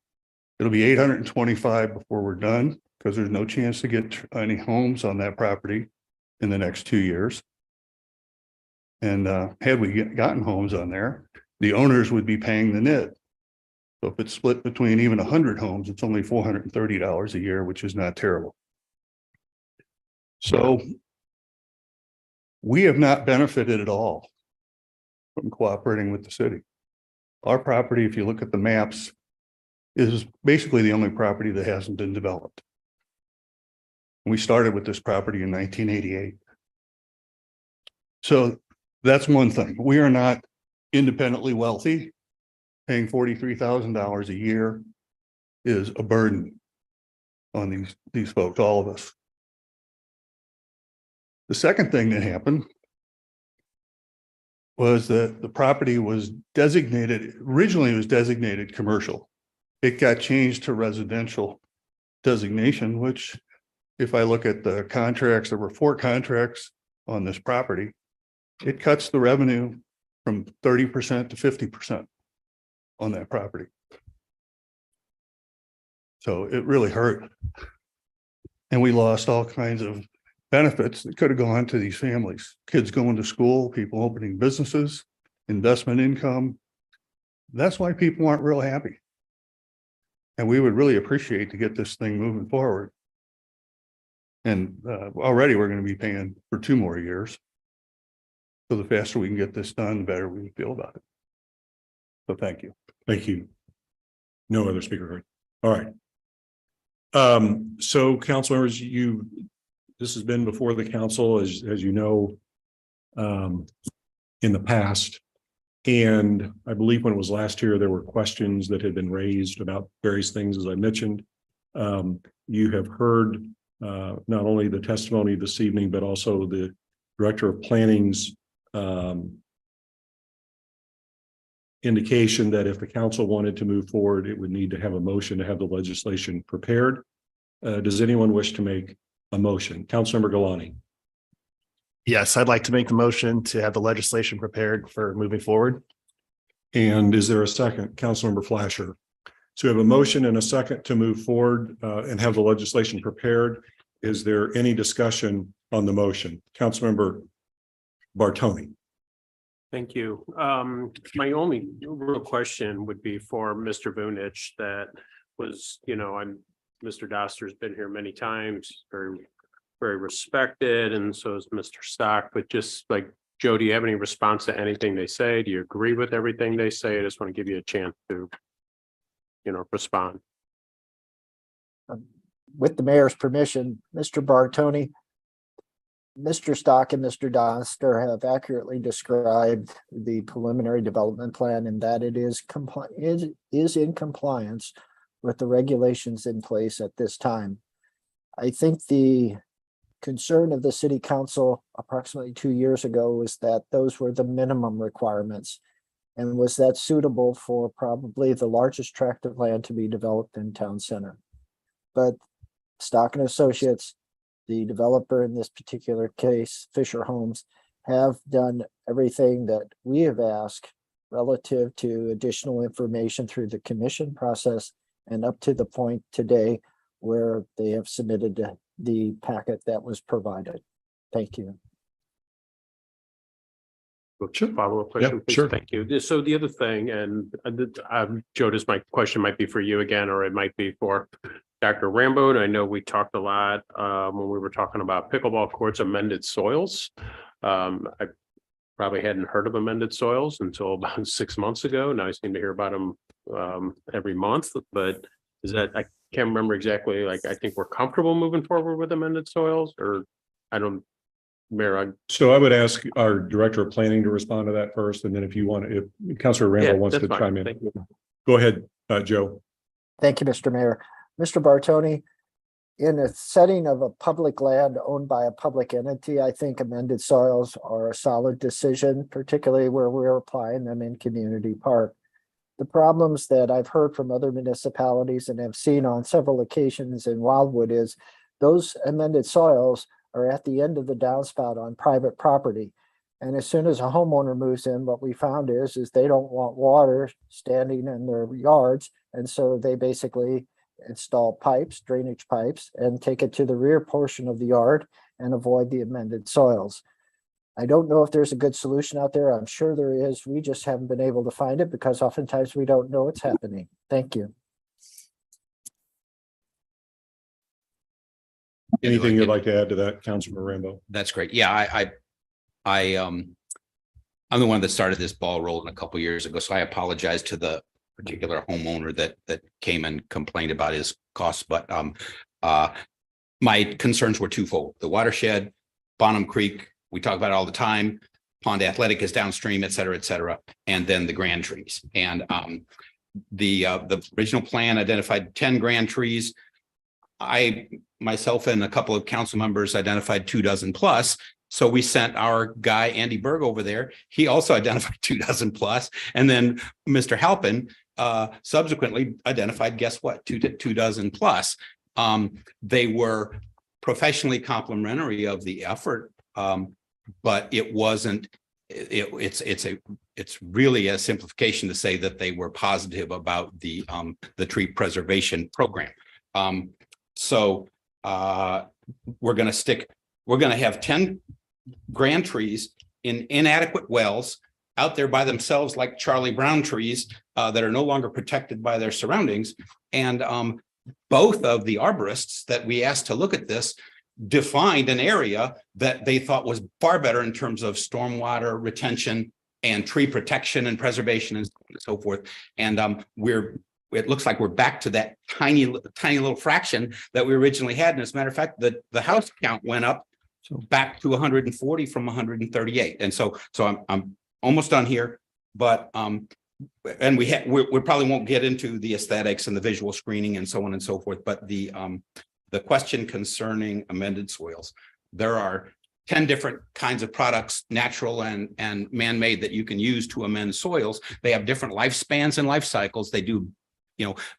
It'll be $825 before we're done, because there's no chance to get any homes on that property in the next 2 years. And had we gotten homes on there, the owners would be paying the NID. So if it's split between even 100 homes, it's only $430 a year, which is not terrible. So we have not benefited at all from cooperating with the city. Our property, if you look at the maps, is basically the only property that hasn't been developed. We started with this property in 1988. So that's one thing. We are not independently wealthy. Paying $43,000 a year is a burden on these folks, all of us. The second thing that happened was that the property was designated, originally it was designated commercial. It got changed to residential designation, which if I look at the contracts, there were 4 contracts on this property. It cuts the revenue from 30% to 50% on that property. So it really hurt. And we lost all kinds of benefits that could have gone to these families, kids going to school, people opening businesses, investment income. That's why people aren't real happy. And we would really appreciate to get this thing moving forward. And already we're going to be paying for 2 more years. So the faster we can get this done, the better we feel about it. So thank you. Thank you. No other speaker. All right. So council members, this has been before the council, as you know, in the past. And I believe when it was last year, there were questions that had been raised about various things, as I mentioned. You have heard not only the testimony this evening, but also the Director of Planning's indication that if the council wanted to move forward, it would need to have a motion to have the legislation prepared. Does anyone wish to make a motion? Councilmember Galani. Yes, I'd like to make the motion to have the legislation prepared for moving forward. And is there a second? Councilmember Flasher. So we have a motion and a second to move forward and have the legislation prepared. Is there any discussion on the motion? Councilmember Bartoni. Thank you. My only real question would be for Mr. Vunich that was, Mr. Doster's been here many times, very, very respected, and so is Mr. Stock, but just like, Joe, do you have any response to anything they say? Do you agree with everything they say? I just want to give you a chance to, respond. With the mayor's permission, Mr. Bartoni, Mr. Stock and Mr. Doster have accurately described the preliminary development plan and that it is in compliance with the regulations in place at this time. I think the concern of the city council approximately 2 years ago was that those were the minimum requirements. And was that suitable for probably the largest tract of land to be developed in town center? But Stock and Associates, the developer in this particular case, Fisher Homes, have done everything that we have asked relative to additional information through the commission process and up to the point today where they have submitted the packet that was provided. Thank you. Follow-up question, please. sure. Thank you. So the other thing, and Joe, this my question might be for you again, or it might be for Dr. Rambo. And I know we talked a lot when we were talking about pickleball courts, amended soils. I probably hadn't heard of amended soils until about 6 months ago. Now I seem to hear about them every month, but is that, I can't remember exactly, like, I think we're comfortable moving forward with amended soils, or I don't, Mayor, So I would ask our Director of Planning to respond to that first, and then if you want, if Councilor Rambo wants to that's fine. chime in. Thank you. Go ahead, Joe. Thank you, Mr. Mayor. Mr. Bartoni, in a setting of a public land owned by a public entity, I think amended soils are a solid decision, particularly where we're applying them in Community Park. The problems that I've heard from other municipalities and have seen on several occasions in Wildwood is those amended soils are at the end of the downspout on private property. And as soon as a homeowner moves in, what we found is they don't want water standing in their yards. And so they basically install pipes, drainage pipes, and take it to the rear portion of the yard and avoid the amended soils. I don't know if there's a good solution out there. I'm sure there is. We just haven't been able to find it because oftentimes we don't know what's happening. Thank you. Anything you'd like to add to that, Councilor Rambo? That's great. Yeah, I'm the one that started this ball rolling a couple years ago, so I apologize to the particular homeowner that came and complained about his costs. But my concerns were twofold: the watershed, Bonham Creek, we talk about it all the time. Pond Athletic is downstream, et cetera, and then the grand trees. And the original plan identified 10 grand trees. I myself and a couple of council members identified 24 plus. So we sent our guy, Andy Berg, over there. He also identified 24 plus. And then Mr. Halpin subsequently identified, guess what, 24 plus. They were professionally complimentary of the effort, but it wasn't, it's really a simplification to say that they were positive about the tree preservation program. So we're going to have 10 grand trees in inadequate wells out there by themselves, like Charlie Brown trees that are no longer protected by their surroundings. And both of the arborists that we asked to look at this defined an area that they thought was far better in terms of stormwater retention and tree protection and preservation and so forth. And it looks like we're back to that tiny little fraction that we originally had. And as a matter of fact, the house count went up back to 140 from 138. And so I'm almost done here, but and we probably won't get into the aesthetics and the visual screening and so on and so forth. But the question concerning amended soils, there are 10 different kinds of products, natural and man-made, that you can use to amend soils. They have different lifespans and life cycles. They do,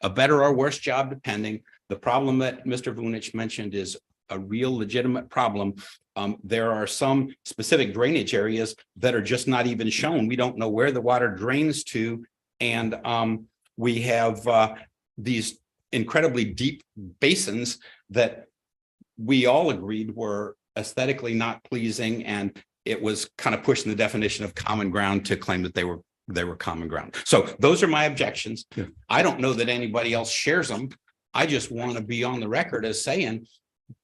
a better or worse job depending. The problem that Mr. Vunich mentioned is a real legitimate problem. There are some specific drainage areas that are just not even shown. We don't know where the water drains to. And we have these incredibly deep basins that we all agreed were aesthetically not pleasing. And it was kind of pushing the definition of common ground to claim that they were common ground. So those are my objections. Yeah. I don't know that anybody else shares them. I just want to be on the record as saying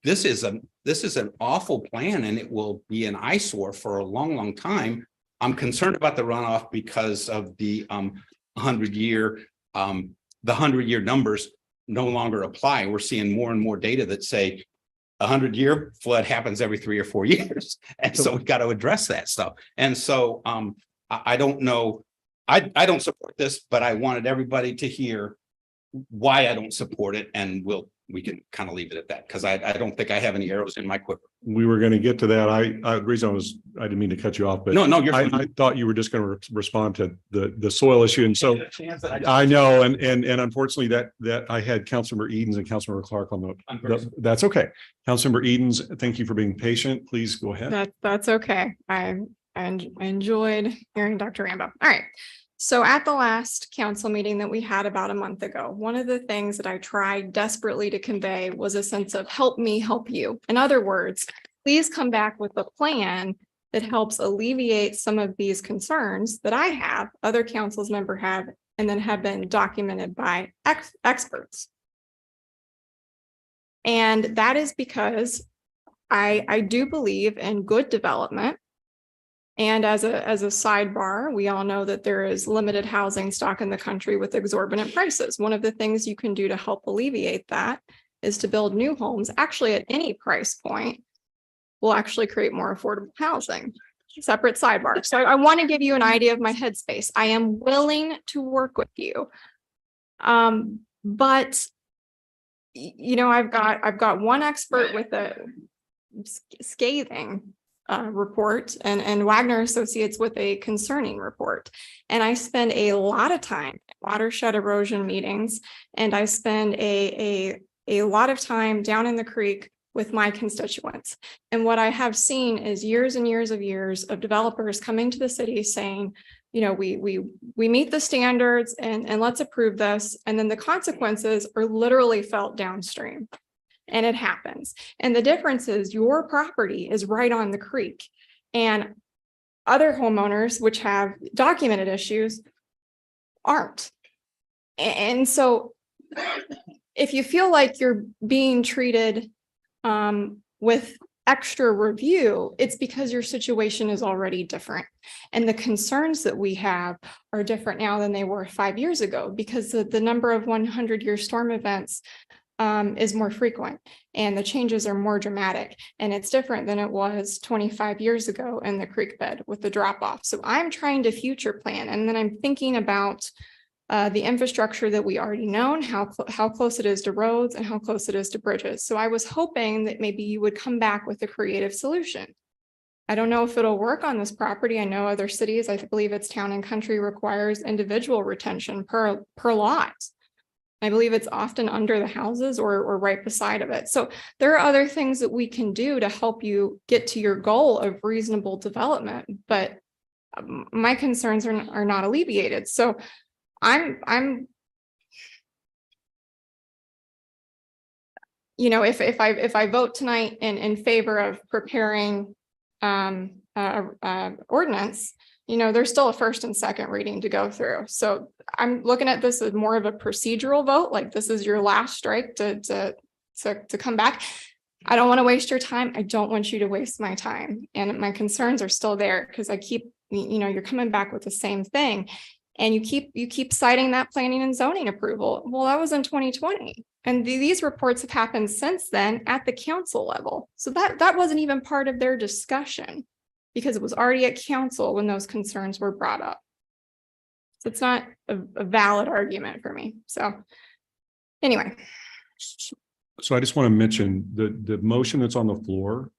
this is an awful plan, and it will be an eyesore for a long, long time. I'm concerned about the runoff because of the 100-year numbers no longer apply. We're seeing more and more data that say 100-year flood happens every 3 or 4 years, and so we've got to address that stuff. And so I don't know. I don't support this, but I wanted everybody to hear why I don't support it, and we'll we can kind of leave it at that, because I don't think I have any arrows in my quiver. We were going to get to that. The reason I didn't mean to cut you off, but No, you're I fine. thought you were just going to respond to the soil issue. And so I know, and unfortunately that I had Councilmember Edens and Councilmember Clark on that's okay. Councilmember Edens, thank you for being patient. Please go ahead. That's okay. I enjoyed hearing Dr. Rambo. All right. So at the last council meeting that we had about a month ago, one of the things that I tried desperately to convey was a sense of help me help you. In other words, please come back with a plan that helps alleviate some of these concerns that I have, other council's member have, and then have been documented by experts. And that is because I do believe in good development. And as a sidebar, we all know that there is limited housing stock in the country with exorbitant prices. One of the things you can do to help alleviate that is to build new homes, actually at any price point, will actually create more affordable housing. Separate sidebar. So I want to give you an idea of my headspace. I am willing to work with you. But you know, I've got one expert with a scathing report and Wagner Associates with a concerning report. And I spend a lot of time at watershed erosion meetings, and I spend a lot of time down in the creek with my constituents. And what I have seen is years and years of developers coming to the city saying, you know, we meet the standards and let's approve this. And then the consequences are literally felt downstream. And it happens. And the difference is your property is right on the creek, and other homeowners which have documented issues aren't. And so if you feel like you're being treated with extra review, it's because your situation is already different. And the concerns that we have are different now than they were 5 years ago, because the number of 100-year storm events is more frequent, and the changes are more dramatic, and it's different than it was 25 years ago in the creek bed with the drop off. So I'm trying to future plan, and then I'm thinking about the infrastructure that we already know, how close it is to roads and how close it is to bridges. So I was hoping that maybe you would come back with a creative solution. I don't know if it'll work on this property. I know other cities, I believe it's Town and Country, requires individual retention per lot. I believe it's often under the houses or right beside of it. So there are other things that we can do to help you get to your goal of reasonable development, but my concerns are not alleviated. So I'm you know, if I vote tonight in favor of preparing ordinance, you know, there's still a first and second reading to go through. So I'm looking at this as more of a procedural vote, like this is your last strike to come back. I don't want to waste your time. I don't want you to waste my time. And my concerns are still there because I keep, you know, you're coming back with the same thing. And you keep citing that planning and zoning approval. Well, that was in 2020. And these reports have happened since then at the council level. So that wasn't even part of their discussion, because it was already at council when those concerns were brought up. So it's not a valid argument for me. So anyway. So I just want to mention the motion that's on the floor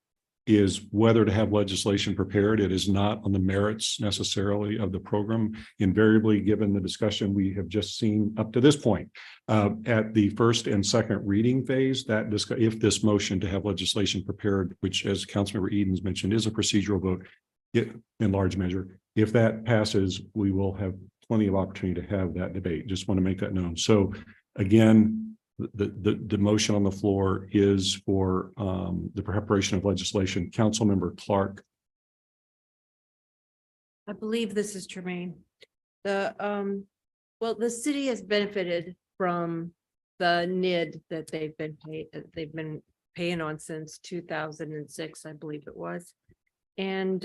is whether to have legislation prepared. It is not on the merits necessarily of the program. Invariably, given the discussion we have just seen up to this point, at the first and second reading phase, if this motion to have legislation prepared, which as Councilmember Edens mentioned, is a procedural vote, in large measure, if that passes, we will have plenty of opportunity to have that debate. Just want to make that known. So again, the motion on the floor is for the preparation of legislation. Councilmember Clark. I believe this is Tremaine. Well, the city has benefited from the NID that they've been paying on since 2006, I believe it was. And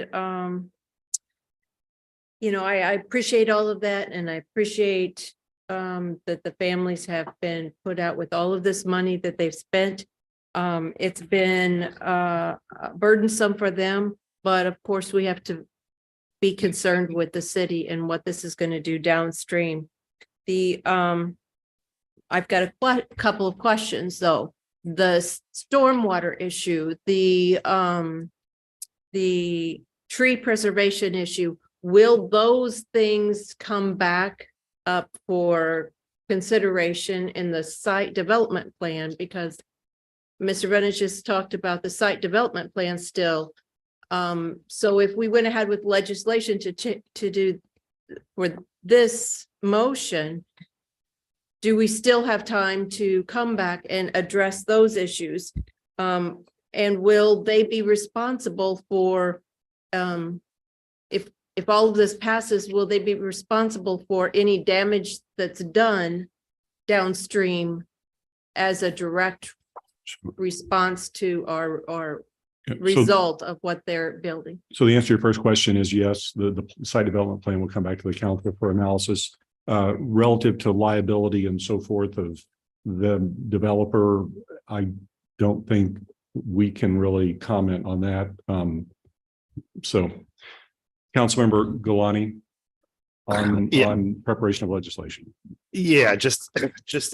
you know, I appreciate all of that, and I appreciate that the families have been put out with all of this money that they've spent. It's been burdensome for them, but of course we have to be concerned with the city and what this is going to do downstream. I've got a couple of questions, though. The stormwater issue, the tree preservation issue, will those things come back up for consideration in the site development plan? Because Mr. Bennett just talked about the site development plan still. So if we went ahead with legislation to do for this motion, do we still have time to come back and address those issues? And will they be responsible for, if all of this passes, will they be responsible for any damage that's done downstream as a direct response to our result of what they're building? So the answer to your first question is yes, the site development plan will come back to the council for analysis relative to liability and so forth of the developer. I don't think we can really comment on that. So Councilmember Galani on preparation of legislation. Yeah, just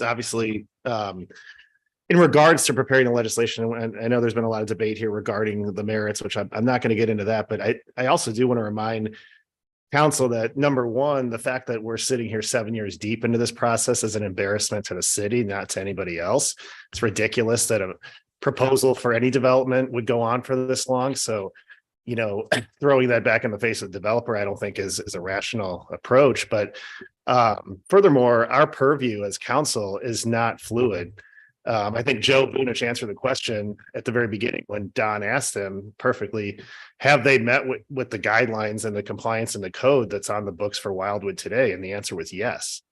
obviously, in regards to preparing the legislation, and I know there's been a lot of debate here regarding the merits, which I'm not going to get into that, but I also do want to remind council that, number one, the fact that we're sitting here 7 years deep into this process is an embarrassment to the city, not to anybody else. It's ridiculous that a proposal for any development would go on for this long. So, throwing that back in the face of the developer, I don't think is a rational approach. But furthermore, our purview as council is not fluid. I think Joe Bunich answered the question at the very beginning when Don asked him perfectly, have they met with the guidelines and the compliance and the code that's on the books for Wildwood today? And the answer was yes.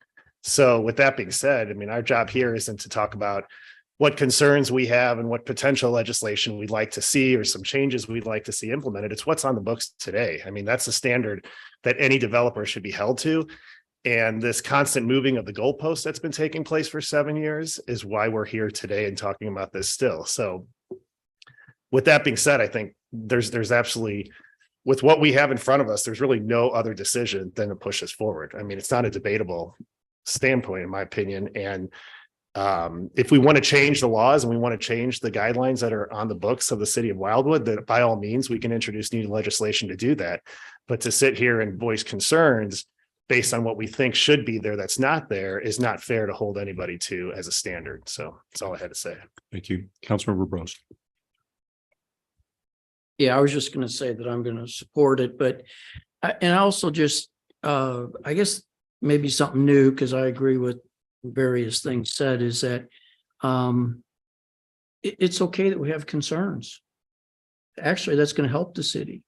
So with that being said, I mean, our job here isn't to talk about what concerns we have and what potential legislation we'd like to see or some changes we'd like to see implemented. It's what's on the books today. I mean, that's the standard that any developer should be held to. And this constant moving of the goalposts that's been taking place for 7 years is why we're here today and talking about this still. So with that being said, I think there's absolutely, with what we have in front of us, there's really no other decision than to push us forward. I mean, it's not a debatable standpoint, in my opinion. And if we want to change the laws and we want to change the guidelines that are on the books of the city of Wildwood, then by all means, we can introduce new legislation to do that. But to sit here and voice concerns based on what we think should be there that's not there is not fair to hold anybody to as a standard. So that's all I had to say. Thank you. Councilmember Bros. Yeah, I was just going to say that I'm going to support it, but and I also just I guess maybe something new, because I agree with various things said, is that it's okay that we have concerns. Actually, that's going to help the city.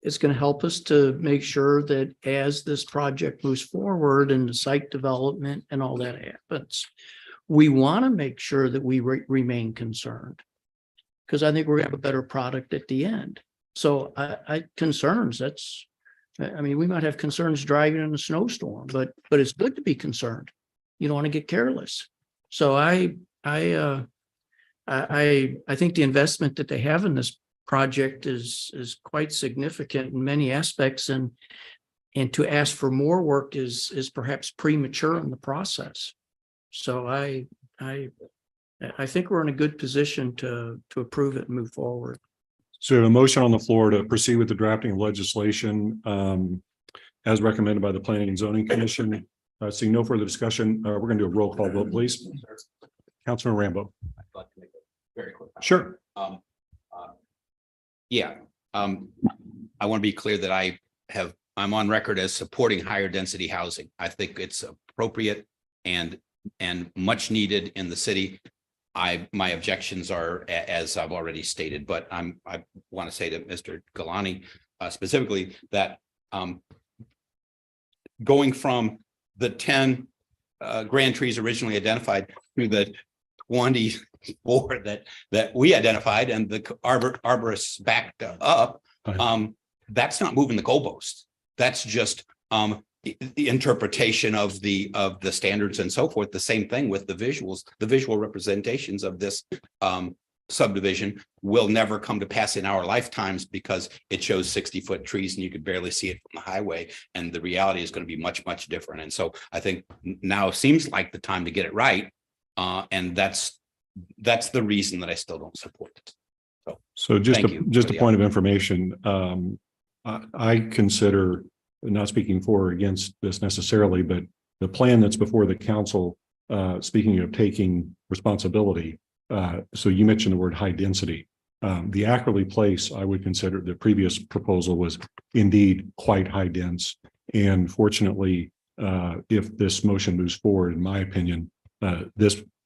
It's going to help us to make sure that as this project moves forward and the site development and all that happens, we want to make sure that we remain concerned, because I think we're going to have a better product at the end. So concerns, I mean, we might have concerns driving in a snowstorm, but it's good to be concerned. You don't want to get careless. So I think the investment that they have in this project is quite significant in many aspects, and to ask for more work is perhaps premature in the process. So I think we're in a good position to approve it and move forward. So we have a motion on the floor to proceed with the drafting of legislation as recommended by the Planning and Zoning Commission. Seeing no further discussion, we're going to do a roll call vote, please. Councilman Rambo. I'd like to make a very quick comment. Sure. I want to be clear that I'm on record as supporting higher density housing. I think it's appropriate and much needed in the city. My objections are, as I've already stated, but I want to say to Mr. Galani specifically that going from the 10 grand trees originally identified through the 24 that we identified and the arborists backed up, that's not moving the goalpost. That's just the interpretation of the standards and so forth. The same thing with the visuals. The visual representations of this subdivision will never come to pass in our lifetimes because it shows 60-foot trees and you could barely see it from the highway. And the reality is going to be much, much different. And so I think now seems like the time to get it right And that's the reason that I still don't support it. So just Thank you just for a the point of information, I consider, not speaking for or against this necessarily, but the plan that's before the council, speaking of taking responsibility, so you mentioned the word high density. The Ackerley Place, I would consider the previous proposal was indeed quite high dense. And fortunately, if this motion moves forward, in my opinion, the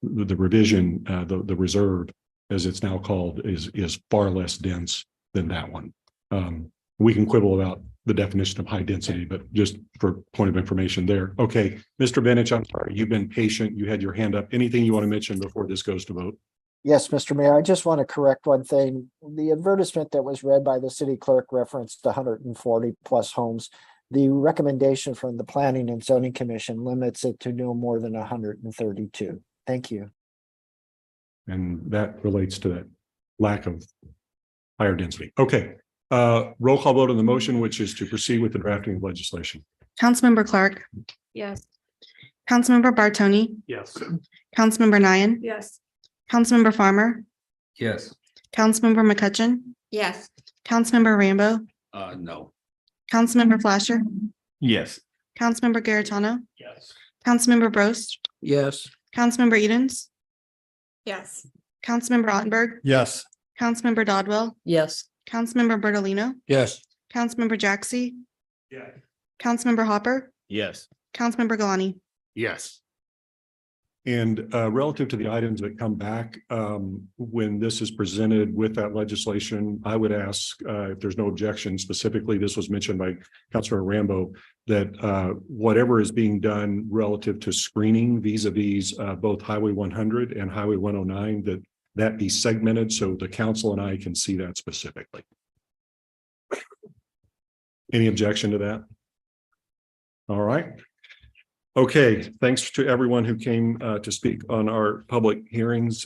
revision, the reserve, as it's now called, is far less dense than that one. We can quibble about the definition of high density, but just for point of information there. Okay, Mr. Benich, I'm sorry, you've been patient. You had your hand up. Anything you want to mention before this goes to vote? Yes, Mr. Mayor, I just want to correct one thing. The advertisement that was read by the city clerk referenced 140 plus homes. The recommendation from the Planning and Zoning Commission limits it to no more than 132. Thank you. And that relates to that lack of higher density. Okay, roll call vote on the motion, which is to proceed with the drafting of legislation. Councilmember Clark, Yes. Councilmember Bartoni, Yes. Councilmember Nian, Yes. Councilmember Farmer, Yes. Councilmember McCutcheon, Yes. Councilmember Rambo, No. Councilmember Flasher, Yes. Councilmember Garitano, Yes. Councilmember Brost, Yes. Councilmember Edens, Yes. Councilmember Ottenberg, Yes. Councilmember Dodwell, Yes. Councilmember Bertolino, Yes. Councilmember Jaxi, Yeah. Councilmember Hopper, Yes. Councilmember Galani. Yes. And relative to the items that come back, when this is presented with that legislation, I would ask, if there's no objection, specifically, this was mentioned by Councilor Rambo, that whatever is being done relative to screening vis-a-vis both Highway 100 and Highway 109, that be segmented so the council and I can see that specifically. Any objection to that? All right. Okay, thanks to everyone who came to speak on our public hearings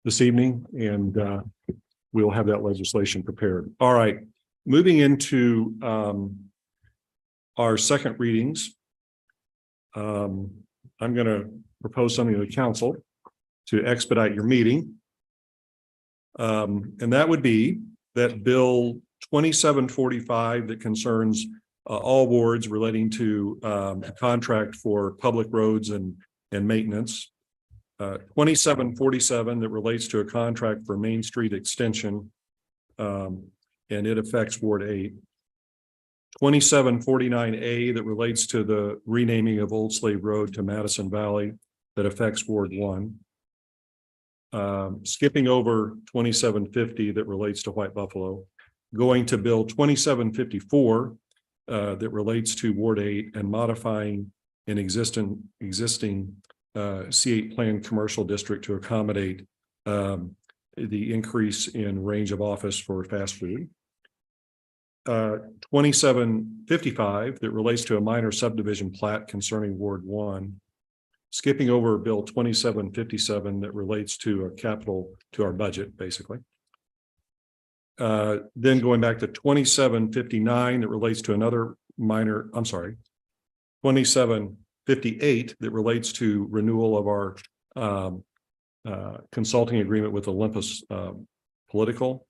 this evening, and we'll have that legislation prepared. All right, moving into our second readings. I'm going to propose something to the council to expedite your meeting. And that would be that Bill 2745 that concerns all wards relating to a contract for public roads and maintenance. 2747 that relates to a contract for Main Street extension. And it affects Ward 8. 2749A that relates to the renaming of Old Slave Road to Madison Valley that affects Ward 1. Skipping over 2750 that relates to White Buffalo. Going to Bill 2754 that relates to Ward 8 and modifying an existing C8 plan commercial district to accommodate the increase in range of office for fast food. 2755 that relates to a minor subdivision plat concerning Ward 1. Skipping over Bill 2757 that relates to our budget, basically. Then going back to 2759 that relates to another minor, 2758 that relates to renewal of our consulting agreement with Olympus Political.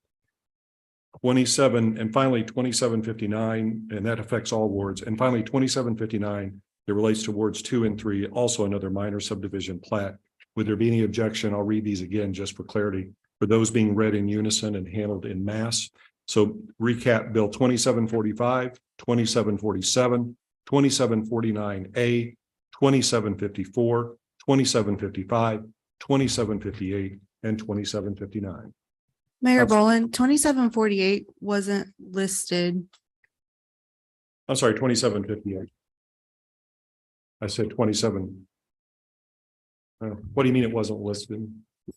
27 and finally 2759, and that affects all wards. And finally 2759 that relates to wards 2 and 3, also another minor subdivision plat. Would there be any objection? I'll read these again just for clarity. For those being read in unison and handled in mass. So recap: Bill 2745, 2747, 2749A, 2754, 2755, 2758, and 2759. Mayor Boland, 2748 wasn't listed. I'm sorry, 2758. I said 27. What do you mean it wasn't listed?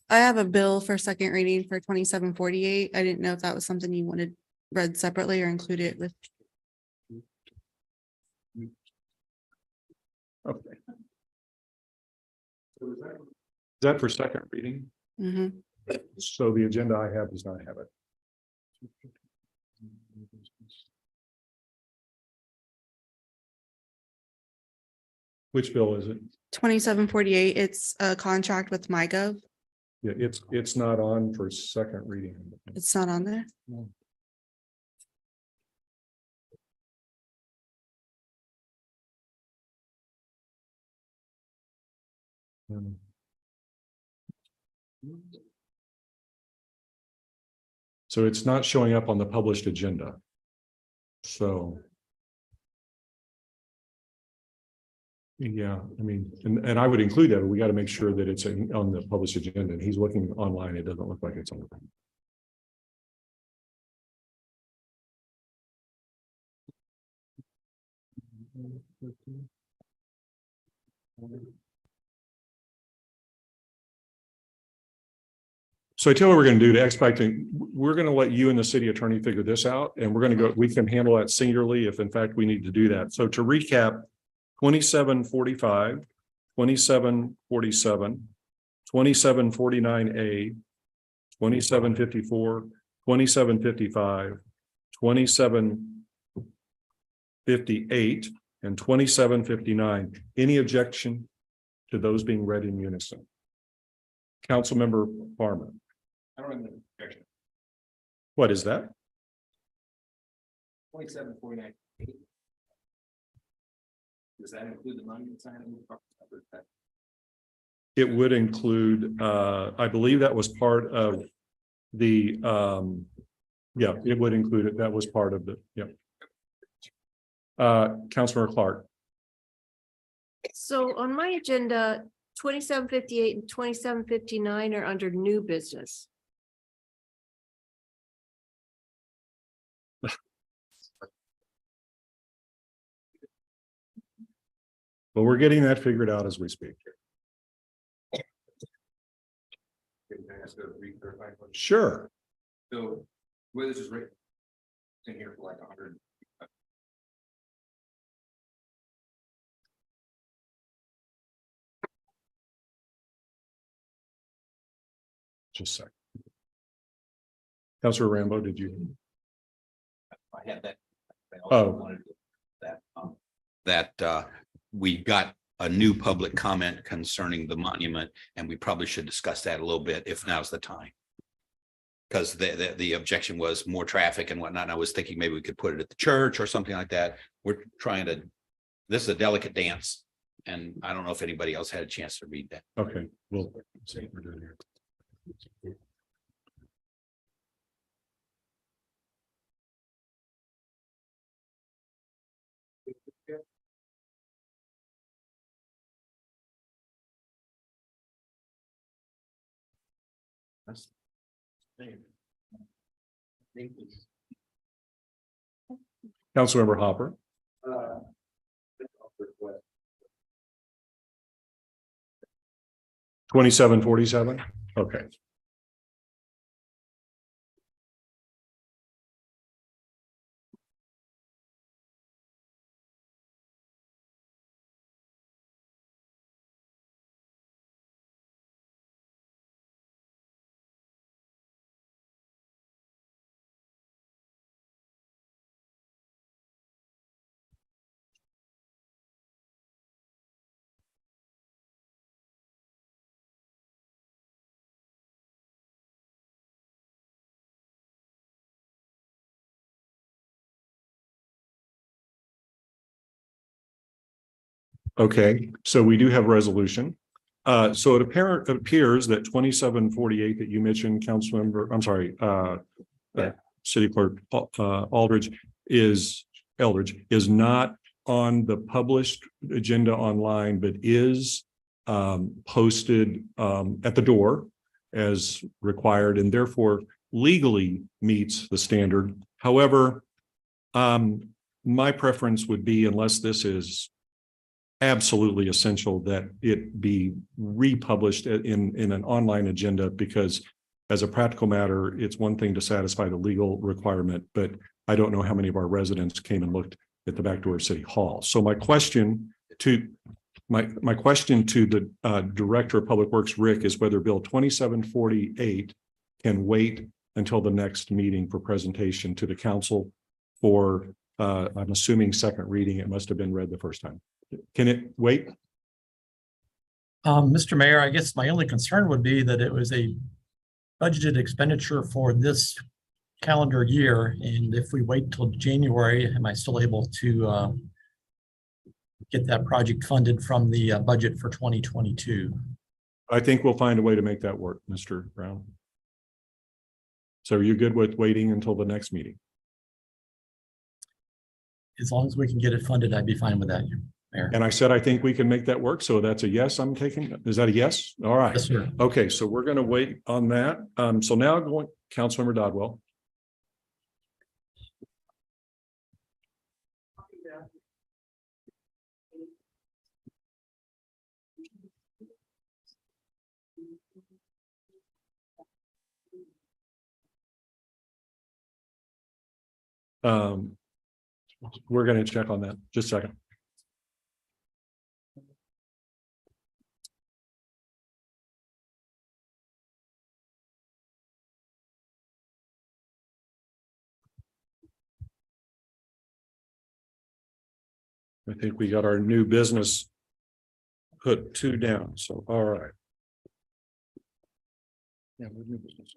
I have a bill for second reading for 2748. I didn't know if that was something you wanted read separately or included with. Okay. Is that for second reading? Mhm. So the agenda I have does not have it. Which bill is it? 2748, it's a contract with MyGov. Yeah, it's not on for second reading. It's not on there. So it's not showing up on the published agenda. So. Yeah, I mean, and I would include that, but we got to make sure that it's on the published agenda, and he's looking online. It doesn't look like it's on. So I tell you what we're going to do to expecting, we're going to let you and the city attorney figure this out, and we're going to go, we can handle that singularly if in fact we need to do that. So to recap, 2745, 2747, 2749A, 2754, 2755, 2758, and 2759. Any objection to those being read in unison? Councilmember Farmer. I don't have an objection. What is that? 2749. Does that include the monument sign? It would include, I believe that was part of the, yeah, it would include it. That was part of the, yeah. Councilor Clark. So on my agenda, 2758 and 2759 are under new business. But we're getting that figured out as we speak. Sure. So where this is written, it's in here for like 100. Just a second. Councilor Rambo, did you? I had that. Oh. That we got a new public comment concerning the monument, and we probably should discuss that a little bit if now's the time. Because the objection was more traffic and whatnot. And I was thinking maybe we could put it at the church or something like that. We're trying to, this is a delicate dance. And I don't know if anybody else had a chance to read that. Okay, we'll see what we're doing here. Councilmember Hopper. 2747. Okay. Okay, so we do have resolution. So it appears that 2748 that you mentioned, Councilmember, I'm sorry, City Clerk Eldridge is not on the published agenda online, but is posted at the door as required, and therefore legally meets the standard. However, my preference would be, unless this is absolutely essential, that it be republished in an online agenda, because as a practical matter, it's one thing to satisfy the legal requirement, but I don't know how many of our residents came and looked at the back door of City Hall. So my question to the Director of Public Works, Rick, is whether Bill 2748 can wait until the next meeting for presentation to the council for, I'm assuming, second reading. It must have been read the first time. Can it wait? Mr. Mayor, I guess my only concern would be that it was a budgeted expenditure for this calendar year, and if we wait till January, am I still able to get that project funded from the budget for 2022? I think we'll find a way to make that work, Mr. Brown. So are you good with waiting until the next meeting? As long as we can get it funded, I'd be fine with that, Mayor. And I said, I think we can make that work. So that's a yes I'm taking. Is that a yes? All right. Yes, sir. Okay, so we're going to wait on that. So now going, Councilmember Dodwell. We're going to check on that. Just a second. I think we got our new business put 2 down. So, all right. Yeah, we're new business.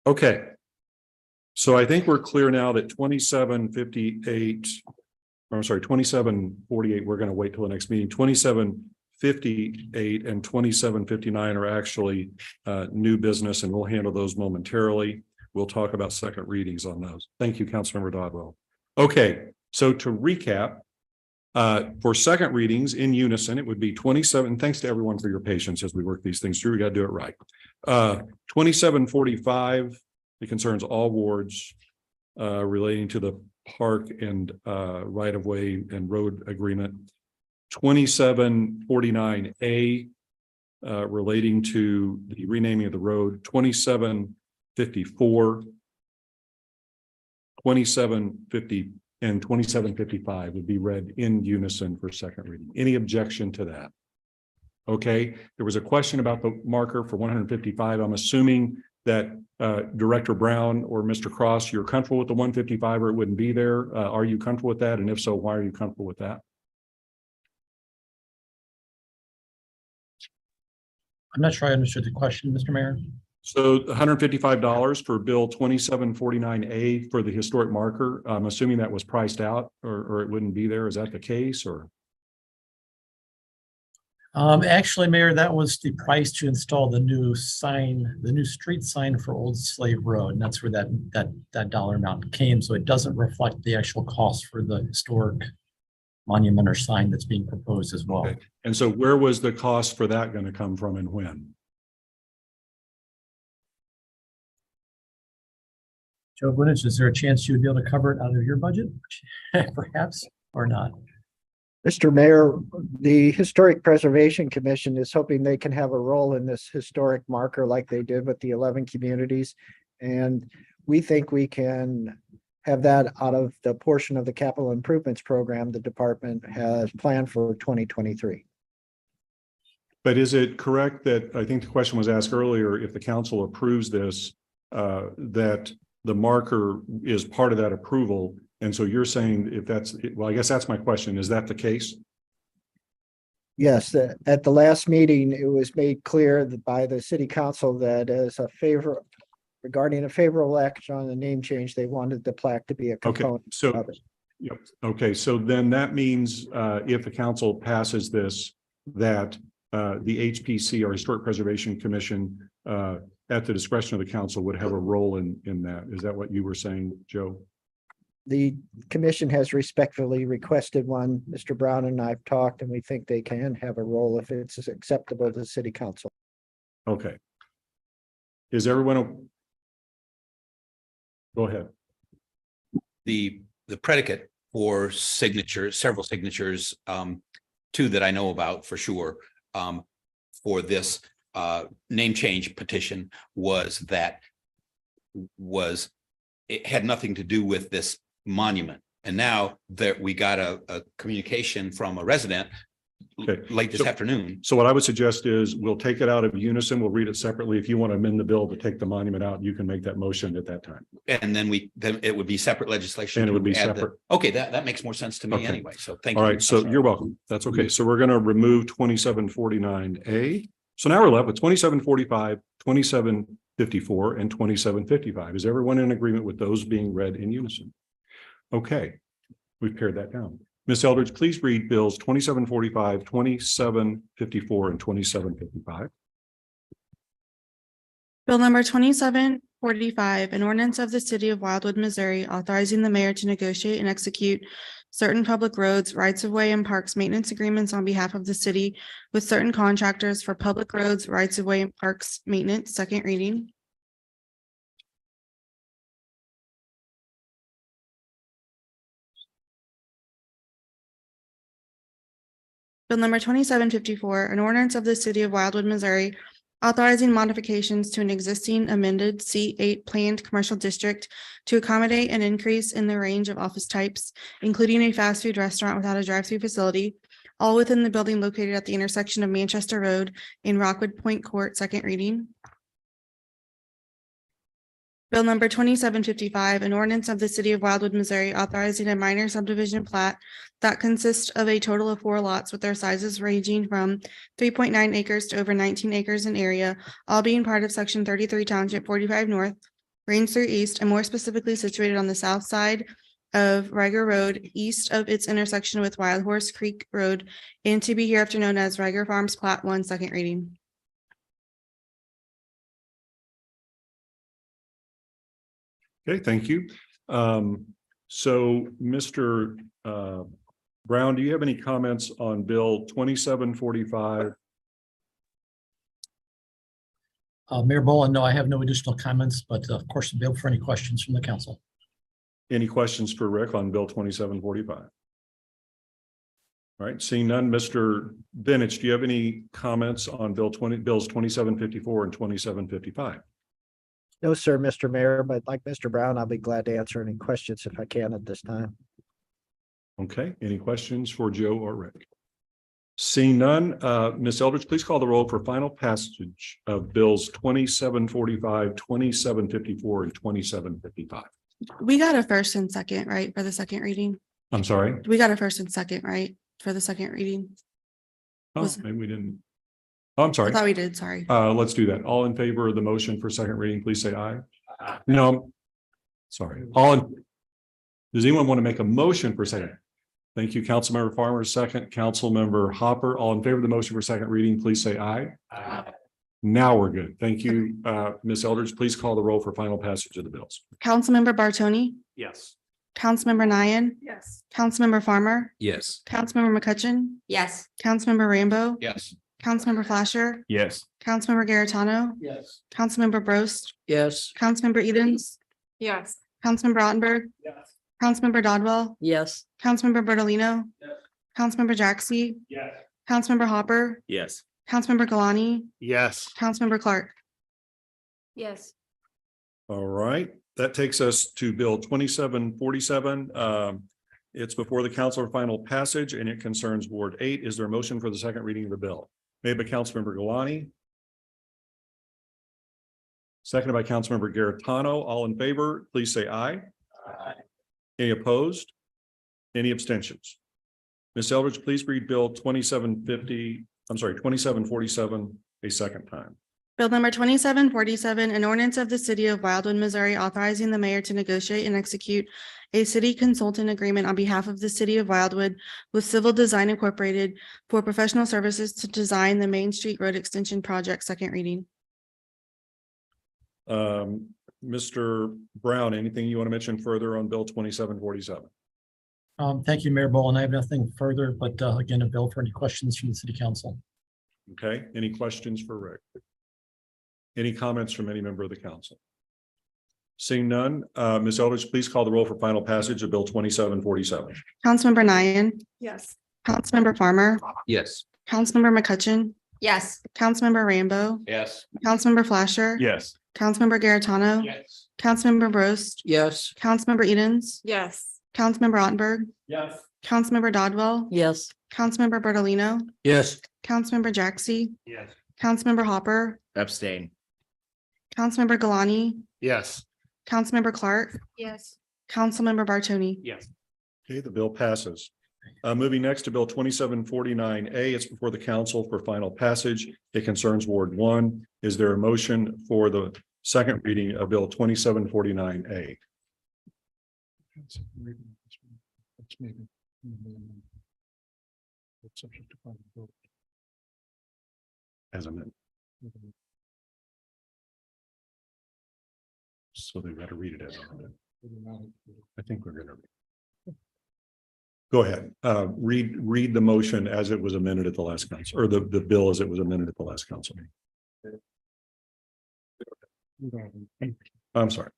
Okay. So I think we're clear now that 2758, I'm sorry, 2748, we're going to wait till the next meeting. 2758 and 2759 are actually new business, and we'll handle those momentarily. We'll talk about second readings on those. Thank you, Councilmember Dodwell. Okay, so to recap, for second readings in unison, it would be 27. Thanks to everyone for your patience as we work these things through. We got to do it right. 2745, it concerns all wards relating to the park and right-of-way and road agreement. 2749A relating to the renaming of the road. 2754. 2750 and 2755 would be read in unison for second reading. Any objection to that? Okay, there was a question about the marker for 155. I'm assuming that Director Brown or Mr. Cross, you're comfortable with the 155 or it wouldn't be there. Are you comfortable with that? And if so, why are you comfortable with that? I'm not sure I understood the question, Mr. Mayor. So $155 for bill 2749A for the historic marker. I'm assuming that was priced out or it wouldn't be there. Is that the case or? Actually, Mayor, that was the price to install the new sign, the new street sign for Old Slave Road. And that's where that dollar amount came. So it doesn't reflect the actual cost for the historic monument or sign that's being proposed as well. Okay. And so where was the cost for that going to come from and when? Joe Winich, is there a chance you would be able to cover it out of your budget, perhaps, or not? Mr. Mayor, the Historic Preservation Commission is hoping they can have a role in this historic marker like they did with the 11 communities. And we think we can have that out of the portion of the capital improvements program the department has planned for 2023. But is it correct that, I think the question was asked earlier, if the council approves this, that the marker is part of that approval? And so you're saying if that's, well, I guess that's my question. Is that the case? Yes, at the last meeting, it was made clear that by the city council that as a favor regarding a favorable action on the name change, they wanted the plaque to be a component of it. Yep. Okay, so then that means if the council passes this, that the HPC or Historic Preservation Commission at the discretion of the council would have a role in that. Is that what you were saying, Joe? The commission has respectfully requested one. Mr. Brown and I've talked, and we think they can have a role if it's acceptable to the city council. Okay. Is everyone? Go ahead. The predicate for signatures, several signatures, 2 that I know about for sure, for this name change petition it had nothing to do with this monument. And now that we got a communication from a resident Okay. late this So- afternoon. So what I would suggest is we'll take it out of unison. We'll read it separately. If you want to amend the bill to take the monument out, you can make that motion at that time. And then it would be separate legislation. And it would to be add the- separate. Okay, that makes more sense to me Okay. anyway. So thank you. All right, so you're welcome. That's okay. So we're going to remove 2749A. So now we're left with 2745, 2754, and 2755. Is everyone in agreement with those being read in unison? Okay, we've pared that down. Ms. Eldridge, please read bills 2745, 2754, and 2755. Bill number 2745, an ordinance of the city of Wildwood, Missouri, authorizing the mayor to negotiate and execute certain public roads, rights of way and parks maintenance agreements on behalf of the city with certain contractors for public roads, rights of way and parks maintenance, second reading. Bill number 2754, an ordinance of the city of Wildwood, Missouri, authorizing modifications to an existing amended C8 planned commercial district to accommodate an increase in the range of office types, including a fast food restaurant without a drive-through facility, all within the building located at the intersection of Manchester Road in Rockwood Point Court, second reading. Bill number 2755, an ordinance of the city of Wildwood, Missouri, authorizing a minor subdivision plat that consists of a total of 4 lots with their sizes ranging from 3.9 acres to over 19 acres in area, all being part of section 33 Township 45 North, Range 3 East, and more specifically situated on the south side of Riger Road, east of its intersection with Wild Horse Creek Road, and to be hereafter known as Riger Farms Plat 1, second reading. Okay, thank you. So Mr. Brown, do you have any comments on Bill 2745? Mayor Boland, no, I have no additional comments, but of course, available for any questions from the council. Any questions for Rick on Bill 2745? All right, seeing none, Mr. Benich, do you have any comments on bills 2754 and 2755? No, sir, Mr. Mayor, but like Mr. Brown, I'll be glad to answer any questions if I can at this time. Okay, any questions for Joe or Rick? Seeing none, Ms. Eldridge, please call the roll for final passage of bills 2745, 2754, and 2755. We got a first and second, right, for the second reading? I'm sorry. We got a first and second, right, for the second reading? Oh, Was- maybe we didn't. Oh, I'm I sorry. thought we did, sorry. Let's do that. All in favor of the motion for second reading, please say aye. No, sorry. Does anyone want to make a motion for second? Thank you, Councilmember Farmer, second, Councilmember Hopper. All in favor of the motion for second reading, please say aye. Now we're good. Thank you. Ms. Eldridge, please call the roll for final passage of the bills. Councilmember Bartoni, Yes. Councilmember Nian, Yes. Councilmember Farmer, Yes. Councilmember McCutcheon, Yes. Councilmember Rambo, Yes. Councilmember Flasher, Yes. Councilmember Garitano, Yes. Councilmember Brost, Yes. Councilmember Edens, Yes. Councilmember Ottenberg, Yes. Councilmember Dodwell, Yes. Councilmember Bertolino, Councilmember Jaxi, Yes. Councilmember Hopper, Yes. Councilmember Galani, Yes. Councilmember Clark. Yes. All right, that takes us to Bill 2747. It's before the council for final passage and it concerns Ward 8. Is there a motion for the second reading of the bill? Made by Councilmember Galani. Seconded by Councilmember Garitano. All in favor, please say aye. Any opposed? Any abstentions? Ms. Eldridge, please read Bill 2747 a second time. Bill number 2747, an ordinance of the city of Wildwood, Missouri, authorizing the mayor to negotiate and execute a city consultant agreement on behalf of the city of Wildwood with Civil Design Incorporated for professional services to design the Main Street Road Extension Project, second reading. Mr. Brown, anything you want to mention further on Bill 2747? Thank you, Mayor Boland. I have nothing further, but again, available for any questions from the city council. Okay, any questions for Rick? Any comments from any member of the council? Seeing none, Ms. Eldridge, please call the roll for final passage of Bill 2747. Councilmember Nian, Yes. Councilmember Farmer, Yes. Councilmember McCutcheon, Yes. Councilmember Rambo, Yes. Councilmember Flasher. Yes. Councilmember Garitano. Yes. Councilmember Brost, Yes. Councilmember Edens, Yes. Councilmember Ottenberg, Yes. Councilmember Dodwell, Yes. Councilmember Bertolino, Yes. Councilmember Jaxi, Yes. Councilmember Hopper, Abstain. Councilmember Galani, Yes. Councilmember Clark, Yes. Councilmember Bartoni. Yes. Okay, the bill passes. Moving next to Bill 2749A, it's before the council for final passage. It concerns Ward 1. Is there a motion for the second reading of Bill 2749A? As amended. So they've got to read it as amended. I think we're gonna. Go ahead, read the motion as it was amended at the last council, or the bill as it was amended at the last council meeting. I'm sorry.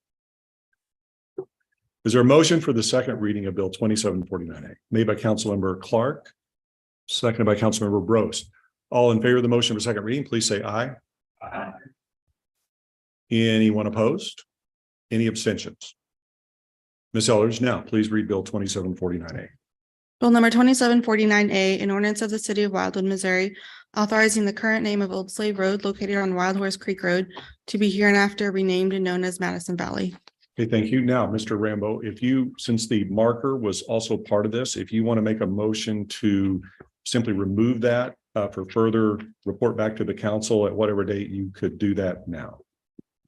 Is there a motion for the second reading of Bill 2749A? Made by Councilmember Clark, seconded by Councilmember Bros. All in favor of the motion for second reading, please say aye. Aye. Anyone opposed? Any abstentions? Ms. Eldridge, now please read Bill 2749A. Bill number 2749A, an ordinance of the city of Wildwood, Missouri, authorizing the current name of Old Slave Road located on Wild Horse Creek Road to be hereinafter renamed and known as Madison Valley. Okay, thank you. Now, Mr. Rambo, if you, since the marker was also part of this, if you want to make a motion to simply remove that for further report back to the council at whatever date, you could do that now.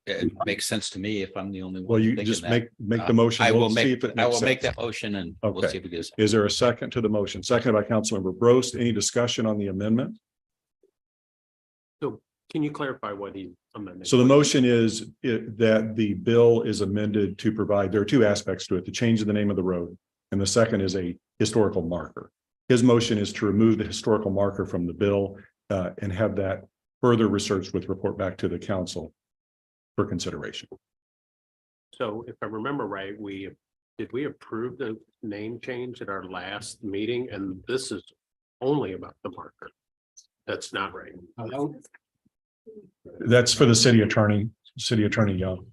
It makes sense to me if I'm the only one. Well, you thinking just that. make the motion. I We'll will see make, if it I makes will make sense. that motion and we'll Okay. see if it goes. Is there a second to the motion? Seconded by Councilmember Brost. Any discussion on the amendment? So can you clarify what he amended? So the motion is that the bill is amended to provide, there are two aspects to it, the change of the name of the road. And the second is a historical marker. His motion is to remove the historical marker from the bill and have that further researched with report back to the council for consideration. So if I remember right, did we approve the name change at our last meeting? And this is only about the marker. That's not right. That's for the city attorney Young.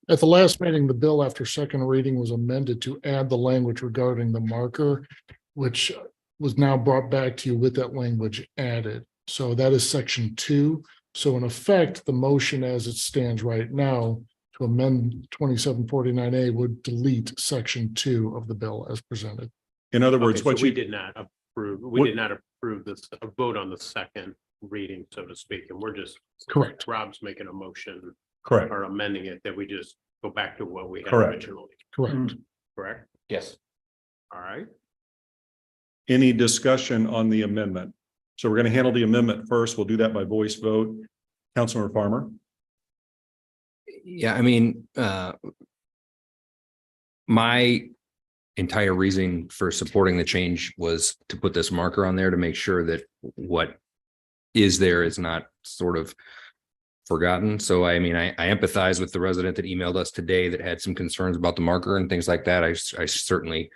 At the last meeting, the bill after second reading was amended to add the language regarding the marker, which was now brought back to you with that language added. So that is section 2. So in effect, the motion as it stands right now to amend 2749A would delete section 2 of the bill as presented. In other words, Okay, what so we you did not approve, we did not approve this, a vote on the second reading, so to speak, and we're just. Correct. Rob's making a motion. Correct. Or amending it, that we just go back to what we had Correct. originally, Correct. correct? Yes. All right. Any discussion on the amendment? So we're going to handle the amendment first. We'll do that by voice vote. Councilmember Farmer. Yeah, I mean, my entire reason for supporting the change was to put this marker on there to make sure that what is there is not sort of forgotten. So I mean, I empathize with the resident that emailed us today that had some concerns about the marker and things like that. I certainly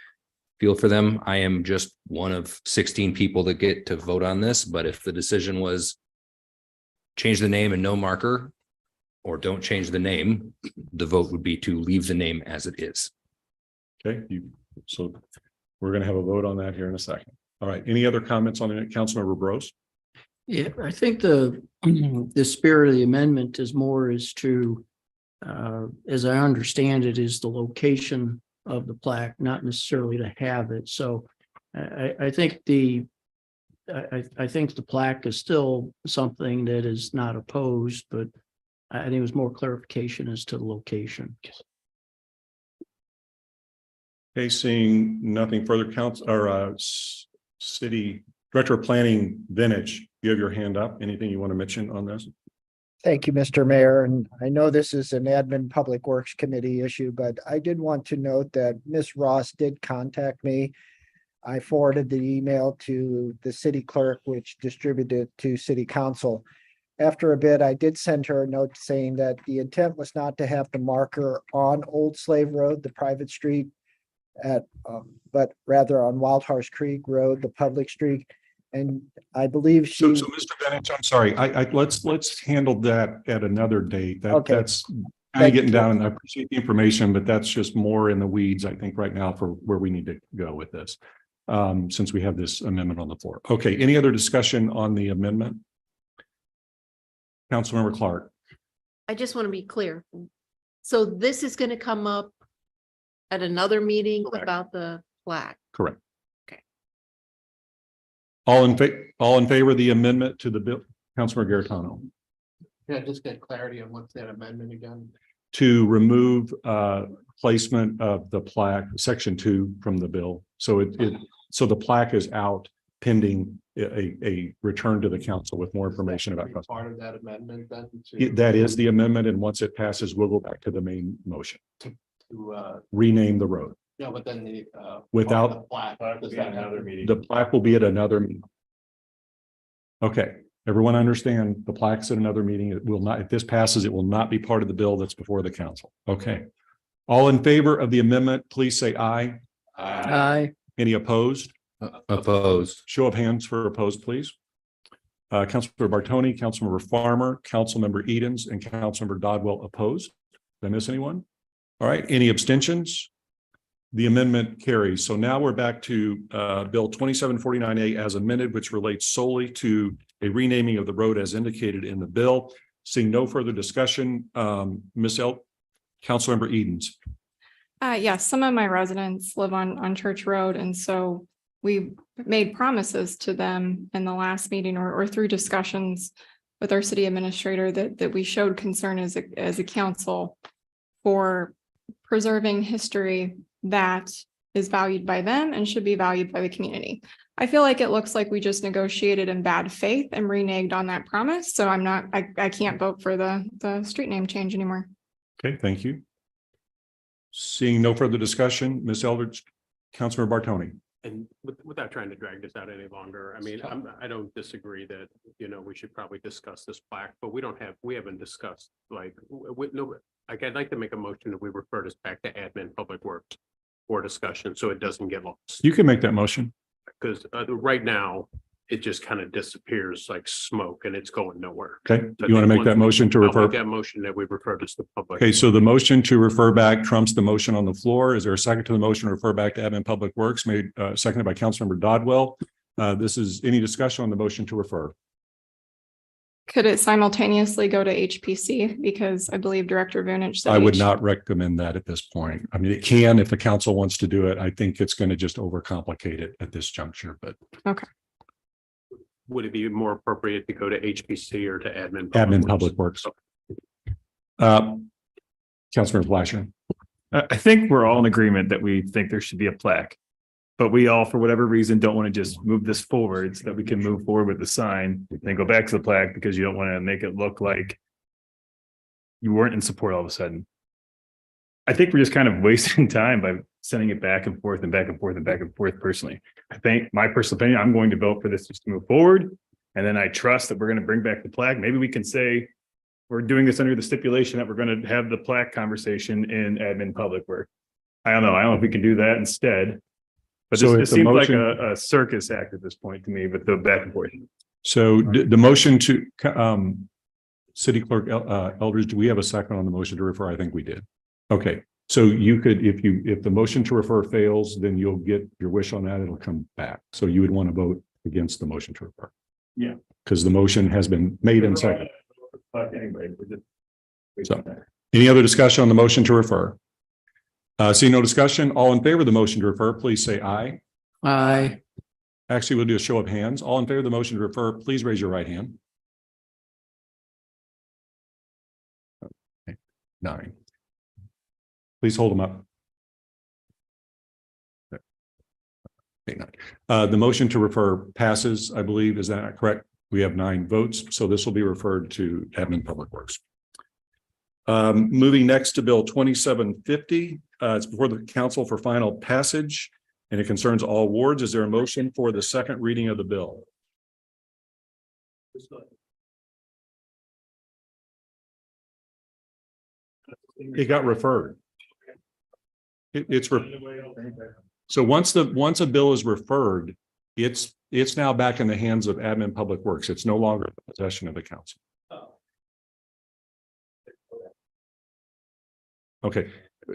feel for them. I am just one of 16 people that get to vote on this, but if the decision was change the name and no marker, or don't change the name, the vote would be to leave the name as it is. Okay, so we're going to have a vote on that here in a second. All right, any other comments on it, Councilmember Bros? Yeah, I think the spirit of the amendment is more as to, as I understand it, is the location of the plaque, not necessarily to have it. So I think I think the plaque is still something that is not opposed, but I think it was more clarification as to the location. Okay, seeing nothing further, City Director of Planning, Vintage, you have your hand up. Anything you want to mention on this? Thank you, Mr. Mayor. And I know this is an admin Public Works Committee issue, but I did want to note that Ms. Ross did contact me. I forwarded the email to the city clerk, which distributed it to city council. After a bit, I did send her a note saying that the intent was not to have the marker on Old Slave Road, the private street, but rather on Wild Horse Creek Road, the public street. And I believe she. So Mr. Bennett, I'm sorry, let's handle that at another date. Okay. That's kind of getting down, and I appreciate the information, but that's just more in the weeds, I think, right now for where we need to go with this. since we have this amendment on the floor. Okay, any other discussion on the amendment? Councilmember Clark. I just want to be clear. So this is going to come up at another meeting Correct. about the plaque. Correct. Okay. All in favor of the amendment to the bill, Councilmember Garetano, Can I just get clarity on what's that amendment again? to remove placement of the plaque, section 2 from the bill. So so the plaque is out pending a return to the council with more information about. Part of that amendment then? That is the amendment, and once it passes, we'll go back to the main motion. To Rename the road. yeah, but then the Without- the plaque, does that have another meeting? The plaque will be at another meeting. Okay, everyone understand the plaque's at another meeting. It will not, if this passes, it will not be part of the bill that's before the council. Okay. All in favor of the amendment, please say aye. Aye. Any opposed? Opposed. Show of hands for opposed, please. Councilmember Bartoni, Councilmember Farmer, Councilmember Edens, and Councilmember Dodwell opposed. Did I miss anyone? All right, any abstentions? The amendment carries. So now we're back to Bill 2749A as amended, which relates solely to a renaming of the road as indicated in the bill. Seeing no further discussion, Councilmember Edens. Yes, some of my residents live on Church Road, and so we made promises to them in the last meeting or through discussions with our city administrator that we showed concern as a council for preserving history that is valued by them and should be valued by the community. I feel like it looks like we just negotiated in bad faith and reneged on that promise. So I can't vote for the street name change anymore. Okay, thank you. Seeing no further discussion, Ms. Eldridge, Councilmember Bartoni. And without trying to drag this out any longer, I mean, I don't disagree that, we should probably discuss this plaque, but we haven't discussed I'd like to make a motion that we refer this back to admin public works for discussion, so it doesn't get lost. You can make that motion. Because right now, it just kind of disappears like smoke and it's going nowhere. Okay, So you want to I think make that motion to I'll refer? make that motion that we refer this to public. Okay, so the motion to refer back trumps the motion on the floor. Is there a second to the motion to refer back to admin public works made, seconded by Councilmember Dodwell? This is any discussion on the motion to refer? Could it simultaneously go to HPC? Because I believe Director Vunich said. I would not recommend that at this point. I mean, it can if the council wants to do it. I think it's going to just overcomplicate it at this juncture, but. Okay. Would it be more appropriate to go to HPC or to admin? Admin Public Works. Councilmember Flasher. I think we're all in agreement that we think there should be a plaque. But we all, for whatever reason, don't want to just move this forward so that we can move forward with the sign, then go back to the plaque because you don't want to make it look like you weren't in support all of a sudden. I think we're just kind of wasting time by sending it back and forth and back and forth and back and forth personally. I think my personal opinion, I'm going to vote for this just to move forward. And then I trust that we're going to bring back the plaque. Maybe we can say we're doing this under the stipulation that we're going to have the plaque conversation in admin public work. I don't know if we can do that instead. But So this if the seems like motion- a circus act at this point to me, with the back and forth. So the motion to, City Clerk Eldridge, do we have a second on the motion to refer? I think we did. Okay, so you could, if the motion to refer fails, then you'll get your wish on that. It'll come back. So you would want to vote against the motion to refer. Yeah. Because the motion has been made and seconded. Anyway, we're just. So, any other discussion on the motion to refer? Seeing no discussion, all in favor of the motion to refer, please say aye. Aye. Actually, we'll do a show of hands. All in favor of the motion to refer, please raise your right hand. Okay, 9. Please hold them up. Okay, 9. The motion to refer passes, I believe. Is that correct? We have 9 votes, so this will be referred to admin public works. Moving next to Bill 2750. It's before the council for final passage, and it concerns all wards. Is there a motion for the second reading of the bill? It got referred. So once a bill is referred, it's now back in the hands of admin public works. It's no longer in the possession of the council. Okay,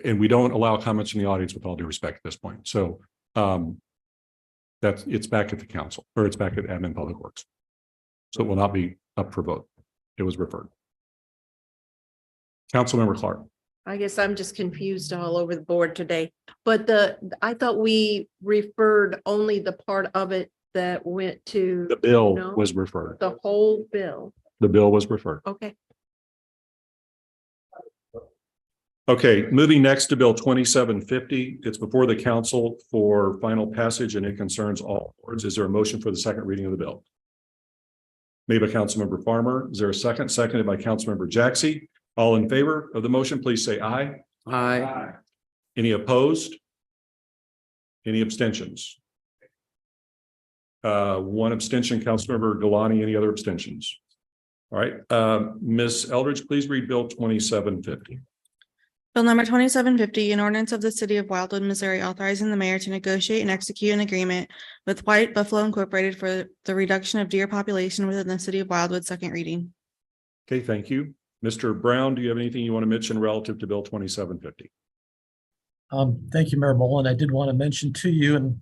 and we don't allow comments from the audience with all due respect at this point. So It's back at the council, or it's back at Admin Public Works. So it will not be up for vote. It was referred. Councilmember Clark. I guess I'm just confused all over the board today, but I thought we referred only the part of it that went to. The bill No? was referred. The whole bill. The bill was referred. Okay. Okay, moving next to Bill 2750. It's before the council for final passage and it concerns all boards. Is there a motion for the second reading of the bill? Made by Councilmember Farmer. Is there a second? Seconded by Councilmember Jaxi. All in favor of the motion, please say aye. Aye. Any opposed? Any abstentions? One abstention, Councilmember Galani. Any other abstentions? All right, Ms. Eldridge, please read Bill 2750. Bill number 2750, an ordinance of the city of Wildwood, Missouri, authorizing the mayor to negotiate and execute an agreement with White Buffalo Incorporated for the reduction of deer population within the city of Wildwood, second reading. Okay, thank you. Mr. Brown, do you have anything you want to mention relative to Bill 2750? Thank you, Mayor Boland. I did want to mention to you, and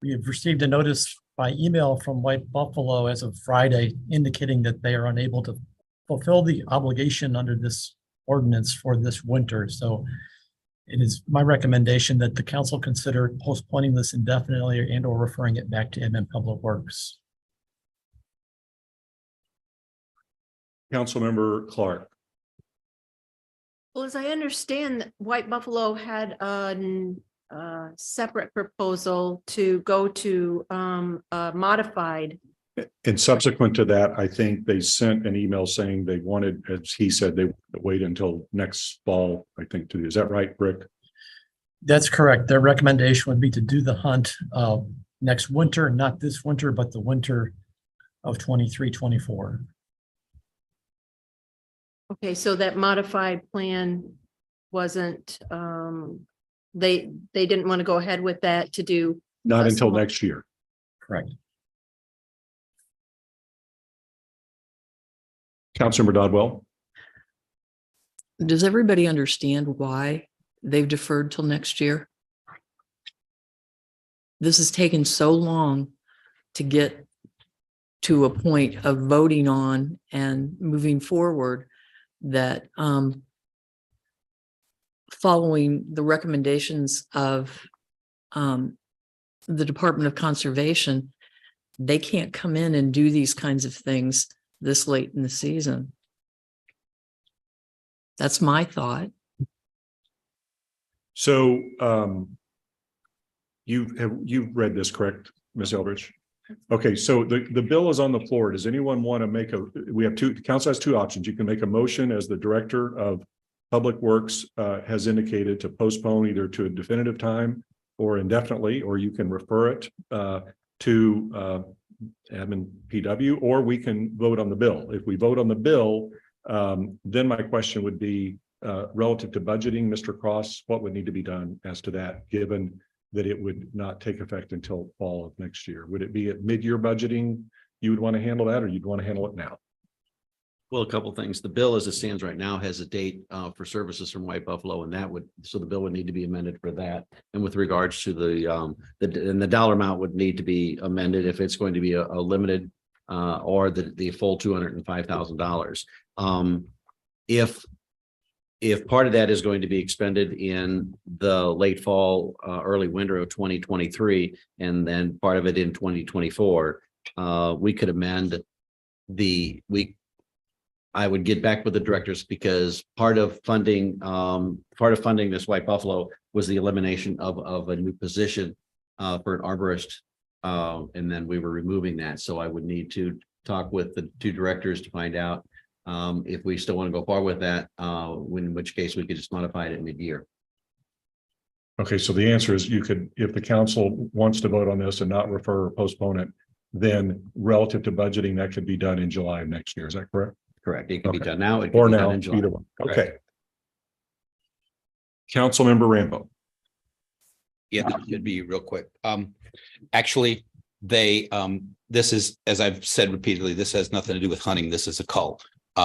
we have received a notice by email from White Buffalo as of Friday indicating that they are unable to fulfill the obligation under this ordinance for this winter. So it is my recommendation that the council consider postponing this indefinitely and or referring it back to Admin Public Works. Councilmember Clark. Well, as I understand, White Buffalo had a separate proposal to go to modified. And subsequent to that, I think they sent an email saying they wanted, as he said, they would wait until next fall, I think, to do. Is that right, Rick? That's correct. Their recommendation would be to do the hunt next winter, not this winter, but the winter of 23-24. Okay, so that modified plan wasn't, they didn't want to go ahead with that to do. Not a until small- next year. Correct. Councilmember Dodwell. Does everybody understand why they've deferred till next year? This has taken so long to get to a point of voting on and moving forward that following the recommendations of the Department of Conservation, they can't come in and do these kinds of things this late in the season. That's my thought. So you've read this, correct, Ms. Eldridge? Okay, so the bill is on the floor. Does anyone want to make we have the council has two options. You can make a motion as the director of Public Works has indicated to postpone either to a definitive time or indefinitely, or you can refer it to admin PW, or we can vote on the bill. If we vote on the bill, then my question would be relative to budgeting, Mr. Cross, what would need to be done as to that, given that it would not take effect until fall of next year? Would it be at mid-year budgeting you would want to handle that, or you'd want to handle it now? Well, a couple of things. The bill as it stands right now has a date for services from White Buffalo, and so the bill would need to be amended for that. And with regards to the dollar amount would need to be amended if it's going to be a limited or the full $205,000. If part of that is going to be expended in the late fall, early winter of 2023, and then part of it in 2024, we could amend I would get back with the directors, because part of funding this White Buffalo was the elimination of a new position for an arborist. And then we were removing that. So I would need to talk with the two directors to find out if we still want to go forward with that, in which case we could just modify it at mid-year. Okay, so the answer is you could, if the council wants to vote on this and not refer or postpone it, then relative to budgeting, that could be done in July of next year. Is that correct? Correct. It can be done now. It can Or be done now, in July. either one. Correct. Okay. Councilmember Rambo. Yeah, that should be real quick. Actually, this is, as I've said repeatedly, this has nothing to do with hunting. This is a cull.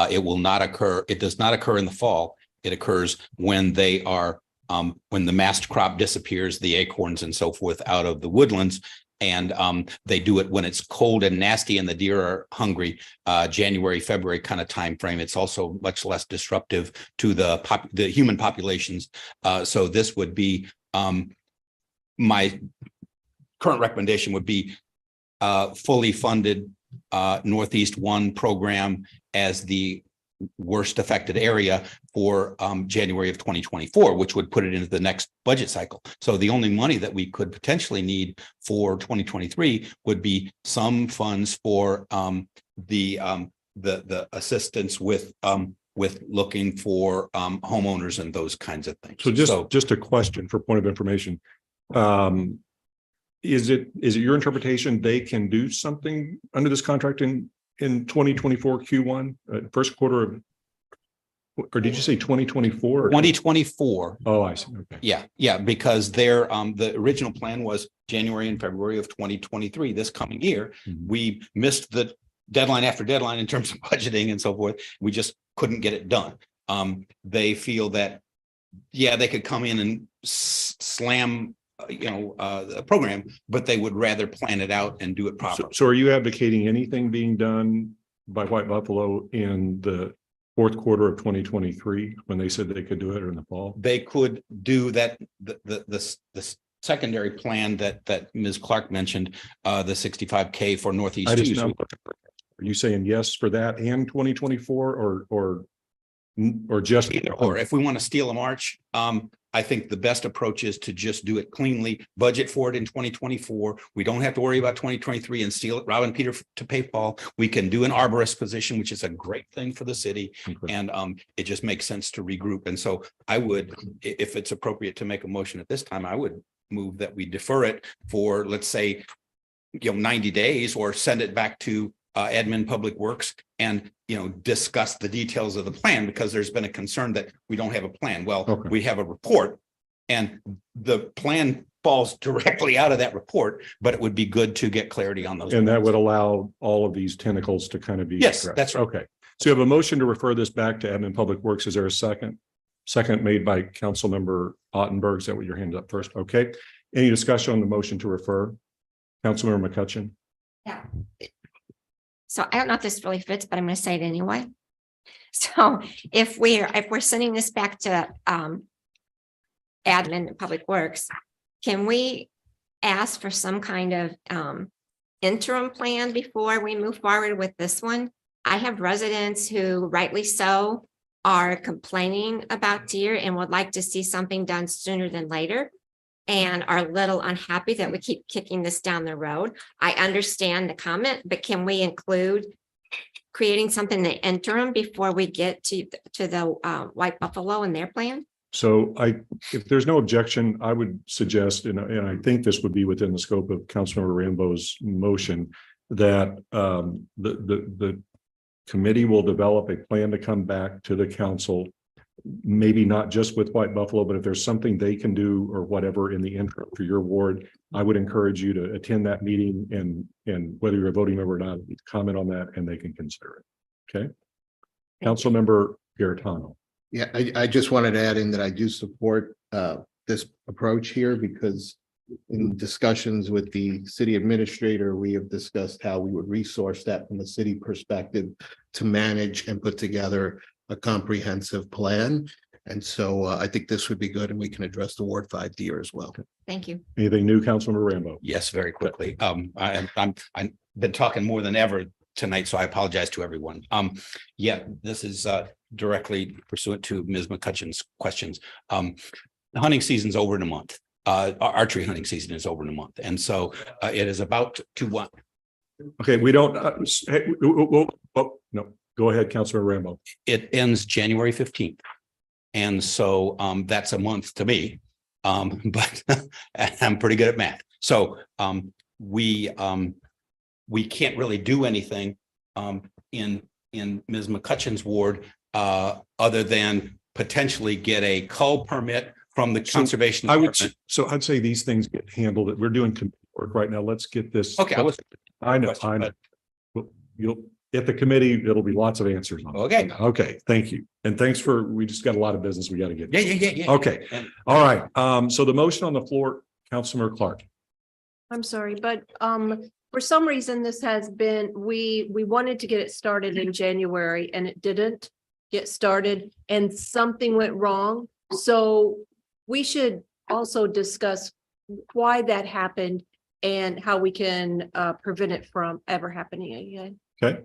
It will not occur. It does not occur in the fall. It occurs when they are, when the mast crop disappears, the acorns and so forth out of the woodlands. And they do it when it's cold and nasty and the deer are hungry, January, February kind of time frame. It's also much less disruptive to the human populations. So this would be my current recommendation would be fully funded Northeast One program as the worst affected area for January of 2024, which would put it into the next budget cycle. So the only money that we could potentially need for 2023 would be some funds for the assistance with looking for homeowners and those kinds of things. So just a question for point of information. Is it your interpretation they can do something under this contract in 2024 Q1, first quarter of, or did you say 2024? 2024. Oh, I see. Okay. Yeah, because their the original plan was January and February of 2023, this coming year. We missed the deadline after deadline in terms of budgeting and so forth. We just couldn't get it done. They feel that, yeah, they could come in and slam a program, but they would rather plan it out and do it properly. So are you advocating anything being done by White Buffalo in the fourth quarter of 2023 when they said they could do it, or in the fall? They could do that. The secondary plan that Ms. Clark mentioned, the 65K for Northeast. Are you saying yes for that and 2024 or just either or? If we want to steal a march, I think the best approach is to just do it cleanly, budget for it in 2024. We don't have to worry about 2023 and steal it, robbing Peter to pay Paul. We can do an arborist position, which is a great thing for the city. Okay. And it just makes sense to regroup. And so I would, if it's appropriate to make a motion at this time, I would move that we defer it for, let's say, 90 days, or send it back to admin Public Works and discuss the details of the plan, because there's been a concern that we don't have a plan. Well, okay. We have a report and the plan falls directly out of that report, but it would be good to get clarity on those. And that would allow all of these tentacles to kind of be. Yes, addressed. That's right. Okay. So you have a motion to refer this back to admin Public Works. Is there a second? Second made by Councilmember Ottenberg. Is that what your hand up first? Okay. Any discussion on the motion to refer? Councilmember McCutcheon. Yeah. So I don't know if this really fits, but I'm going to say it anyway. So if we're sending this back to admin and Public Works, can we ask for some kind of interim plan before we move forward with this one? I have residents who, rightly so, are complaining about deer and would like to see something done sooner than later, and are a little unhappy that we keep kicking this down the road. I understand the comment, but can we include creating something in the interim before we get to the White Buffalo and their plan? So if there's no objection, I would suggest, and I think this would be within the scope of Councilmember Rambo's motion, that the committee will develop a plan to come back to the council, maybe not just with White Buffalo, but if there's something they can do or whatever in the interim for your ward, I would encourage you to attend that meeting, and whether you're a voting member or not, comment on that and they can consider it. Okay. Councilmember Garitano. Yeah, I just wanted to add in that I do support this approach here, because in discussions with the city administrator, we have discussed how we would resource that from a city perspective to manage and put together a comprehensive plan. And so I think this would be good, and we can address the Ward 5 deer as well. Thank you. Anything new, Councilmember Rambo? Yes, very quickly. I've been talking more than ever tonight, so I apologize to everyone. Yeah, this is directly pursuant to Ms. McCutcheon's questions. The hunting season's over in a month. Archery hunting season is over in a month, and so it is about to what? Okay, we don't. No, go ahead, Councilmember Rambo. It ends January 15th, and so that's a month to me. But I'm pretty good at math, so we can't really do anything in Ms. McCutcheon's ward other than potentially get a cull permit from the conservation department. I'd say these things get handled. We're doing work right now. Let's get this. Okay. I know. You'll at the committee, it'll be lots of answers. Okay. Okay. Thank you. And thanks we just got a lot of business we got to get. Yeah. Okay. All right. So the motion on the floor, Councilmember Clark. I'm sorry, but for some reason, this has been, we wanted to get it started in January and it didn't get started and something went wrong. So we should also discuss why that happened and how we can prevent it from ever happening again. Okay.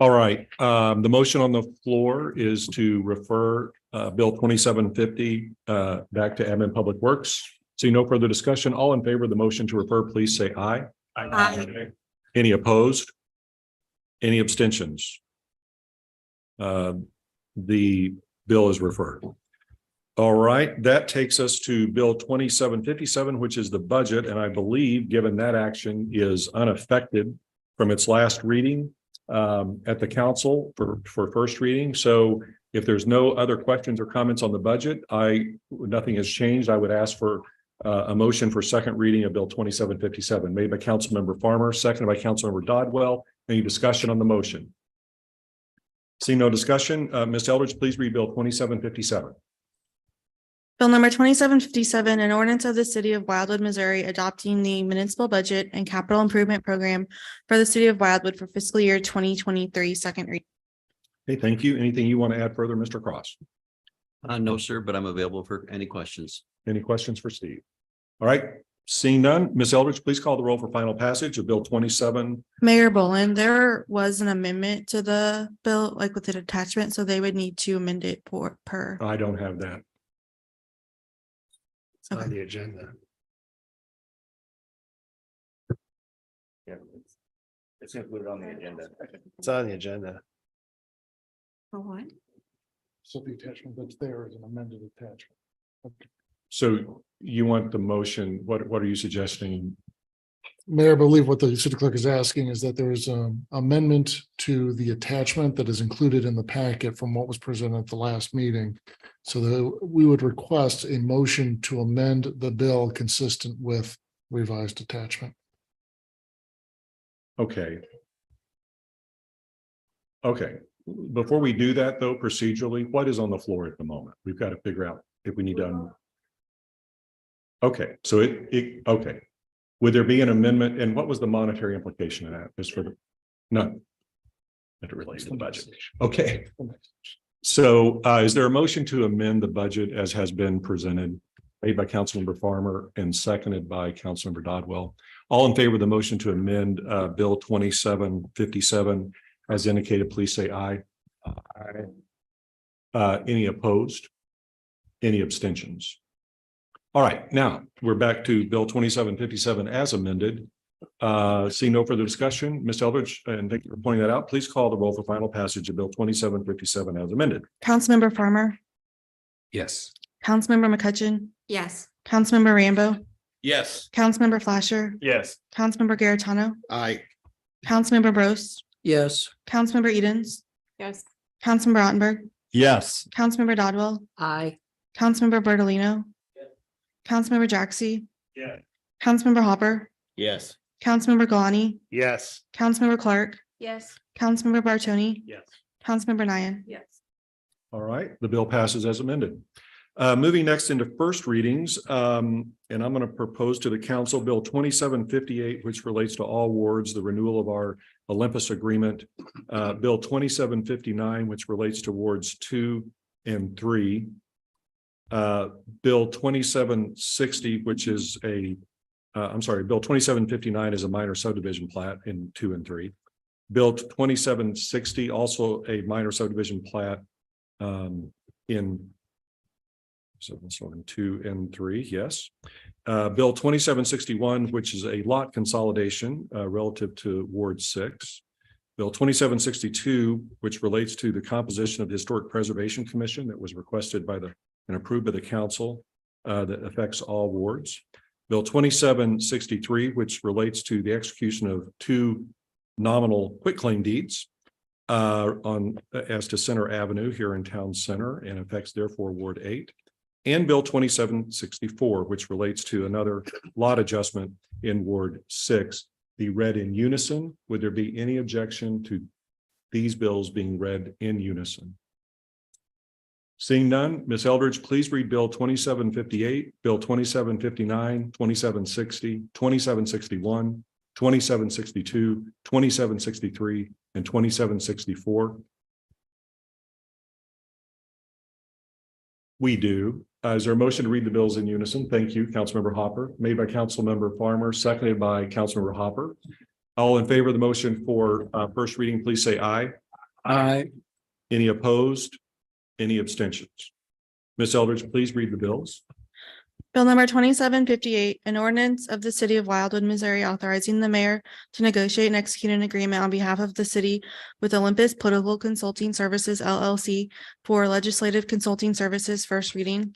All right, the motion on the floor is to refer Bill 2750 back to Admin Public Works. See no further discussion. All in favor of the motion to refer, please say aye. Aye. Any opposed? Any abstentions? The bill is referred. All right, that takes us to Bill 2757, which is the budget, and I believe, given that action is unaffected from its last reading at the council for first reading. So if there's no other questions or comments on the budget, nothing has changed. I would ask for a motion for second reading of Bill 2757, made by Councilmember Farmer, seconded by Councilmember Dodwell. Any discussion on the motion? Seeing no discussion, Ms. Eldridge, please read Bill 2757. Bill number 2757, an ordinance of the city of Wildwood, Missouri, adopting the municipal budget and capital improvement program for the city of Wildwood for fiscal year 2023, second reading. Okay, thank you. Anything you want to add further, Mr. Cross? No, sir, but I'm available for any questions. Any questions for Steve? All right, seeing none, Ms. Eldridge, please call the roll for final passage of Bill 27. Mayor Boland, there was an amendment to the bill, like with an attachment, so they would need to amend it per. I don't have that. Okay. The agenda. Yeah, it's included on the agenda. It's on the agenda. For what? So the attachment that's there is an amended attachment. Okay. So you want the motion, what are you suggesting? Mayor, I believe what the city clerk is asking is that there is an amendment to the attachment that is included in the packet from what was presented at the last meeting. So that we would request a motion to amend the bill consistent with revised attachment. Okay. Okay, before we do that though, procedurally, what is on the floor at the moment? We've got to figure out if we need to. Okay, so okay. Would there be an amendment and what was the monetary implication of that? Just for the, none. That relates to the budget. Okay. So is there a motion to amend the budget as has been presented, made by Councilmember Farmer and seconded by Councilmember Dodwell? All in favor of the motion to amend Bill 2757 as indicated, please say aye. Any opposed? Any abstentions? All right, now we're back to Bill 2757 as amended. Seeing no further discussion, Ms. Eldridge, and thank you for pointing that out. Please call the roll for final passage of Bill 2757 as amended. Councilmember Farmer, Yes. Councilmember McCutcheon, Yes. Councilmember Rambo, Yes. Councilmember Flasher, Yes. Councilmember Garitano, Aye. Councilmember Bros, Yes. Councilmember Edens, Yes. Councilmember Ottenberg, Yes. Councilmember Dodwell, Aye. Councilmember Bertolino, Councilmember Jaxi, Yeah. Councilmember Hopper, Yes. Councilmember Galani, Yes. Councilmember Clark, Yes. Councilmember Bartoni, Yes. Councilmember Nyan. Yes. All right, the bill passes as amended. Moving next into first readings, and I'm going to propose to the council Bill 2758, which relates to all wards, the renewal of our Olympus agreement. Bill 2759, which relates to wards 2 and 3. Bill 2760, which is Bill 2759 is a minor subdivision plat in 2 and 3. Bill 2760, also a minor subdivision plat in 2 and 3, yes. Bill 2761, which is a lot consolidation relative to Ward 6. Bill 2762, which relates to the composition of the Historic Preservation Commission that was requested by and approved by the council that affects all wards. Bill 2763, which relates to the execution of 2 nominal quitclaim deeds as to Center Avenue here in Town Center and affects therefore Ward 8. And Bill 2764, which relates to another lot adjustment in Ward 6, be read in unison. Would there be any objection to these bills being read in unison? Seeing none, Ms. Eldridge, please read Bill 2758, Bill 2759, 2760, 2761, 2762, 2763, and 2764. We do. Is there a motion to read the bills in unison? Thank you, Councilmember Hopper. Made by Councilmember Farmer, seconded by Councilmember Hopper. All in favor of the motion for first reading, please say aye. Aye. Any opposed? Any abstentions? Ms. Eldridge, please read the bills. Bill number 2758, an ordinance of the city of Wildwood, Missouri, authorizing the mayor to negotiate and execute an agreement on behalf of the city with Olympus Political Consulting Services LLC for legislative consulting services, first reading.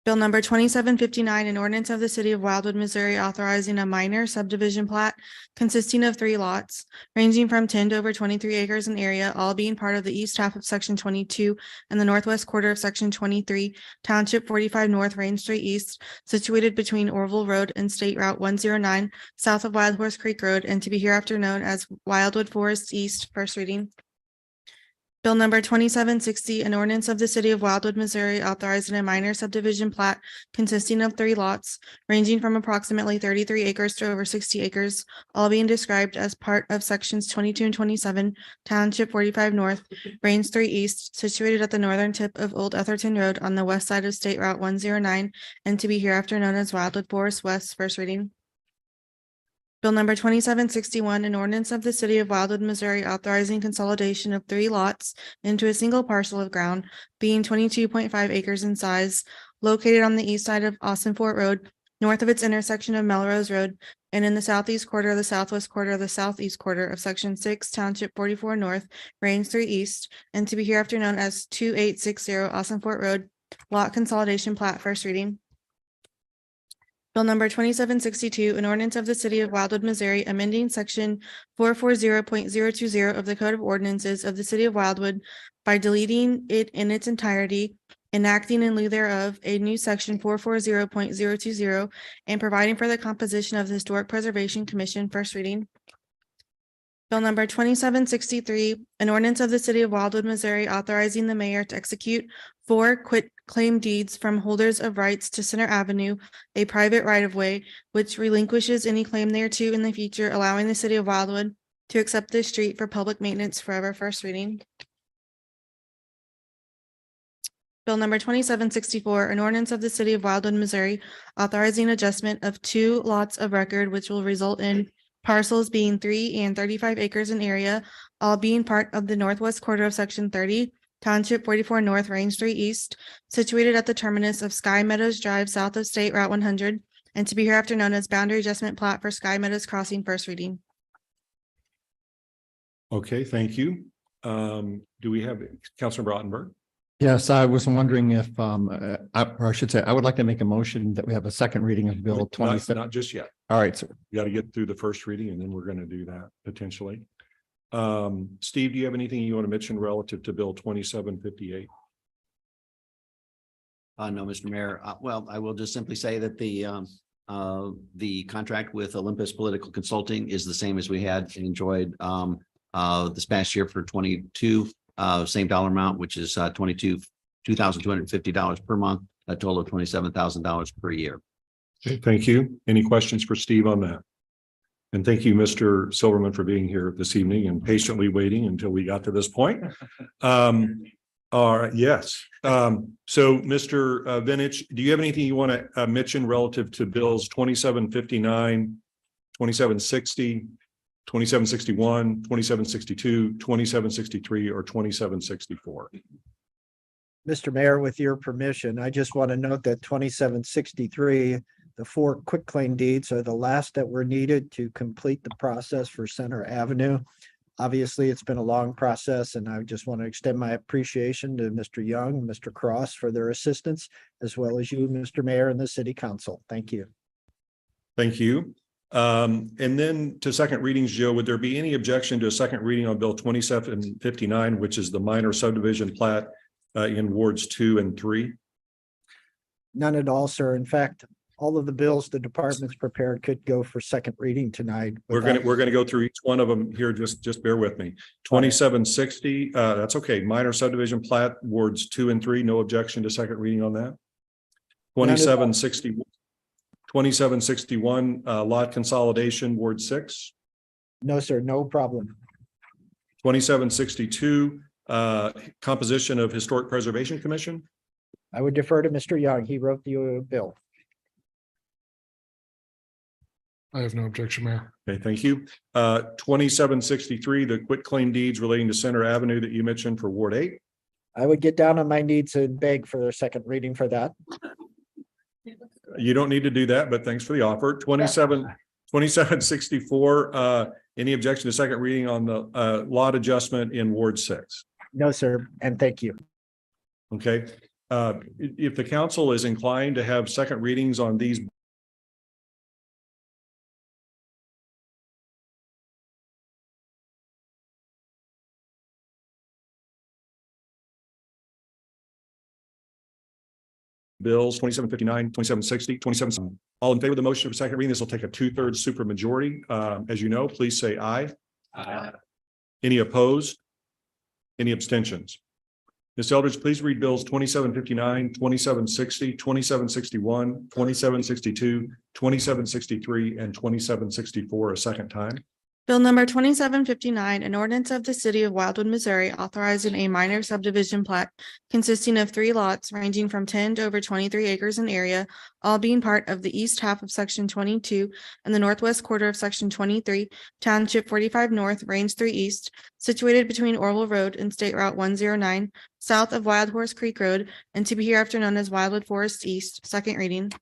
Bill number 2759, an ordinance of the city of Wildwood, Missouri, authorizing a minor subdivision plat consisting of 3 lots ranging from 10 to over 23 acres in area, all being part of the east half of section 22 and the northwest quarter of section 23, township 45 north, Range Street East, situated between Orville Road and State Route 109, south of Wild Horse Creek Road, and to be hereafter known as Wildwood Forest East, first reading. Bill number 2760, an ordinance of the city of Wildwood, Missouri, authorizing a minor subdivision plat consisting of 3 lots ranging from approximately 33 acres to over 60 acres, all being described as part of sections 22 and 27, township 45 north, Range 3 east, situated at the northern tip of Old Etherton Road on the west side of State Route 109, and to be hereafter known as Wildwood Forest West, first reading. Bill number 2761, an ordinance of the city of Wildwood, Missouri, authorizing consolidation of 3 lots into a single parcel of ground being 22.5 acres in size, located on the east side of Austin Fort Road, north of its intersection of Melrose Road, and in the southeast quarter of the southwest quarter of the southeast quarter of section 6, township 44 north, Range 3 east, and to be hereafter known as 2860 Austin Fort Road, lot consolidation plat, first reading. Bill number 2762, an ordinance of the city of Wildwood, Missouri, amending section 440.020 of the Code of Ordinances of the city of Wildwood by deleting it in its entirety, enacting in lieu thereof a new section 440.020, and providing for the composition of the Historic Preservation Commission, first reading. Bill number 2763, an ordinance of the city of Wildwood, Missouri, authorizing the mayor to execute 4 quitclaim deeds from holders of rights to Center Avenue, a private right-of-way, which relinquishes any claim thereto in the future, allowing the city of Wildwood to accept this street for public maintenance forever, first reading. Bill number 2764, an ordinance of the city of Wildwood, Missouri, authorizing adjustment of 2 lots of record, which will result in parcels being 3 and 35 acres in area, all being part of the northwest quarter of section 30, township 44 north, Range 3 east, situated at the terminus of Sky Meadows Drive south of State Route 100, and to be hereafter known as boundary adjustment plat for Sky Meadows Crossing, first reading. Okay, thank you. Do we have Councilor Rottenberg? Yes, I was wondering if, or I should say, I would like to make a motion that we have a second reading of Bill 27. Not just yet. All right, sir. You got to get through the first reading and then we're going to do that potentially. Steve, do you have anything you want to mention relative to Bill 2758? No, Mr. Mayor. Well, I will just simply say that the contract with Olympus Political Consulting is the same as we had enjoyed this past year for 22. Same dollar amount, which is $2,250 per month, a total of $27,000 per year. Okay, thank you. Any questions for Steve on that? And thank you, Mr. Silverman, for being here this evening and patiently waiting until we got to this point. All right, yes. So Mr. Vinich, do you have anything you want to mention relative to bills 2759, 2760, 2761, 2762, 2763, or 2764? Mr. Mayor, with your permission, I just want to note that 2763, the 4 quitclaim deeds are the last that were needed to complete the process for Center Avenue. Obviously, it's been a long process, and I just want to extend my appreciation to Mr. Young and Mr. Cross for their assistance, as well as you, Mr. Mayor, and the City Council. Thank you. Thank you. And then to second readings, Joe, would there be any objection to a second reading on Bill 2759, which is the minor subdivision plat in wards 2 and 3? None at all, sir. In fact, all of the bills the department's prepared could go for second reading tonight. We're gonna go through each one of them here. Just bear with me. 2760, that's okay. Minor subdivision plat wards 2 and 3, no objection to second reading on that. 2761, lot consolidation, Ward 6. No, sir, no problem. 2762, composition of Historic Preservation Commission. I would defer to Mr. Young. He wrote the bill. I have no objection, Mayor. Okay, thank you. 2763, the quitclaim deeds relating to Center Avenue that you mentioned for Ward 8. I would get down on my knees and beg for their second reading for that. You don't need to do that, but thanks for the offer. 2764, any objection to second reading on the lot adjustment in Ward 6? No, sir, and thank you. Okay, if the council is inclined to have second readings on these bills, 2759, 2760, 27. All in favor of the motion for second reading, this will take a 2/3 supermajority. As you know, please say aye. Aye. Any opposed? Any abstentions? Ms. Eldridge, please read bills 2759, 2760, 2761, 2762, 2763, and 2764 a second time. Bill number 2759, an ordinance of the city of Wildwood, Missouri, authorizing a minor subdivision plat consisting of 3 lots ranging from 10 to over 23 acres in area, all being part of the east half of section 22 and the northwest quarter of section 23, township 45 north, range 3 east, situated between Orwell Road and State Route 109, south of Wild Horse Creek Road, and to be hereafter known as Wildwood Forest East, second reading.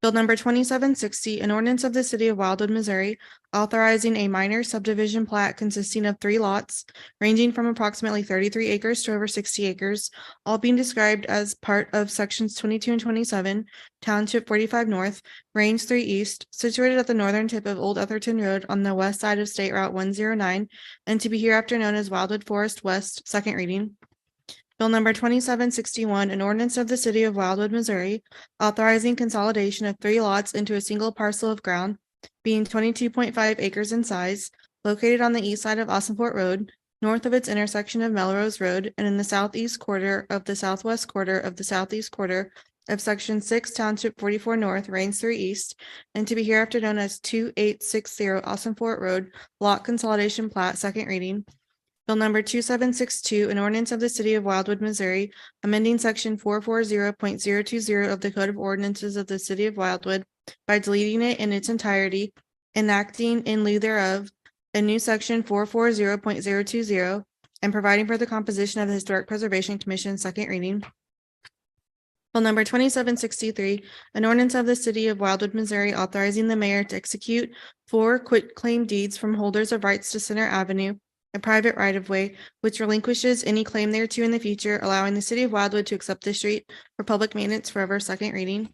Bill number 2760, an ordinance of the city of Wildwood, Missouri, authorizing a minor subdivision plat consisting of 3 lots ranging from approximately 33 acres to over 60 acres, all being described as part of sections 22 and 27, township 45 north, range 3 east, situated at the northern tip of Old Etherton Road on the west side of State Route 109, and to be hereafter known as Wildwood Forest West, second reading. Bill number 2761, an ordinance of the city of Wildwood, Missouri, authorizing consolidation of 3 lots into a single parcel of ground, being 22.5 acres in size, located on the east side of Austinport Road, north of its intersection of Melrose Road, and in the southeast quarter of the southwest quarter of the southeast quarter of section 6, township 44 north, range 3 east, and to be hereafter known as 2860 Austinport Road, lot consolidation plat, second reading. Bill number 2762, an ordinance of the city of Wildwood, Missouri, amending section 440.020 of the Code of Ordinances of the city of Wildwood by deleting it in its entirety, enacting in lieu thereof a new section 440.020, and providing for the composition of the Historic Preservation Commission, second reading. Bill number 2763, an ordinance of the city of Wildwood, Missouri, authorizing the mayor to execute 4 quitclaim deeds from holders of rights to Center Avenue, a private right-of-way, which relinquishes any claim thereto in the future, allowing the city of Wildwood to accept the street for public maintenance forever, second reading.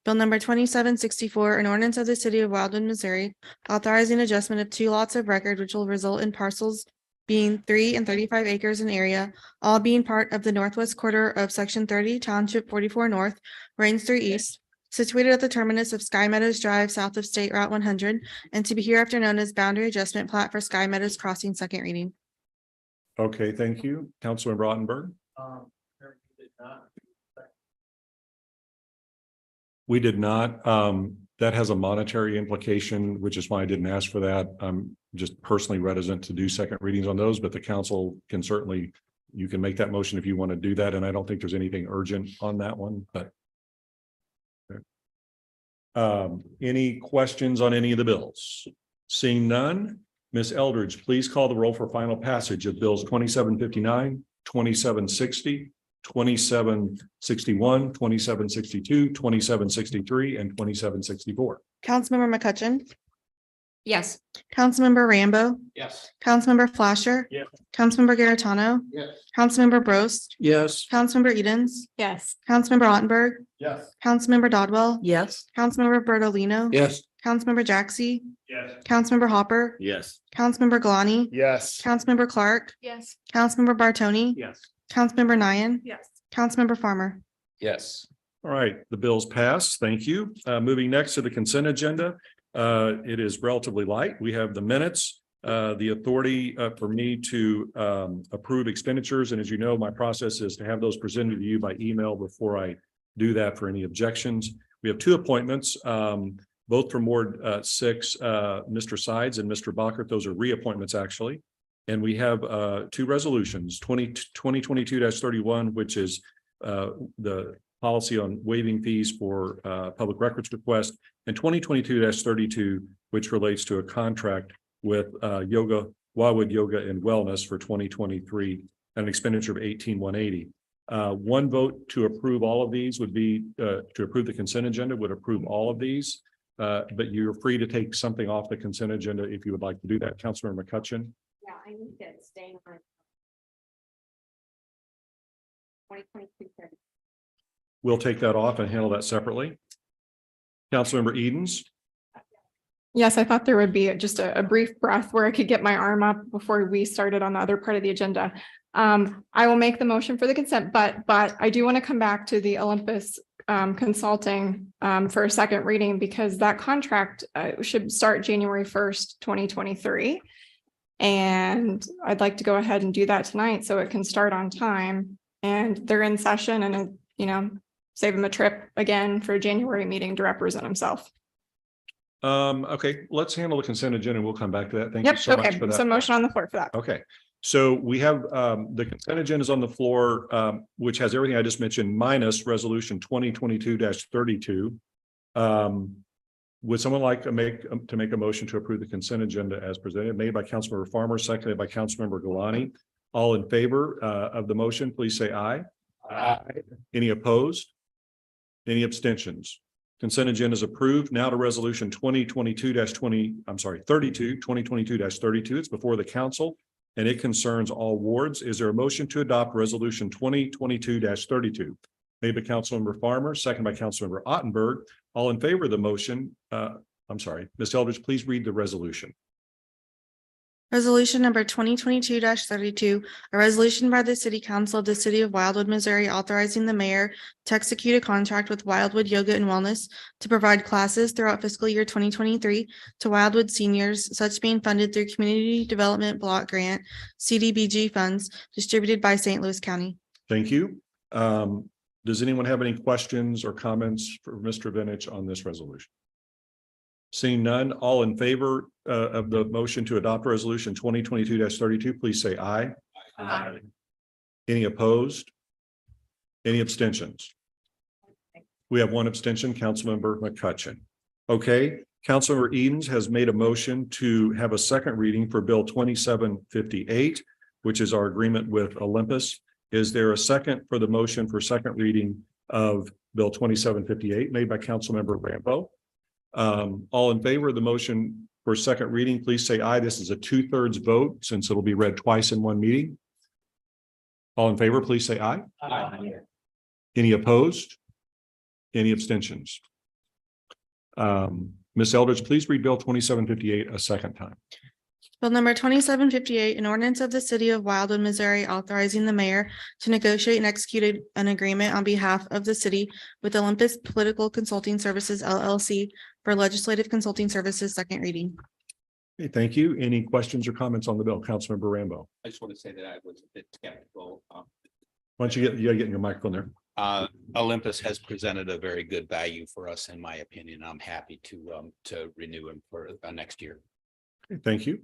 Bill number 2764, an ordinance of the city of Wildwood, Missouri, authorizing adjustment of 2 lots of record, which will result in parcels being 3 and 35 acres in area, all being part of the northwest quarter of section 30, township 44 north, range 3 east, situated at the terminus of Sky Meadows Drive, south of State Route 100, and to be hereafter known as Boundary Adjustment Plat for Sky Meadows Crossing, second reading. Okay, thank you. Councilman Rottenberg. We did not. That has a monetary implication, which is why I didn't ask for that. I'm just personally reticent to do second readings on those, but the council can certainly, you can make that motion if you want to do that. And I don't think there's anything urgent on that one, but. Any questions on any of the bills? Seeing none, Ms. Eldridge, please call the roll for final passage of bills 2759, 2760, 2761, 2762, 2763, and 2764. Councilmember McCutcheon. Yes. Councilmember Rambo. Yes. Councilmember Flasher. Yes. Councilmember Garitano. Yes. Councilmember Brost. Yes. Councilmember Edens. Yes. Councilmember Ottenberg. Yes. Councilmember Dodwell. Yes. Councilmember Bertolino. Yes. Councilmember Jaxi. Yes. Councilmember Hopper. Yes. Councilmember Galani. Yes. Councilmember Clark. Yes. Councilmember Bartoni. Yes. Councilmember Nyan. Yes. Councilmember Farmer. Yes. All right, the bill's passed. Thank you. Moving next to the consent agenda. It is relatively light. We have the minutes, the authority for me to approve expenditures. And as you know, my process is to have those presented to you by email before I do that for any objections. We have two appointments, both from Ward 6, Mr. Sides and Mr. Bachert. Those are reappointments, actually. And we have two resolutions, 2022-31, which is the policy on waiving fees for public records request, and 2022-32, which relates to a contract with Wildwood Yoga and Wellness for 2023, an expenditure of $18,180. One vote to approve all of these would be to approve the consent agenda, would approve all of these, but you're free to take something off the consent agenda if you would like to do that. Councilmember McCutcheon. Yeah, I need to stay on. 2022. We'll take that off and handle that separately. Councilmember Edens. Yes, I thought there would be just a brief breath where I could get my arm up before we started on the other part of the agenda. I will make the motion for the consent, but I do want to come back to the Olympus Consulting for a second reading, because that contract should start January 1st, 2023. And I'd like to go ahead and do that tonight so it can start on time. And they're in session, and save him a trip again for a January meeting to represent himself. Okay, let's handle the consent agenda and we'll come back to that. Thank you so much for that. So motion on the floor for that. Okay, so we have the consent agenda is on the floor, which has everything I just mentioned minus resolution 2022-32. Would someone like to make a motion to approve the consent agenda as presented, made by Councilmember Farmer, seconded by Councilmember Galani? All in favor of the motion, please say aye. Aye. Any opposed? Any abstentions? Consent agenda is approved. Now to resolution 2022-32. It's before the council and it concerns all wards. Is there a motion to adopt resolution 2022-32? Made by Councilmember Farmer, second by Councilmember Ottenberg. All in favor of the motion? Ms. Eldridge, please read the resolution. Resolution number 2022-32, a resolution by the City Council of the City of Wildwood, Missouri, authorizing the mayor to execute a contract with Wildwood Yoga and Wellness to provide classes throughout fiscal year 2023 to Wildwood seniors, such being funded through Community Development Block Grant, CDBG funds distributed by St. Louis County. Thank you. Does anyone have any questions or comments for Mr. Vinich on this resolution? Seeing none, all in favor of the motion to adopt resolution 2022-32, please say aye. Aye. Any opposed? Any abstentions? We have one abstention, Councilmember McCutcheon. Okay, Councilmember Edens has made a motion to have a second reading for Bill 2758, which is our agreement with Olympus. Is there a second for the motion for second reading of Bill 2758 made by Councilmember Rambo? All in favor of the motion for second reading, please say aye. This is a 2/3 vote since it'll be read twice in one meeting. All in favor, please say aye. Aye. Any opposed? Any abstentions? Ms. Eldridge, please read Bill 2758 a second time. Bill number 2758, an ordinance of the City of Wildwood, Missouri, authorizing the mayor to negotiate and execute an agreement on behalf of the city with Olympus Political Consulting Services LLC for legislative consulting services, second reading. Okay, thank you. Any questions or comments on the bill? Councilmember Rambo. I just want to say that I was a bit skeptical. Why don't you gotta get in your microphone there? Olympus has presented a very good value for us, in my opinion. I'm happy to renew him for next year. Okay, thank you.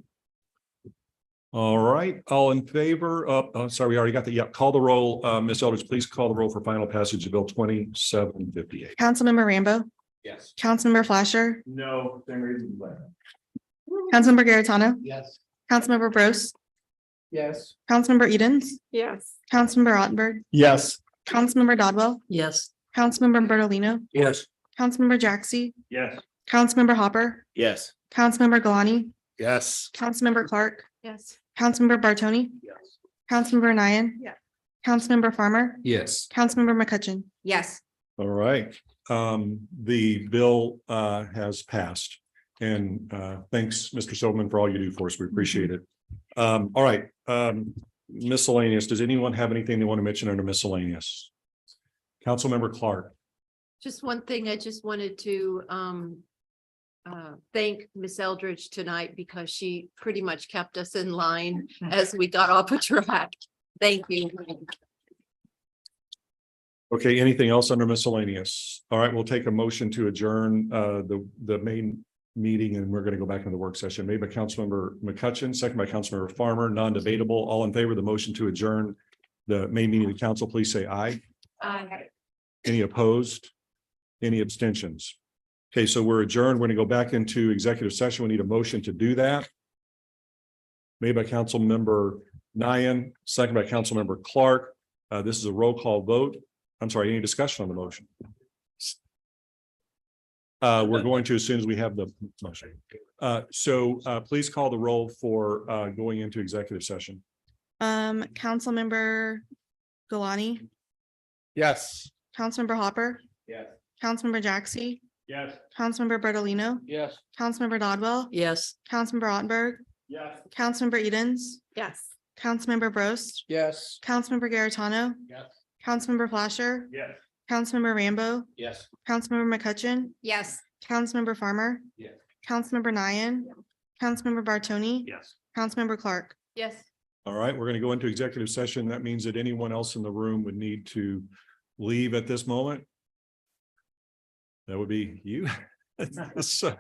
All right, all in favor of, sorry, we already got the, yeah, call the roll. Ms. Eldridge, please call the roll for final passage of Bill 2758. Councilmember Rambo, Yes. Councilmember Flasher, No, same reason. Councilmember Garitano, Yes. Councilmember Bros, Yes. Councilmember Edens, Yes. Councilmember Ottenberg, Yes. Councilmember Dodwell, Yes. Councilmember Bertolino, Yes. Councilmember Jaxi, Yes. Councilmember Hopper, Yes. Councilmember Galani, Yes. Councilmember Clark, Yes. Councilmember Bartoni, Yes. Councilmember Nian, Yeah. Councilmember Farmer, Yes. Councilmember McCutcheon. Yes. All right, the bill has passed. And thanks, Mr. Silverman, for all you do for us. We appreciate it. All right, miscellaneous. Does anyone have anything they want to mention under miscellaneous? Councilmember Clark. Just one thing, I just wanted to thank Miss Eldridge tonight because she pretty much kept us in line as we got off a track. Thank you. Okay, anything else under miscellaneous? All right, we'll take a motion to adjourn the main meeting, and we're going to go back into the work session made by Councilmember McCutcheon, second by Councilmember Farmer, non-debatable. All in favor of the motion to adjourn the main meeting of the council, please say aye. Aye. Any opposed? Any abstentions? Okay, so we're adjourned. We're going to go back into executive session. We need a motion to do that. Made by Councilmember Nyan, second by Councilmember Clark. This is a roll call vote. I'm sorry, any discussion on the motion? We're going to as soon as we have the motion. Please call the roll for going into executive session. Councilmember Galani, Yes. Councilmember Hopper, Yes. Councilmember Jaxi, Yes. Councilmember Bertolino, Yes. Councilmember Dodwell, Yes. Councilmember Ottenberg, Yes. Councilmember Edens, Yes. Councilmember Brost, Yes. Councilmember Garitano, Yes. Councilmember Flasher, Yes. Councilmember Rambo, Yes. Councilmember McCutcheon, Yes. Councilmember Farmer, Yes. Councilmember Nyan, Councilmember Bartoni, Yes. Councilmember Clark. Yes. All right, we're going to go into executive session. That means that anyone else in the room would need to leave at this moment. That would be you. So.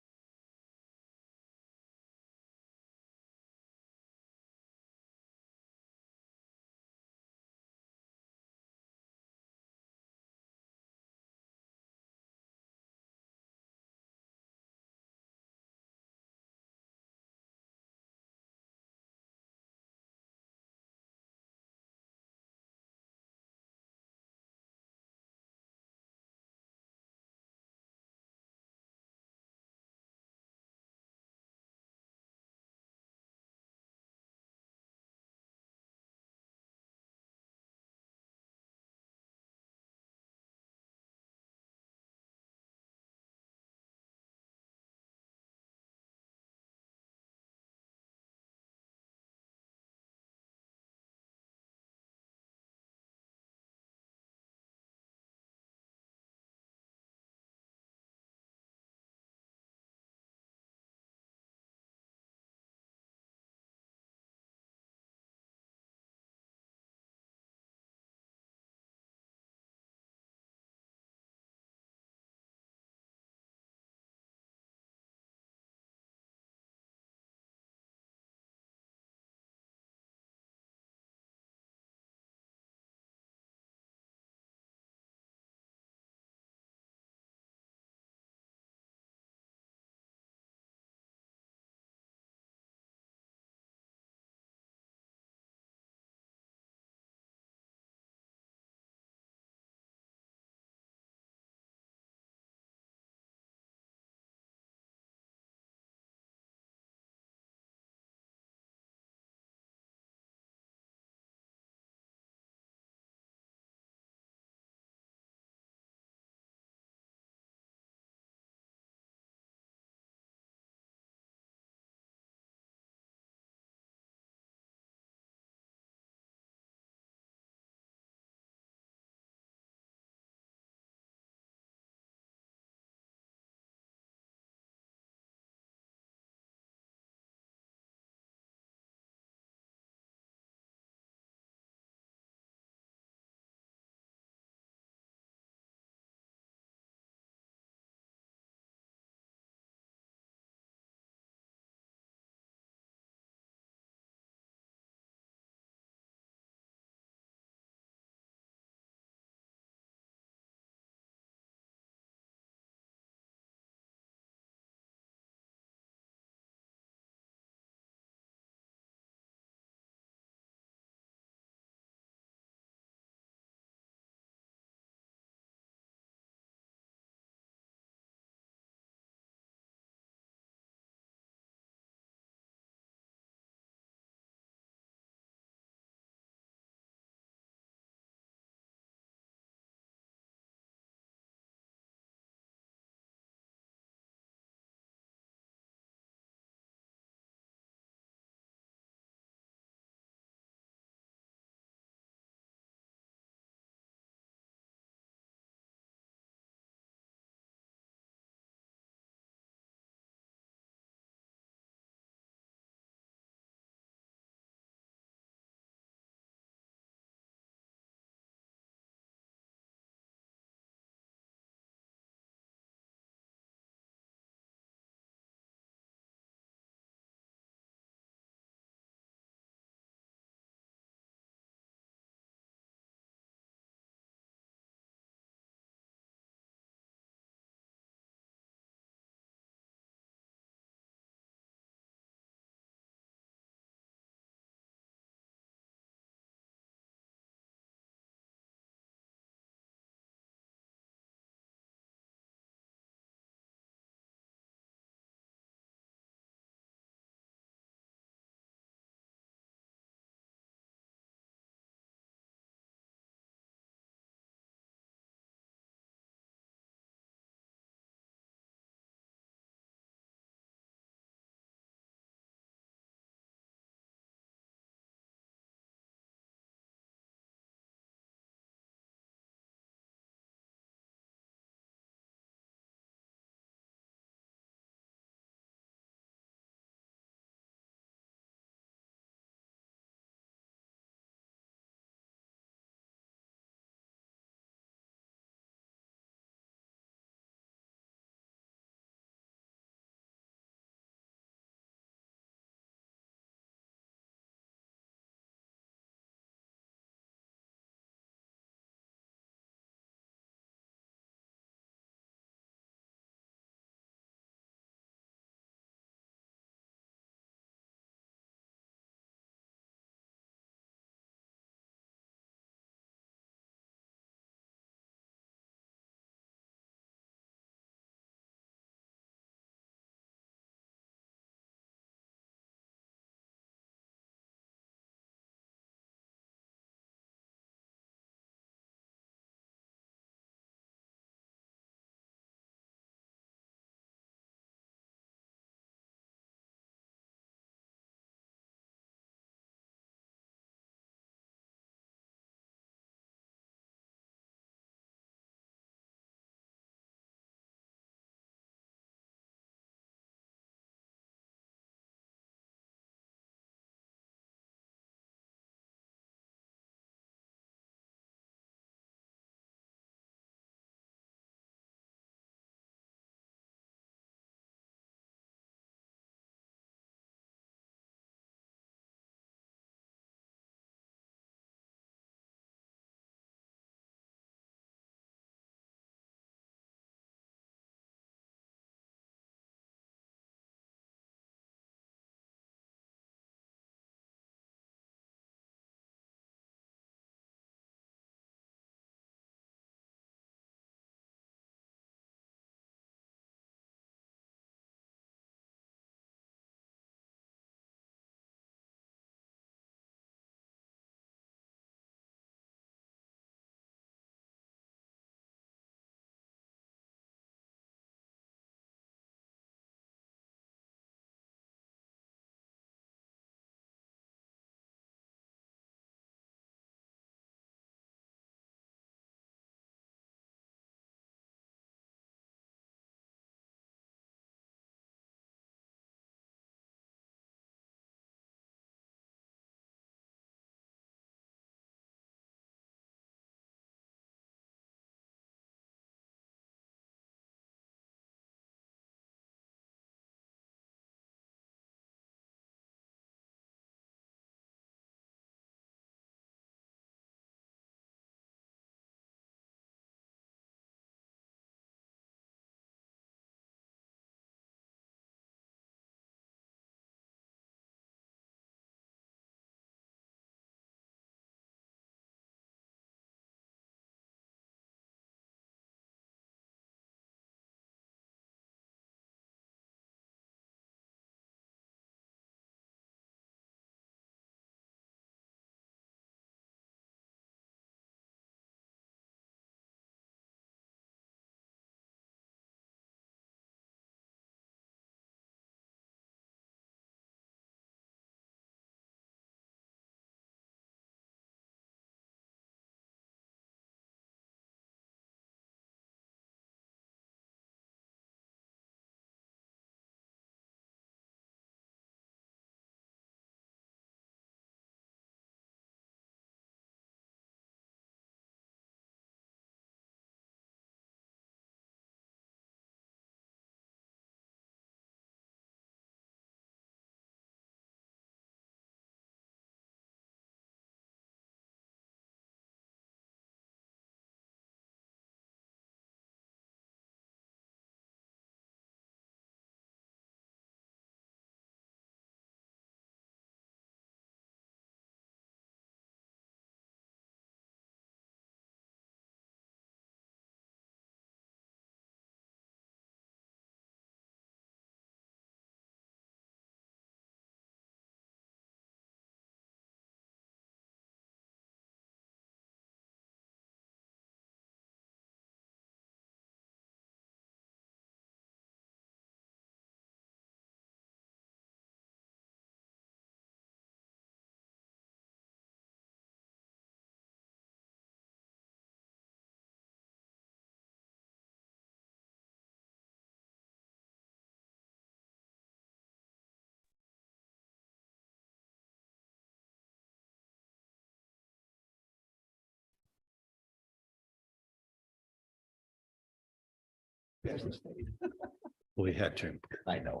We had to. I know.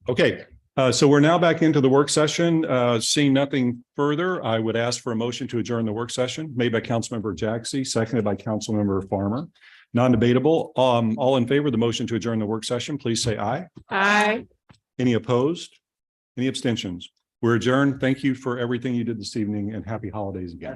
Okay, so we're now back into the work session. Seeing nothing further, I would ask for a motion to adjourn the work session made by Councilmember Jaxi, seconded by Councilmember Farmer. Non-debatable. All in favor of the motion to adjourn the work session, please say aye. Aye. Any opposed? Any abstentions? We're adjourned. Thank you for everything you did this evening and happy holidays again.